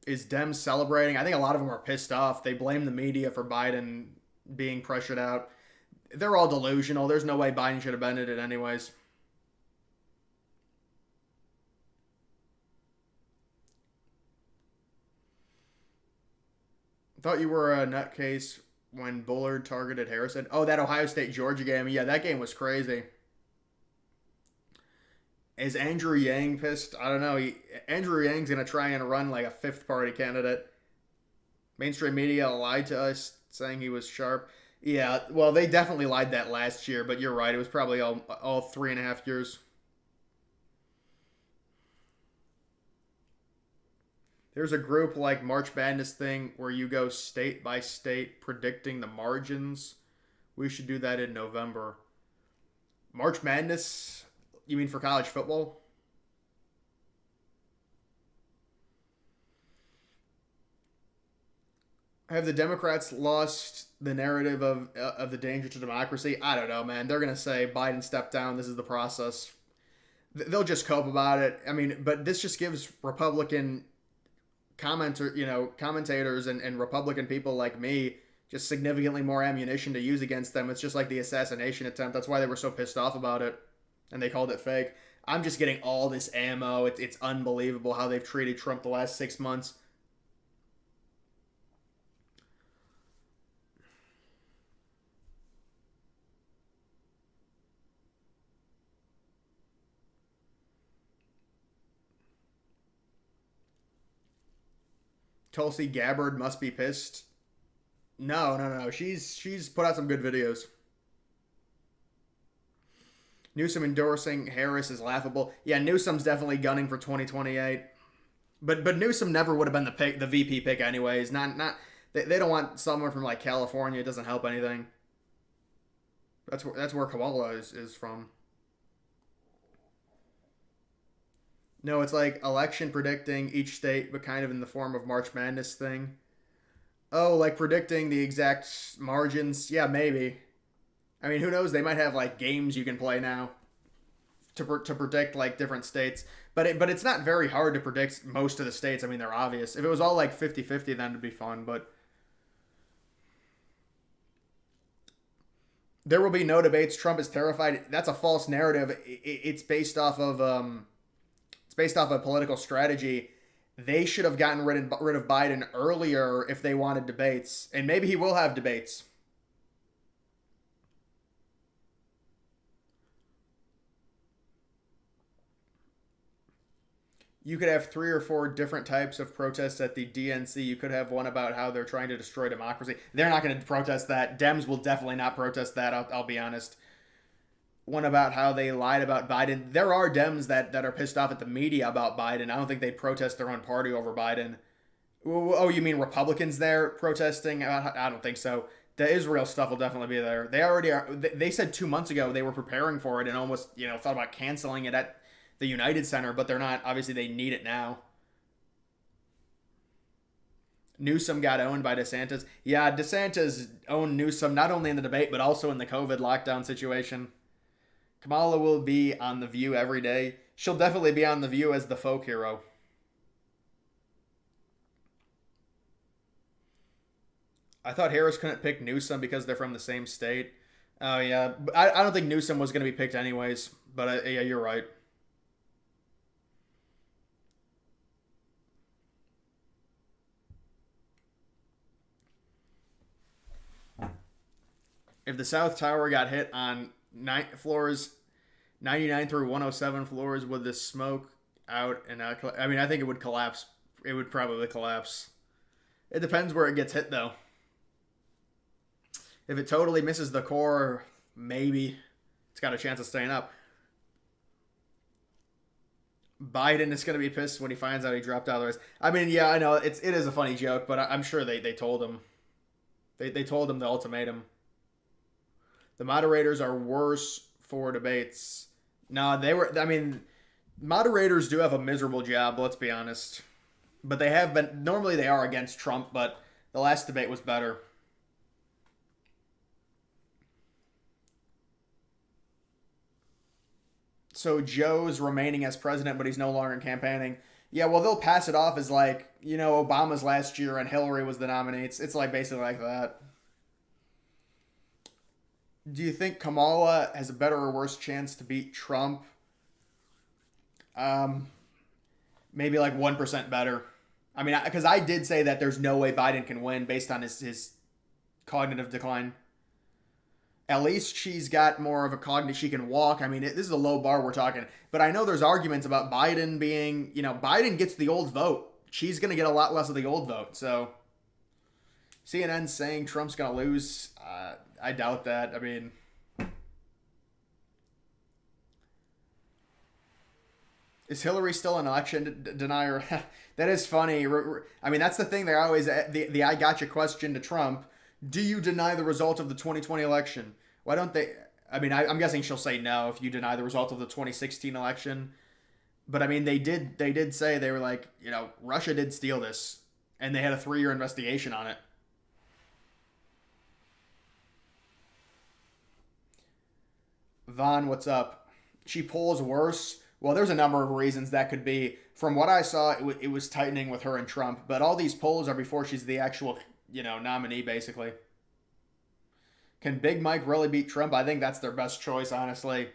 Is Dems celebrating? I think a lot of them are pissed off. They blame the media for Biden being pressured out. They're all delusional. There's no way Biden should have been in it anyways. Thought you were a nutcase when Bullard targeted Harrison. Oh, that Ohio State Georgia game. Yeah, that game was crazy. Is Andrew Yang pissed? I don't know. Andrew Yang's going to try and run like a fifth party candidate. Mainstream media lied to us saying he was sharp. Yeah, well, they definitely lied that last year, but you're right. It was probably all 3.5 years. There's a group like March Madness thing where you go state by state predicting the margins. We should do that in November. March Madness? You mean for college football? Have the Democrats lost the narrative of the danger to democracy? I don't know, man. They're gonna say Biden stepped down. This is the process. They'll just cope about it. I mean, but this just gives Republican commentators and Republican people like me just significantly more ammunition to use against them. It's just like the assassination attempt. That's why they were so pissed off about it, and they called it fake. I'm just getting all this ammo. It's unbelievable how they've treated Trump the last 6 months. Tulsi Gabbard must be pissed. No, no, no. She's put out some good videos. Newsom endorsing Harris is laughable. Yeah, Newsom's definitely gunning for 2028. But Newsom never would have been the VP pick anyways. Not they don't want someone from like California. It doesn't help anything. That's where Kamala is from. No, it's like election predicting each state, but kind of in the form of March Madness thing. Oh, like predicting the exact margins? Yeah, maybe. I mean, who knows? They might have like games you can play now to predict like different states. But it's not very hard to predict most of the states. I mean, they're obvious. If it was all like 50-50, then it'd be fun. But there will be no debates. Trump is terrified. That's a false narrative. It's based off of it's based off of political strategy. They should have gotten rid of Biden earlier if they wanted debates, and maybe he will have debates. You could have 3 or 4 different types of protests at the DNC. You could have one about how they're trying to destroy democracy. They're not going to protest that. Dems will definitely not protest that. I'll be honest. One about how they lied about Biden. There are Dems that are pissed off at the media about Biden. I don't think they protest their own party over Biden. Oh, you mean Republicans there protesting? I don't think so. The Israel stuff will definitely be there. They already are. They said 2 months ago they were preparing for it and almost thought about canceling it at the United Center, but they're not. Obviously, they need it now. Newsom got owned by DeSantis. Yeah, DeSantis owned Newsom not only in the debate but also in the COVID lockdown situation. Kamala will be on The View every day. She'll definitely be on The View as the folk hero. I thought Harris couldn't pick Newsom because they're from the same state. Oh, yeah. I don't think Newsom was going to be picked anyways. But, yeah, you're right. If the South Tower got hit on floors 99 through 107 floors, would the smoke out and out? I mean, I think it would collapse. It would probably collapse. It depends where it gets hit, though. If it totally misses the core, maybe it's got a chance of staying up. Biden is going to be pissed when he finds out he dropped out of the race. I mean, yeah, I know it is a funny joke, but I'm sure they told him. They told him the ultimatum. The moderators are worse for debates. No, they were. I mean, moderators do have a miserable job. Let's be honest. But they have been. Normally, they are against Trump, but the last debate was better. So Joe's remaining as president, but he's no longer campaigning. Yeah, well, they'll pass it off as like, Obama's last year and Hillary was the nominee. It's like basically like that. Do you think Kamala has a better or worse chance to beat Trump? Um, Maybe like 1% better. I mean, because I did say that there's no way Biden can win based on his cognitive decline. At least she's got more of a cognitive. She can walk. I mean, this is a low bar we're talking. But I know there's arguments about Biden being, Biden gets the old vote. She's going to get a lot less of the old vote. So CNN saying Trump's going to lose, I doubt that. I mean, is Hillary still an election denier? That is funny. I mean, that's the thing. They always, the I gotcha question to Trump. Do you deny the result of the 2020 election? Why don't they? I mean, I'm guessing she'll say no if you deny the result of the 2016 election. But I mean, they did say they were like, Russia did steal this, and they had a 3-year investigation on it. Vaughn, what's up? She polls worse. Well, there's a number of reasons that could be. From what I saw, it was tightening with her and Trump. But all these polls are before she's the actual, nominee, basically. Can Big Mike really beat Trump? I think that's their best choice, honestly.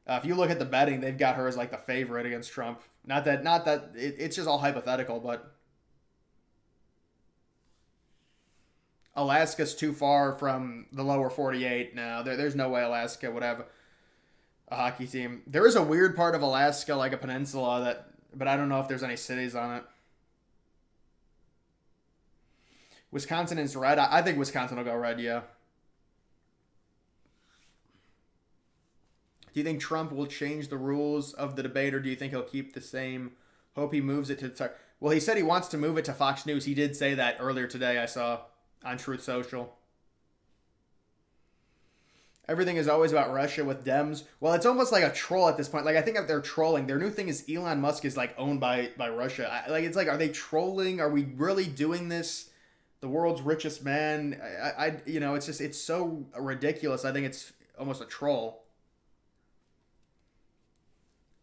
If you look at the betting, they've got her as like the favorite against Trump. It's just all hypothetical, but Alaska's too far from the lower 48. No, there's no way Alaska would have a hockey team. There is a weird part of Alaska, like a peninsula, but I don't know if there's any cities on it. Wisconsin is red. I think Wisconsin will go red, yeah. Do you think Trump will change the rules of the debate, or do you think he'll keep the same? Hope he moves it to. Well, he said he wants to move it to Fox News. He did say that earlier today. I saw on Truth Social. Everything is always about Russia with Dems. Well, it's almost like a troll at this point. Like, I think if they're trolling, their new thing is Elon Musk is like owned by Russia. It's like, are they trolling? Are we really doing this? The world's richest man. It's so ridiculous. I think it's almost a troll.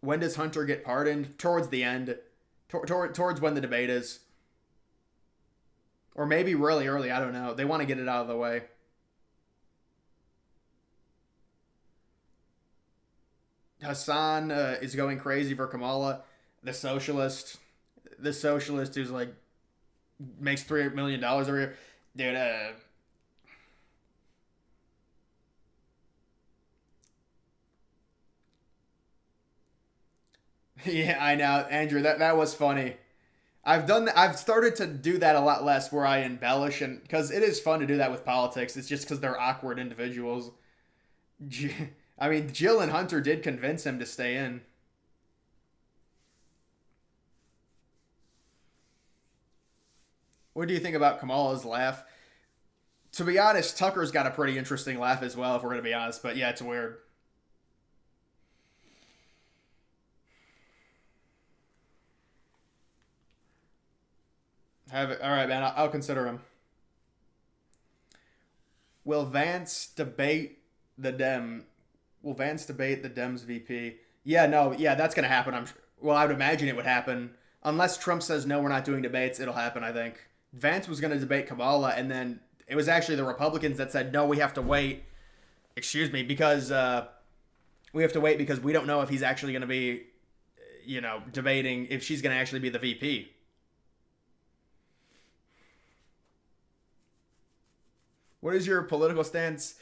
When does Hunter get pardoned? Towards the end. Towards when the debate is. Or maybe really early. I don't know. They want to get it out of the way. Hassan is going crazy for Kamala, the socialist. The socialist who's like makes $3 million every year. Dude, yeah, I know, Andrew. That was funny. I've started to do that a lot less, where I embellish, and because it is fun to do that with politics. It's just because they're awkward individuals. I mean, Jill and Hunter did convince him to stay in. What do you think about Kamala's laugh? To be honest, Tucker's got a pretty interesting laugh as well, if we're going to be honest. But yeah, it's weird. Have it. All right, man. I'll consider him. Will Vance debate the Dem? Will Vance debate the Dems VP? Yeah, no, yeah, that's gonna happen. Well, I would imagine it would happen unless Trump says no, we're not doing debates. It'll happen, I think. Vance was gonna debate Kamala, and then it was actually the Republicans that said no, we have to wait. Excuse me, because we have to wait because we don't know if he's actually gonna be, debating if she's gonna actually be the VP. What is your political stance?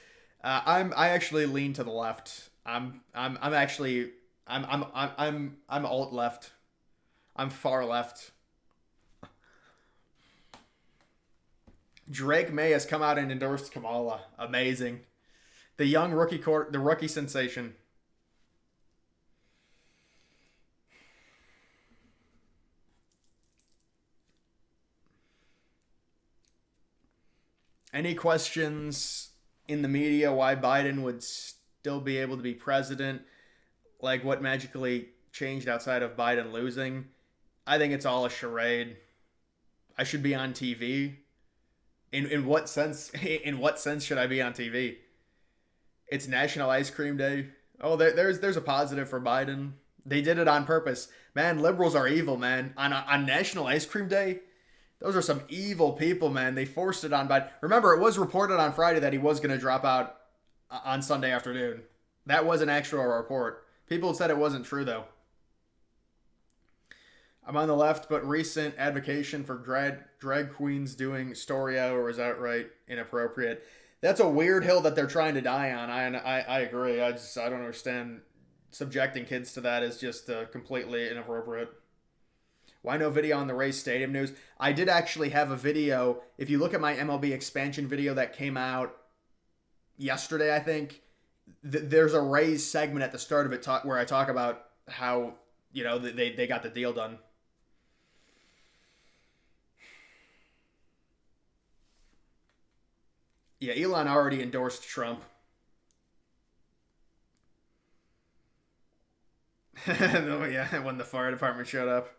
I actually lean to the left. I'm actually I'm alt left. I'm far left. Drake May has come out and endorsed Kamala. Amazing. The young the rookie sensation. Any questions in the media why Biden would still be able to be president? Like what magically changed outside of Biden losing? I think it's all a charade. I should be on TV. In what sense? In what sense should I be on TV? It's National Ice Cream Day. Oh, there's a positive for Biden. They did it on purpose. Man, liberals are evil, man. On National Ice Cream Day, those are some evil people, man. They forced it on Biden. Remember, it was reported on Friday that he was going to drop out on Sunday afternoon. That was an actual report. People said it wasn't true, though. I'm on the left, but recent advocacy for drag queens doing story hour is outright inappropriate. That's a weird hill that they're trying to die on. I agree. I don't understand. Subjecting kids to that is just completely inappropriate. Why no video on the Rays Stadium news? I did actually have a video. If you look at my MLB expansion video that came out yesterday, I think, there's a Rays segment at the start of it where I talk about how, they got the deal done. Yeah, Elon already endorsed Trump. Oh, yeah, when the fire department showed up.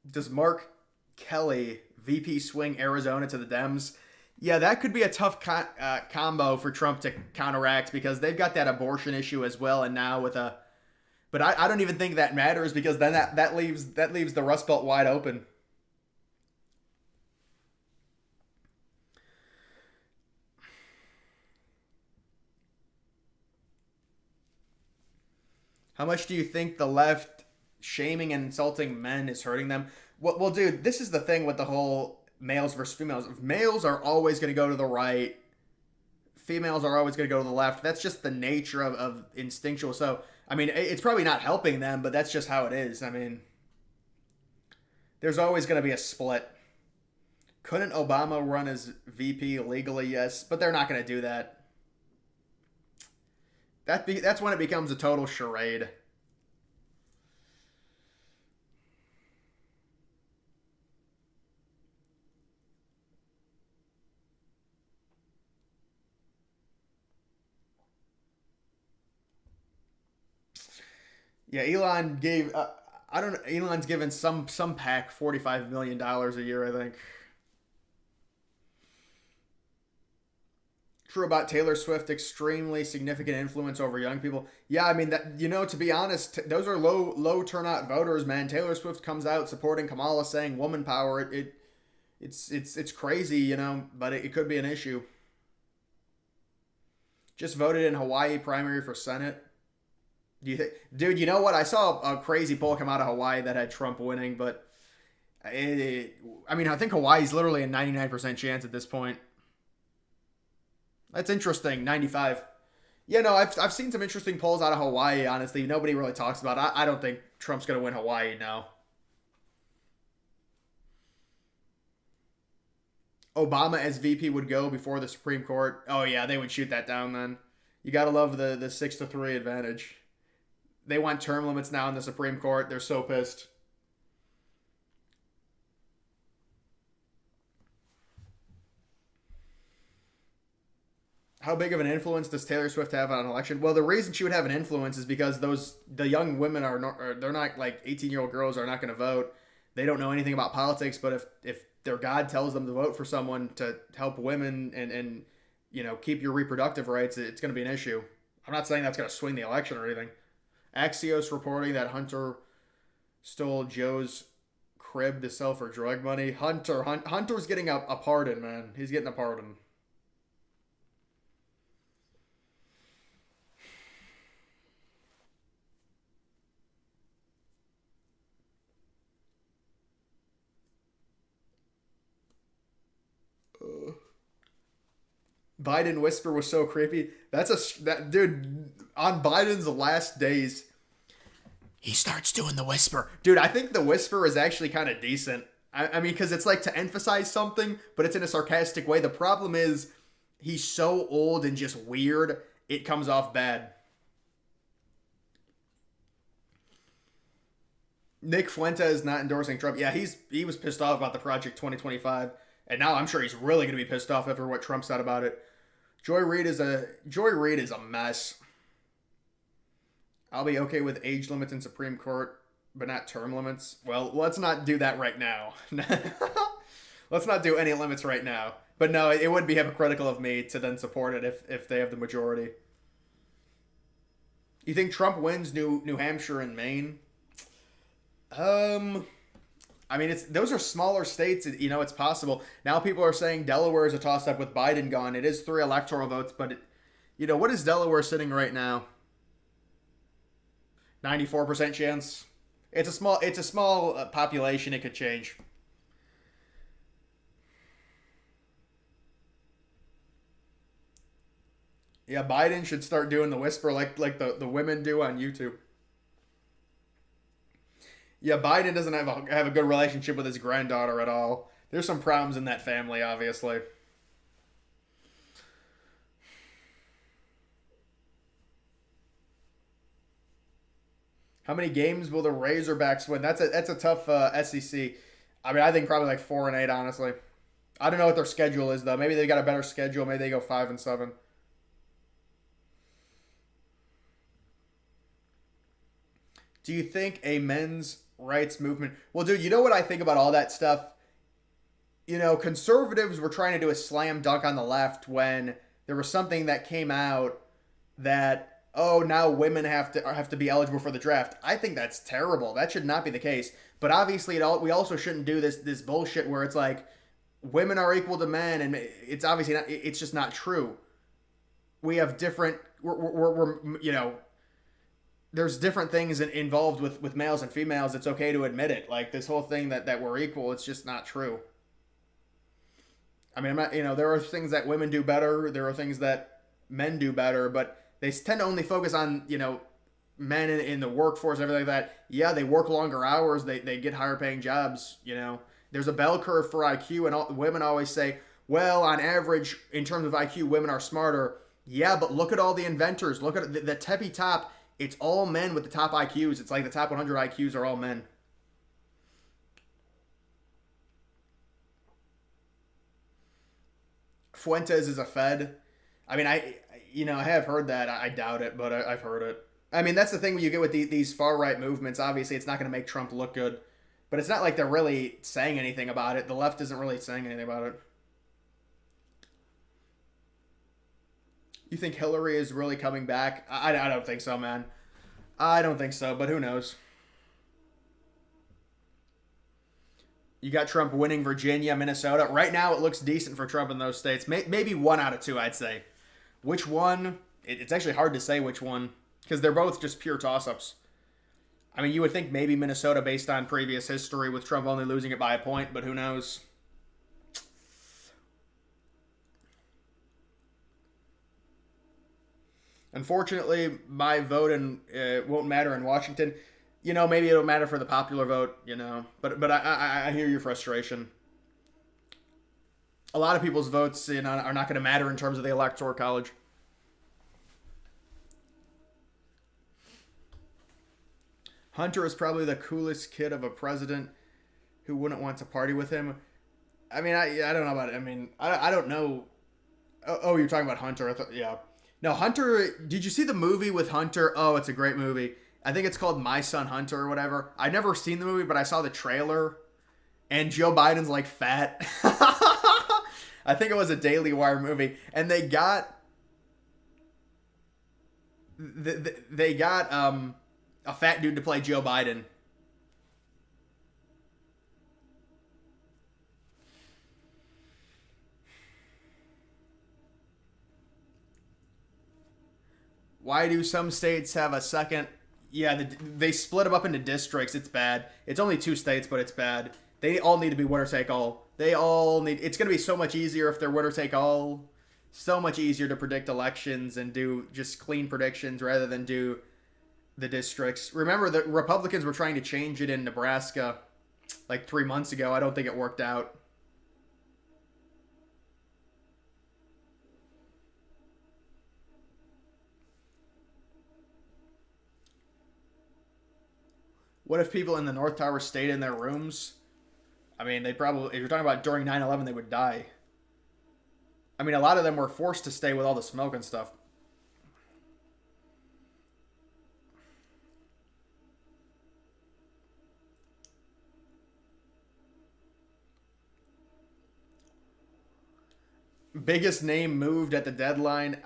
Does Mark Kelly VP swing Arizona to the Dems? Yeah, that could be a tough combo for Trump to counteract because they've got that abortion issue as well, and now with a. But I don't even think that matters because then that leaves the Rust Belt wide open. How much do you think the left shaming and insulting men is hurting them? Well, dude, this is the thing with the whole males versus females. Males are always going to go to the right. Females are always going to go to the left. That's just the nature of instinctual. So, I mean, it's probably not helping them, but that's just how it is. I mean, there's always going to be a split. Couldn't Obama run as VP legally? Yes, but they're not going to do that. That's when it becomes a total charade. Yeah, Elon gave. I don't know. Elon's given some pack $45 million a year, I think. True about Taylor Swift, extremely significant influence over young people. Yeah, I mean that. To be honest, those are low turnout voters, man. Taylor Swift comes out supporting Kamala, saying woman power. It's crazy, but it could be an issue. Just voted in Hawaii primary for Senate. Do you think, dude? You know what? I saw a crazy poll come out of Hawaii that had Trump winning, but I mean, I think Hawaii's literally a 99% chance at this point. That's interesting. 95. Yeah, no, I've seen some interesting polls out of Hawaii. Honestly, nobody really talks about it. I don't think Trump's gonna win Hawaii now. Obama as VP would go before the Supreme Court. Oh yeah, they would shoot that down then. You gotta love the 6-3 advantage. They want term limits now in the Supreme Court. They're so pissed. How big of an influence does Taylor Swift have on an election? Well, the reason she would have an influence is because the young women they're not like 18-year-old girls are not going to vote. They don't know anything about politics, but if their God tells them to vote for someone to help women and keep your reproductive rights, it's going to be an issue. I'm not saying that's going to swing the election or anything. Axios reporting that Hunter stole Joe's crib to sell for drug money. Hunter's getting a pardon, man. He's getting a pardon. Biden whisper was so creepy. That dude on Biden's last days. He starts doing the whisper, dude. I think the whisper is actually kind of decent. I mean, because it's like to emphasize something, but it's in a sarcastic way. The problem is he's so old and just weird, it comes off bad. Nick Fuentes not endorsing Trump. Yeah, he was pissed off about the Project 2025, and now I'm sure he's really going to be pissed off after what Trump said about it. Joy Reid is a mess. I'll be okay with age limits in Supreme Court, but not term limits. Well, let's not do that right now. Let's not do any limits right now. But no, it would be hypocritical of me to then support it if they have the majority. You think Trump wins New Hampshire and Maine? I mean, it's those are smaller states. You know, it's possible. Now people are saying Delaware is a toss-up with Biden gone. It is 3 electoral votes, but you know, what is Delaware sitting right now? 94% chance. It's a small population. It could change. Yeah, Biden should start doing the whisper like the women do on YouTube. Yeah, Biden doesn't have a good relationship with his granddaughter at all. There's some problems in that family, obviously. How many games will the Razorbacks win? That's a tough SEC. I mean, I think probably like 4-8, honestly. I don't know what their schedule is though. Maybe they got a better schedule. Maybe they go 5-7. Do you think a men's rights movement? Well, dude, you know what I think about all that stuff? You know, conservatives were trying to do a slam dunk on the left when there was something that came out that now women have to be eligible for the draft. I think that's terrible. That should not be the case. But obviously, we also shouldn't do this bullshit where it's like women are equal to men, and it's obviously not. It's just not true. We have different. We're you know, there's different things involved with males and females. It's okay to admit it. Like this whole thing that we're equal. It's just not true. I mean, I'm not, there are things that women do better. There are things that men do better, but they tend to only focus on, men in the workforce, everything like that. Yeah, they work longer hours. They get higher paying jobs. There's a bell curve for IQ, and women always say, well, on average, in terms of IQ, women are smarter. Yeah, but look at all the inventors. Look at the teppy top. It's all men with the top IQs. It's like the top 100 IQs are all men. Fuentes is a Fed. I mean, I have heard that. I doubt it, but I've heard it. I mean, that's the thing when you get with these far right movements. Obviously, it's not going to make Trump look good, but it's not like they're really saying anything about it. The left isn't really saying anything about it. You think Hillary is really coming back? I don't think so, man. I don't think so, but who knows? You got Trump winning Virginia, Minnesota. Right now, it looks decent for Trump in those states. Maybe 1 out of 2, I'd say. Which one? It's actually hard to say which one because they're both just pure toss-ups. I mean, you would think maybe Minnesota based on previous history with Trump only losing it by a point, but who knows? Unfortunately, my vote won't matter in Washington. Maybe it'll matter for the popular vote. But I hear your frustration. A lot of people's votes, are not going to matter in terms of the electoral college. Hunter is probably the coolest kid of a president who wouldn't want to party with him. I mean, I don't know about it. I mean, I don't know. Oh, you're talking about Hunter. Yeah. No, Hunter, did you see the movie with Hunter? Oh, it's a great movie. I think it's called My Son Hunter or whatever. I've never seen the movie, but I saw the trailer. And Joe Biden's like fat. I think it was a Daily Wire movie. And they got a fat dude to play Joe Biden. Why do some states have a second? Yeah, they split them up into districts. It's bad. It's only 2 states, but it's bad. They all need to be winner take all. They all need. It's going to be so much easier if they're winner take all. So much easier to predict elections and do just clean predictions rather than do the districts. Remember, the Republicans were trying to change it in Nebraska like 3 months ago. I don't think it worked out. What if people in the North Tower stayed in their rooms? I mean, they probably, if you're talking about during 9/11, they would die. I mean, a lot of them were forced to stay with all the smoke and stuff. Biggest name moved at the deadline.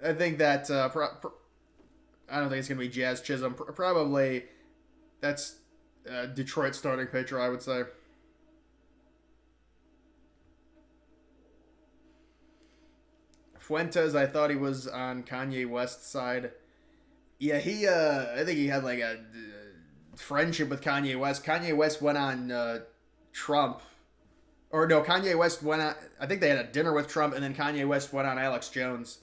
I think that I don't think it's gonna be Jazz Chisholm. Probably that's Detroit starting pitcher, I would say. Fuentes, I thought he was on Kanye West's side. Yeah, I think he had like a friendship with Kanye West. Kanye West went on Trump, or no, Kanye West went on. I think they had a dinner with Trump, and then Kanye West went on Alex Jones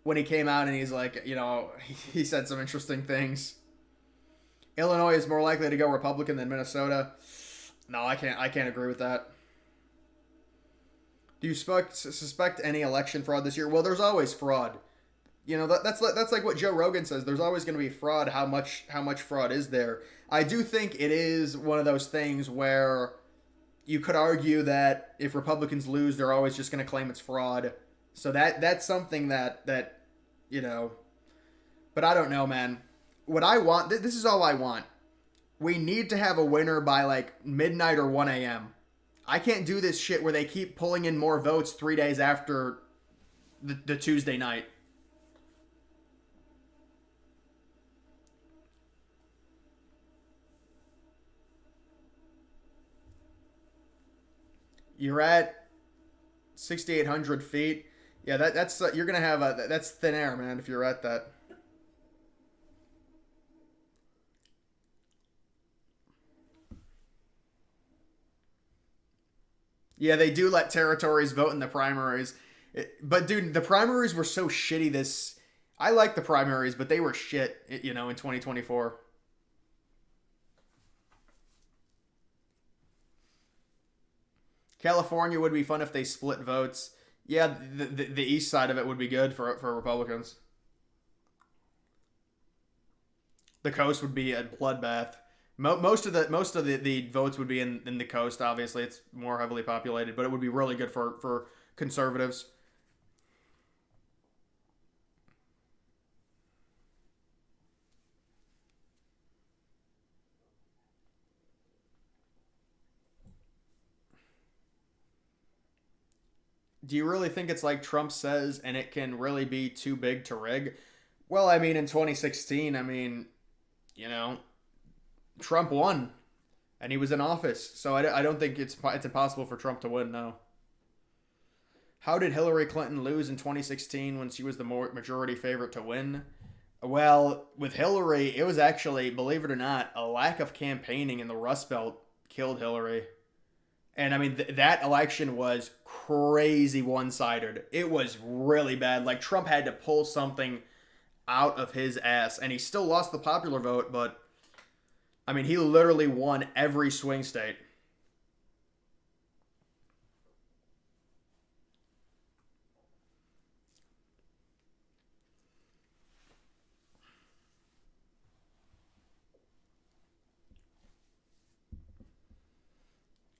when he came out, and he's like, he said some interesting things. Illinois is more likely to go Republican than Minnesota. No, I can't agree with that. Do you suspect any election fraud this year? Well, there's always fraud. That's like what Joe Rogan says. There's always going to be fraud. How much fraud is there? I do think it is one of those things where you could argue that if Republicans lose, they're always just going to claim it's fraud. So that's something that you know. But I don't know, man. What I want, this is all I want. We need to have a winner by like midnight or 1 a.m. I can't do this shit where they keep pulling in more votes 3 days after the Tuesday night. You're at 6,800 feet. Yeah, that's you're gonna have that's thin air, man. If you're at that. Yeah, they do let territories vote in the primaries. But dude, the primaries were so shitty this I like the primaries, but they were shit, in 2024. California would be fun if they split votes. Yeah, the east side of it would be good for Republicans. The coast would be a bloodbath. Most of the votes would be in the coast. Obviously, it's more heavily populated, but it would be really good for conservatives. Do you really think it's like Trump says, and it can really be too big to rig? Well, I mean, in 2016, I mean, you know, Trump won, and he was in office, so I don't think it's impossible for Trump to win. No. How did Hillary Clinton lose in 2016 when she was the majority favorite to win? Well, with Hillary, it was actually, believe it or not, a lack of campaigning in the Rust Belt killed Hillary. And I mean, that election was crazy one sided. It was really bad. Like, Trump had to pull something out of his ass, and he still lost the popular vote, but I mean, he literally won every swing state.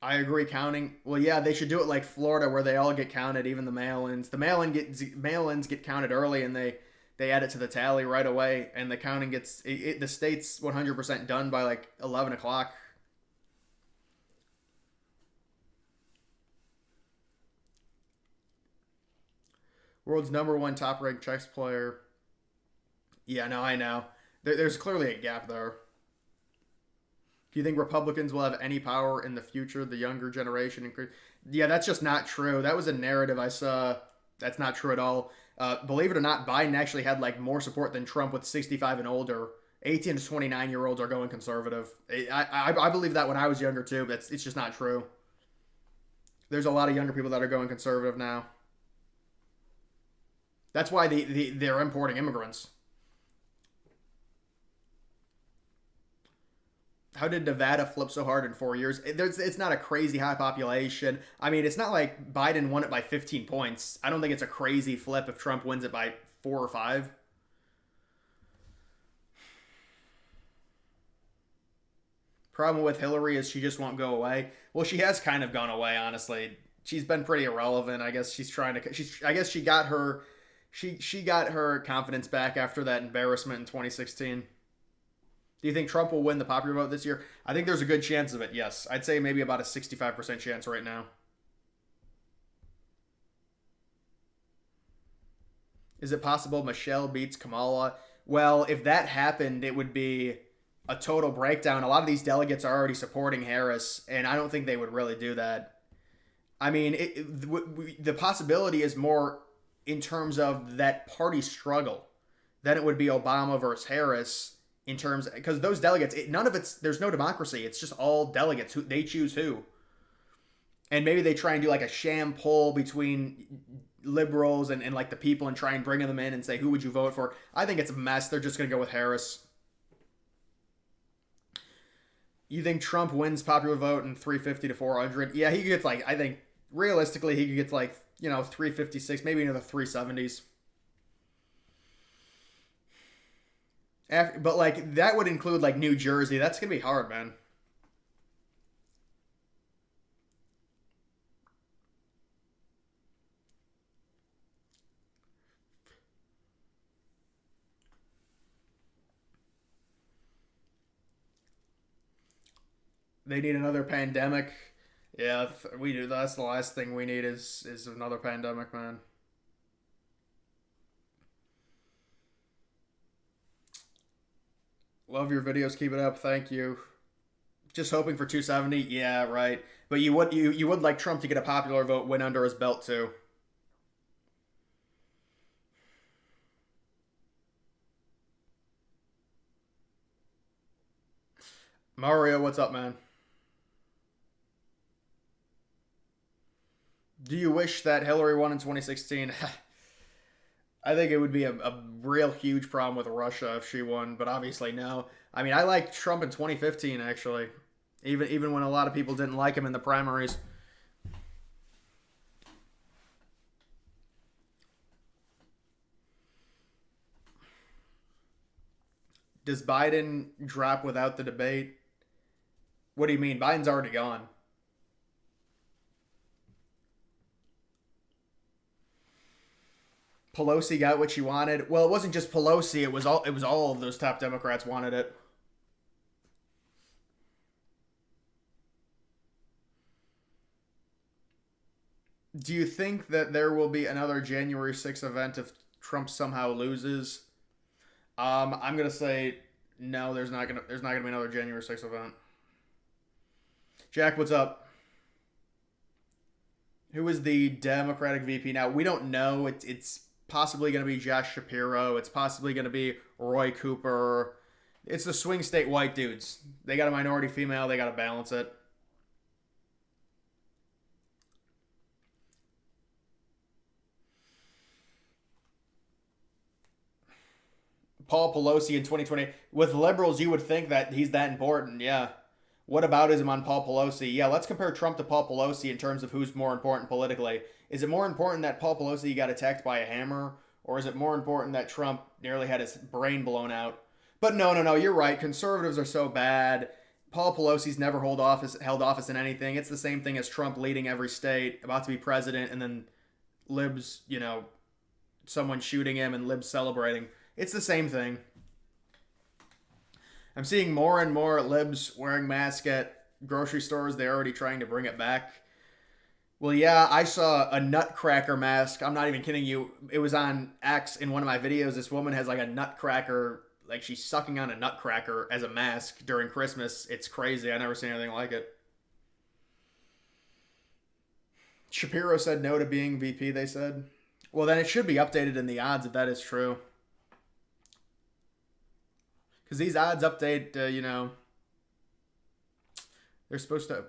I agree. Counting. Well, yeah, they should do it like Florida, where they all get counted, even the mail-ins. The mail-ins get counted early, and they add it to the tally right away, and the counting the state's 100% done by like 11 o'clock. World's number one top-ranked chess player. Yeah, no, I know. There's clearly a gap there. Do you think Republicans will have any power in the future? The younger generation increase. Yeah, that's just not true. That was a narrative I saw. That's not true at all. Believe it or not, Biden actually had like more support than Trump with 65 and older. 18 to 29-year-olds are going conservative. I believe that when I was younger too, but it's just not true. There's a lot of younger people that are going conservative now. That's why they're importing immigrants. How did Nevada flip so hard in 4 years? It's not a crazy high population. I mean, it's not like Biden won it by 15 points. I don't think it's a crazy flip if Trump wins it by 4 or 5. Problem with Hillary is she just won't go away. Well, she has kind of gone away, honestly. she's been pretty irrelevant. I guess she's trying to. I guess she got her. She got her confidence back after that embarrassment in 2016. Do you think Trump will win the popular vote this year? I think there's a good chance of it. Yes, I'd say maybe about a 65% chance right now. Is it possible Michelle beats Kamala? Well, if that happened, it would be a total breakdown. A lot of these delegates are already supporting Harris, and I don't think they would really do that. I mean, the possibility is more in terms of that party struggle. Then it would be Obama versus Harris in terms, because those delegates, none of it's, there's no democracy. It's just all delegates who they choose who. And maybe they try and do like a sham poll between liberals and like the people and try and bring them in and say, who would you vote for? I think it's a mess. They're just going to go with Harris. You think Trump wins popular vote in 350 to 400? Yeah, he could get like, I think realistically, he could get to like, 356, maybe into the 370s. But like, that would include like New Jersey. That's going to be hard, man. They need another pandemic. Yeah, we do. That's the last thing we need is another pandemic, man. Love your videos. Keep it up. Thank you. Just hoping for 270. Yeah, right. But you would like Trump to get a popular vote win under his belt too. Mario, what's up, man? Do you wish that Hillary won in 2016? I think it would be a real huge problem with Russia if she won, but obviously no. I mean, I liked Trump in 2015 actually, even when a lot of people didn't like him in the primaries. Does Biden drop without the debate? What do you mean? Biden's already gone. Pelosi got what she wanted. Well, it wasn't just Pelosi. It was all of those top Democrats wanted it. Do you think that there will be another January 6th event if Trump somehow loses? I'm gonna say no. There's not gonna be another January 6th event. Jack, what's up? Who is the Democratic VP now? We don't know. It's possibly going to be Josh Shapiro. It's possibly going to be Roy Cooper. It's the swing state white dudes. They got a minority female. They got to balance it. Paul Pelosi in 2020. With liberals, you would think that he's that important. Yeah. What about him on Paul Pelosi? Yeah, let's compare Trump to Paul Pelosi in terms of who's more important politically. Is it more important that Paul Pelosi got attacked by a hammer, or is it more important that Trump nearly had his brain blown out? But no, no, no, you're right. Conservatives are so bad. Paul Pelosi's never held office in anything. It's the same thing as Trump leading every state, about to be president, and then libs, someone shooting him and libs celebrating. It's the same thing. I'm seeing more and more libs wearing masks at grocery stores. They're already trying to bring it back. Well, yeah, I saw a nutcracker mask. I'm not even kidding you. It was on X in one of my videos. This woman has like a nutcracker, like she's sucking on a nutcracker as a mask during Christmas. It's crazy. I never seen anything like it. Shapiro said no to being VP, they said. Well, then it should be updated in the odds if that is true. Because these odds update, they're supposed to.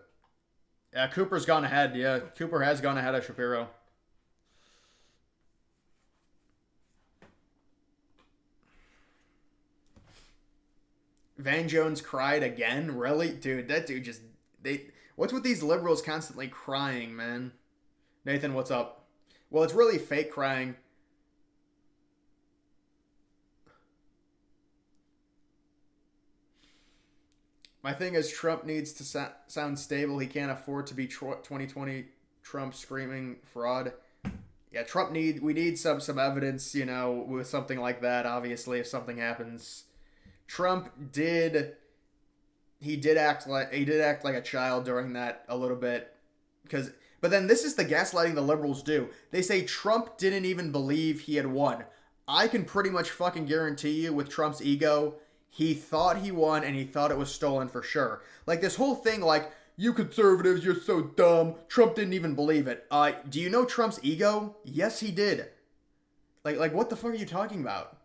Yeah, Cooper's gone ahead. Yeah, Cooper has gone ahead of Shapiro. Van Jones cried again? Really? Dude, that dude just. What's with these liberals constantly crying, man? Nathan, what's up? Well, it's really fake crying. My thing is Trump needs to sound stable. He can't afford to be 2020 Trump screaming fraud. Yeah, we need some evidence, you know, with something like that. Obviously, if something happens, Trump did he did act like a child during that a little bit because but then this is the gaslighting the liberals do. They say Trump didn't even believe he had won. I can pretty much fucking guarantee you with Trump's ego, he thought he won and he thought it was stolen for sure. Like this whole thing like you conservatives, you're so dumb. Trump didn't even believe it. Do you know Trump's ego? Yes, he did. Like what the fuck are you talking about?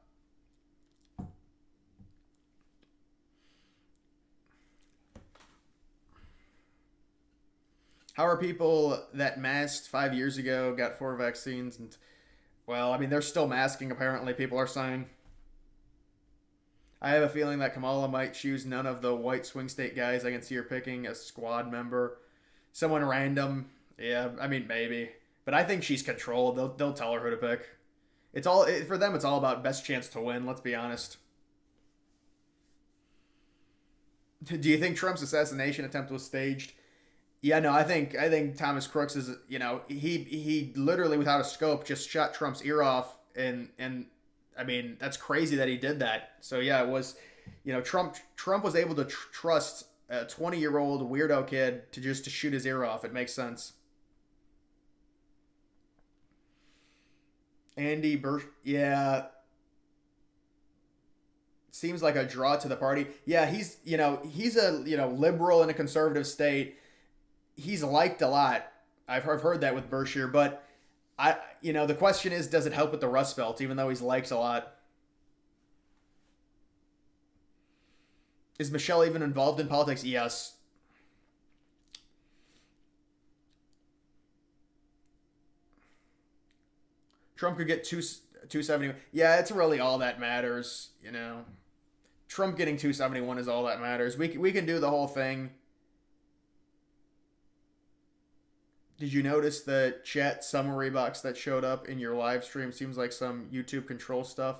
How are people that masked 5 years ago, got 4 vaccines, and well, I mean, they're still masking, apparently, people are saying. I have a feeling that Kamala might choose none of the white swing state guys. I can see her picking a squad member. Someone random. Yeah, I mean, maybe. But I think she's controlled. They'll tell her who to pick. For them, it's all about best chance to win, let's be honest. Do you think Trump's assassination attempt was staged? Yeah, no, I think Thomas Crooks is, you know, he literally without a scope just shot Trump's ear off and I mean, that's crazy that he did that. So yeah, it was, you know, Trump was able to trust a 20-year-old weirdo kid to shoot his ear off. It makes sense. Andy Burch, yeah, seems like a draw to the party. Yeah, he's a, you know, liberal in a conservative state. He's liked a lot. I've heard that with Berkshire, but the question is, does it help with the Rust Belt, even though he's liked a lot? Is Michelle even involved in politics? Yes. Trump could get 270. Yeah, it's really all that matters, you know. Trump getting 271 is all that matters. We can do the whole thing. Did you notice the chat summary box that showed up in your live stream? Seems like some YouTube control stuff.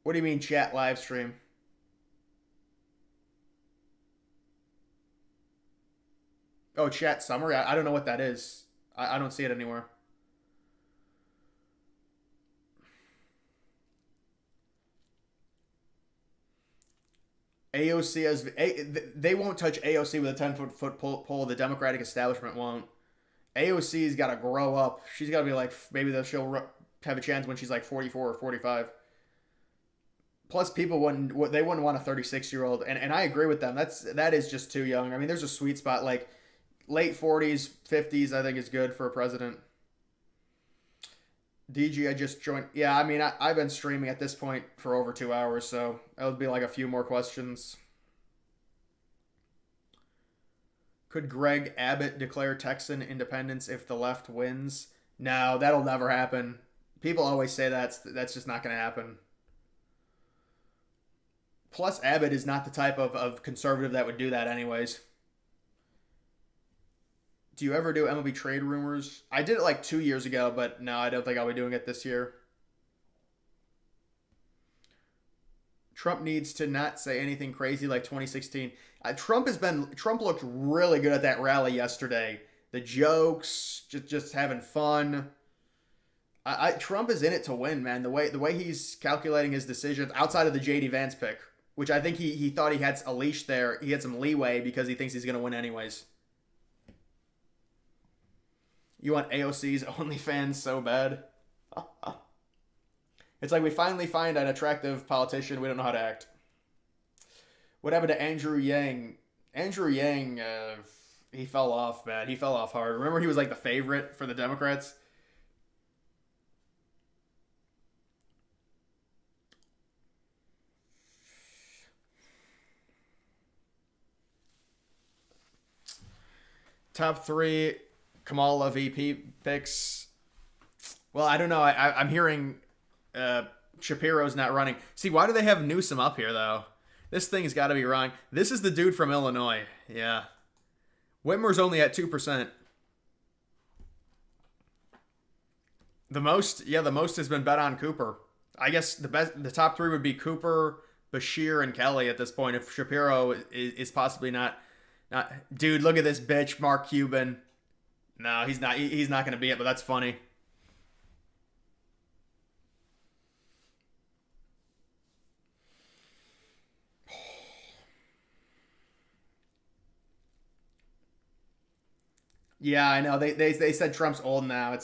What do you mean chat live stream? Oh, chat summary? I don't know what that is. I don't see it anywhere. AOC they won't touch AOC with a 10-foot pole. The Democratic establishment won't. AOC's got to grow up. She's got to be like, maybe she'll have a chance when she's like 44 or 45. Plus, they wouldn't want a 36-year-old, and I agree with them. That is just too young. I mean, there's a sweet spot like late 40s, 50s. I think is good for a president. DG, I just joined. Yeah, I mean, I've been streaming at this point for over 2 hours, so that would be like a few more questions. Could Greg Abbott declare Texan independence if the left wins? No, that'll never happen. People always say that's just not going to happen. Plus, Abbott is not the type of conservative that would do that anyways. Do you ever do MLB trade rumors? I did it like 2 years ago, but no, I don't think I'll be doing it this year. Trump needs to not say anything crazy like 2016. Trump looked really good at that rally yesterday. The jokes, just having fun. Trump is in it to win, man. The way he's calculating his decisions outside of the JD Vance pick, which I think he thought he had a leash there. He had some leeway because he thinks he's going to win anyways. You want AOC's OnlyFans so bad? It's like we finally find an attractive politician. We don't know how to act. What happened to Andrew Yang? Andrew Yang, he fell off, man. He fell off hard. Remember he was like the favorite for the Democrats? Top three Kamala VP picks. Well, I don't know. I'm hearing Shapiro's not running. See, why do they have Newsom up here, though? This thing's got to be wrong. This is the dude from Illinois. Yeah. Whitmer's only at 2%. The most has been bet on Cooper. I guess the top three would be Cooper, Bashir, and Kelly at this point. If Shapiro is possibly not. Dude, look at this bitch, Mark Cuban. No, he's not. He's not going to be it. But that's funny. Yeah, I know. They said Trump's old now.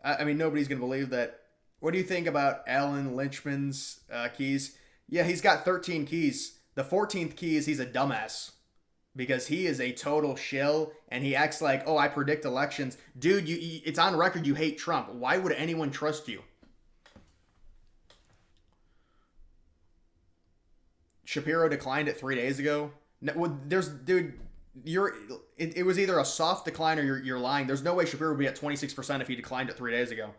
I mean, nobody's gonna believe that. What do you think about Alan Lynchman's keys? Yeah, he's got 13 keys. The 14th key is he's a dumbass because he is a total shill and he acts like, oh, I predict elections, dude. It's on record you hate Trump. Why would anyone trust you? Shapiro declined it 3 days ago. No, well, there's dude, it was either a soft decline or you're lying. There's no way Shapiro would be at 26% if he declined it 3 days ago.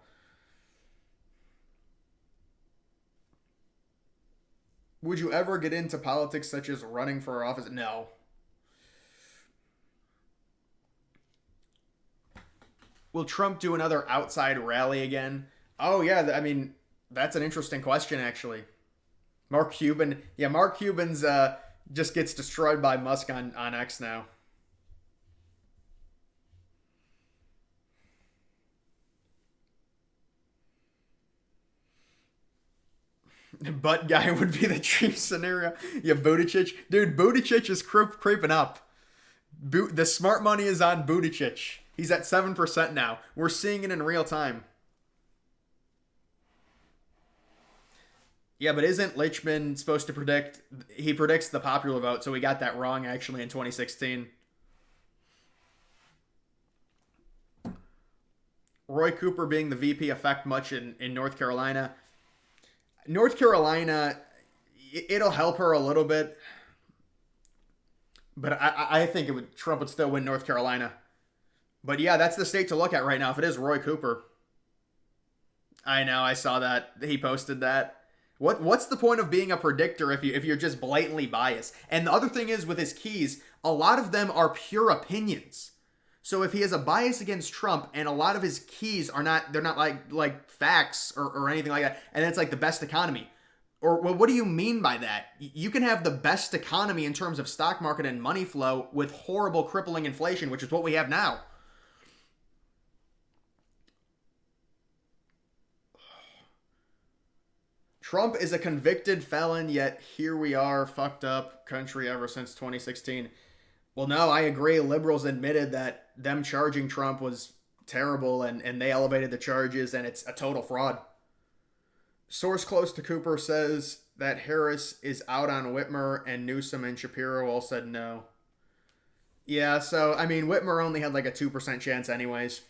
Would you ever get into politics such as running for office? No. Will Trump do another outside rally again? Oh yeah, I mean that's an interesting question actually. Mark Cuban, yeah, Mark Cuban's just gets destroyed by Musk on X now. Butt guy would be the dream scenario. Yeah, Buttigieg, dude, Buttigieg is creeping up. The smart money is on Buttigieg. He's at 7% now. We're seeing it in real time. Yeah, but isn't Lichman supposed to predict? He predicts the popular vote, so we got that wrong actually in 2016. Roy Cooper being the VP affect much in North Carolina? North Carolina, it'll help her a little bit, but I think Trump would still win North Carolina. But yeah, that's the state to look at right now. If it is Roy Cooper, I know I saw that he posted that. What's the point of being a predictor if you're just blatantly biased? And the other thing is with his keys, a lot of them are pure opinions. So if he has a bias against Trump and a lot of his keys are not they're not like facts or anything like that, and it's like the best economy. Or well, what do you mean by that? You can have the best economy in terms of stock market and money flow with horrible crippling inflation, which is what we have now. Trump is a convicted felon, yet here we are, fucked up country ever since 2016. Well, no, I agree. Liberals admitted that them charging Trump was terrible and they elevated the charges and it's a total fraud. Source close to Cooper says that Harris is out on Whitmer and Newsom and Shapiro all said no. Yeah, so, I mean, Whitmer only had like a 2% chance anyways.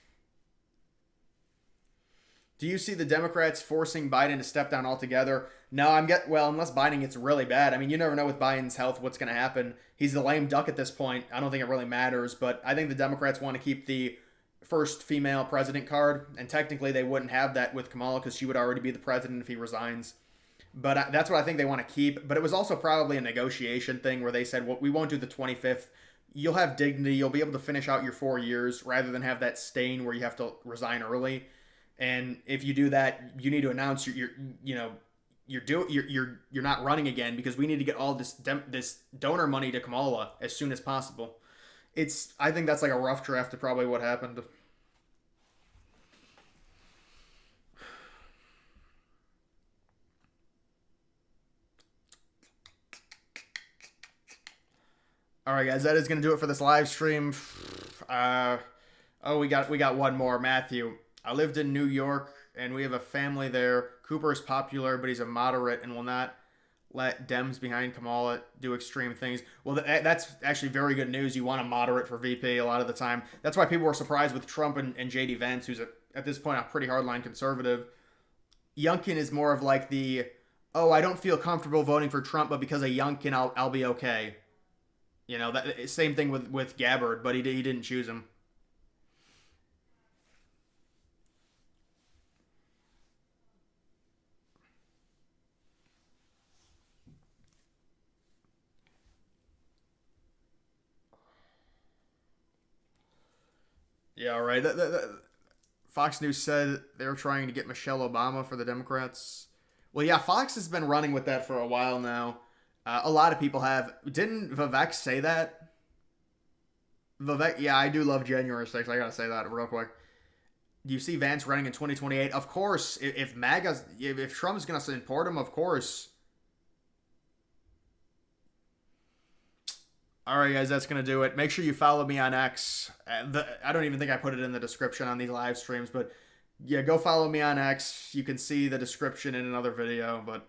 Do you see the Democrats forcing Biden to step down altogether? No, well, unless Biden gets really bad. I mean, you never know with Biden's health what's going to happen. He's the lame duck at this point. I don't think it really matters, but I think the Democrats want to keep the first female president card, and technically they wouldn't have that with Kamala because she would already be the president if he resigns. But that's what I think they want to keep. But it was also probably a negotiation thing where they said, well, we won't do the 25th. You'll have dignity. You'll be able to finish out your 4 years rather than have that stain where you have to resign early. And if you do that, you need to announce you're not running again because we need to get all this donor money to Kamala as soon as possible. I think that's like a rough draft of probably what happened. All right, guys, that is going to do it for this live stream. We got one more, Matthew. I lived in New York, and we have a family there. Cooper is popular, but he's a moderate and will not let Dems behind Kamala do extreme things. Well, that's actually very good news. You want a moderate for VP a lot of the time. That's why people were surprised with Trump and J.D. Vance, who's at this point a pretty hardline conservative. Youngkin is more of like I don't feel comfortable voting for Trump, but because of Youngkin, I'll be okay. You know, that same thing with Gabbard, but he didn't choose him. Yeah, right. Fox News said they were trying to get Michelle Obama for the Democrats. Well, yeah, Fox has been running with that for a while now. A lot of people have. Didn't Vivek say that? Vivek, yeah, I do love January 6th. I gotta say that real quick. Do you see Vance running in 2028? Of course. If MAGA's, if Trump's gonna support him, of course. All right, guys, that's gonna do it. Make sure you follow me on X. I don't even think I put it in the description on these live streams, but yeah, go follow me on X. You can see the description in another video, but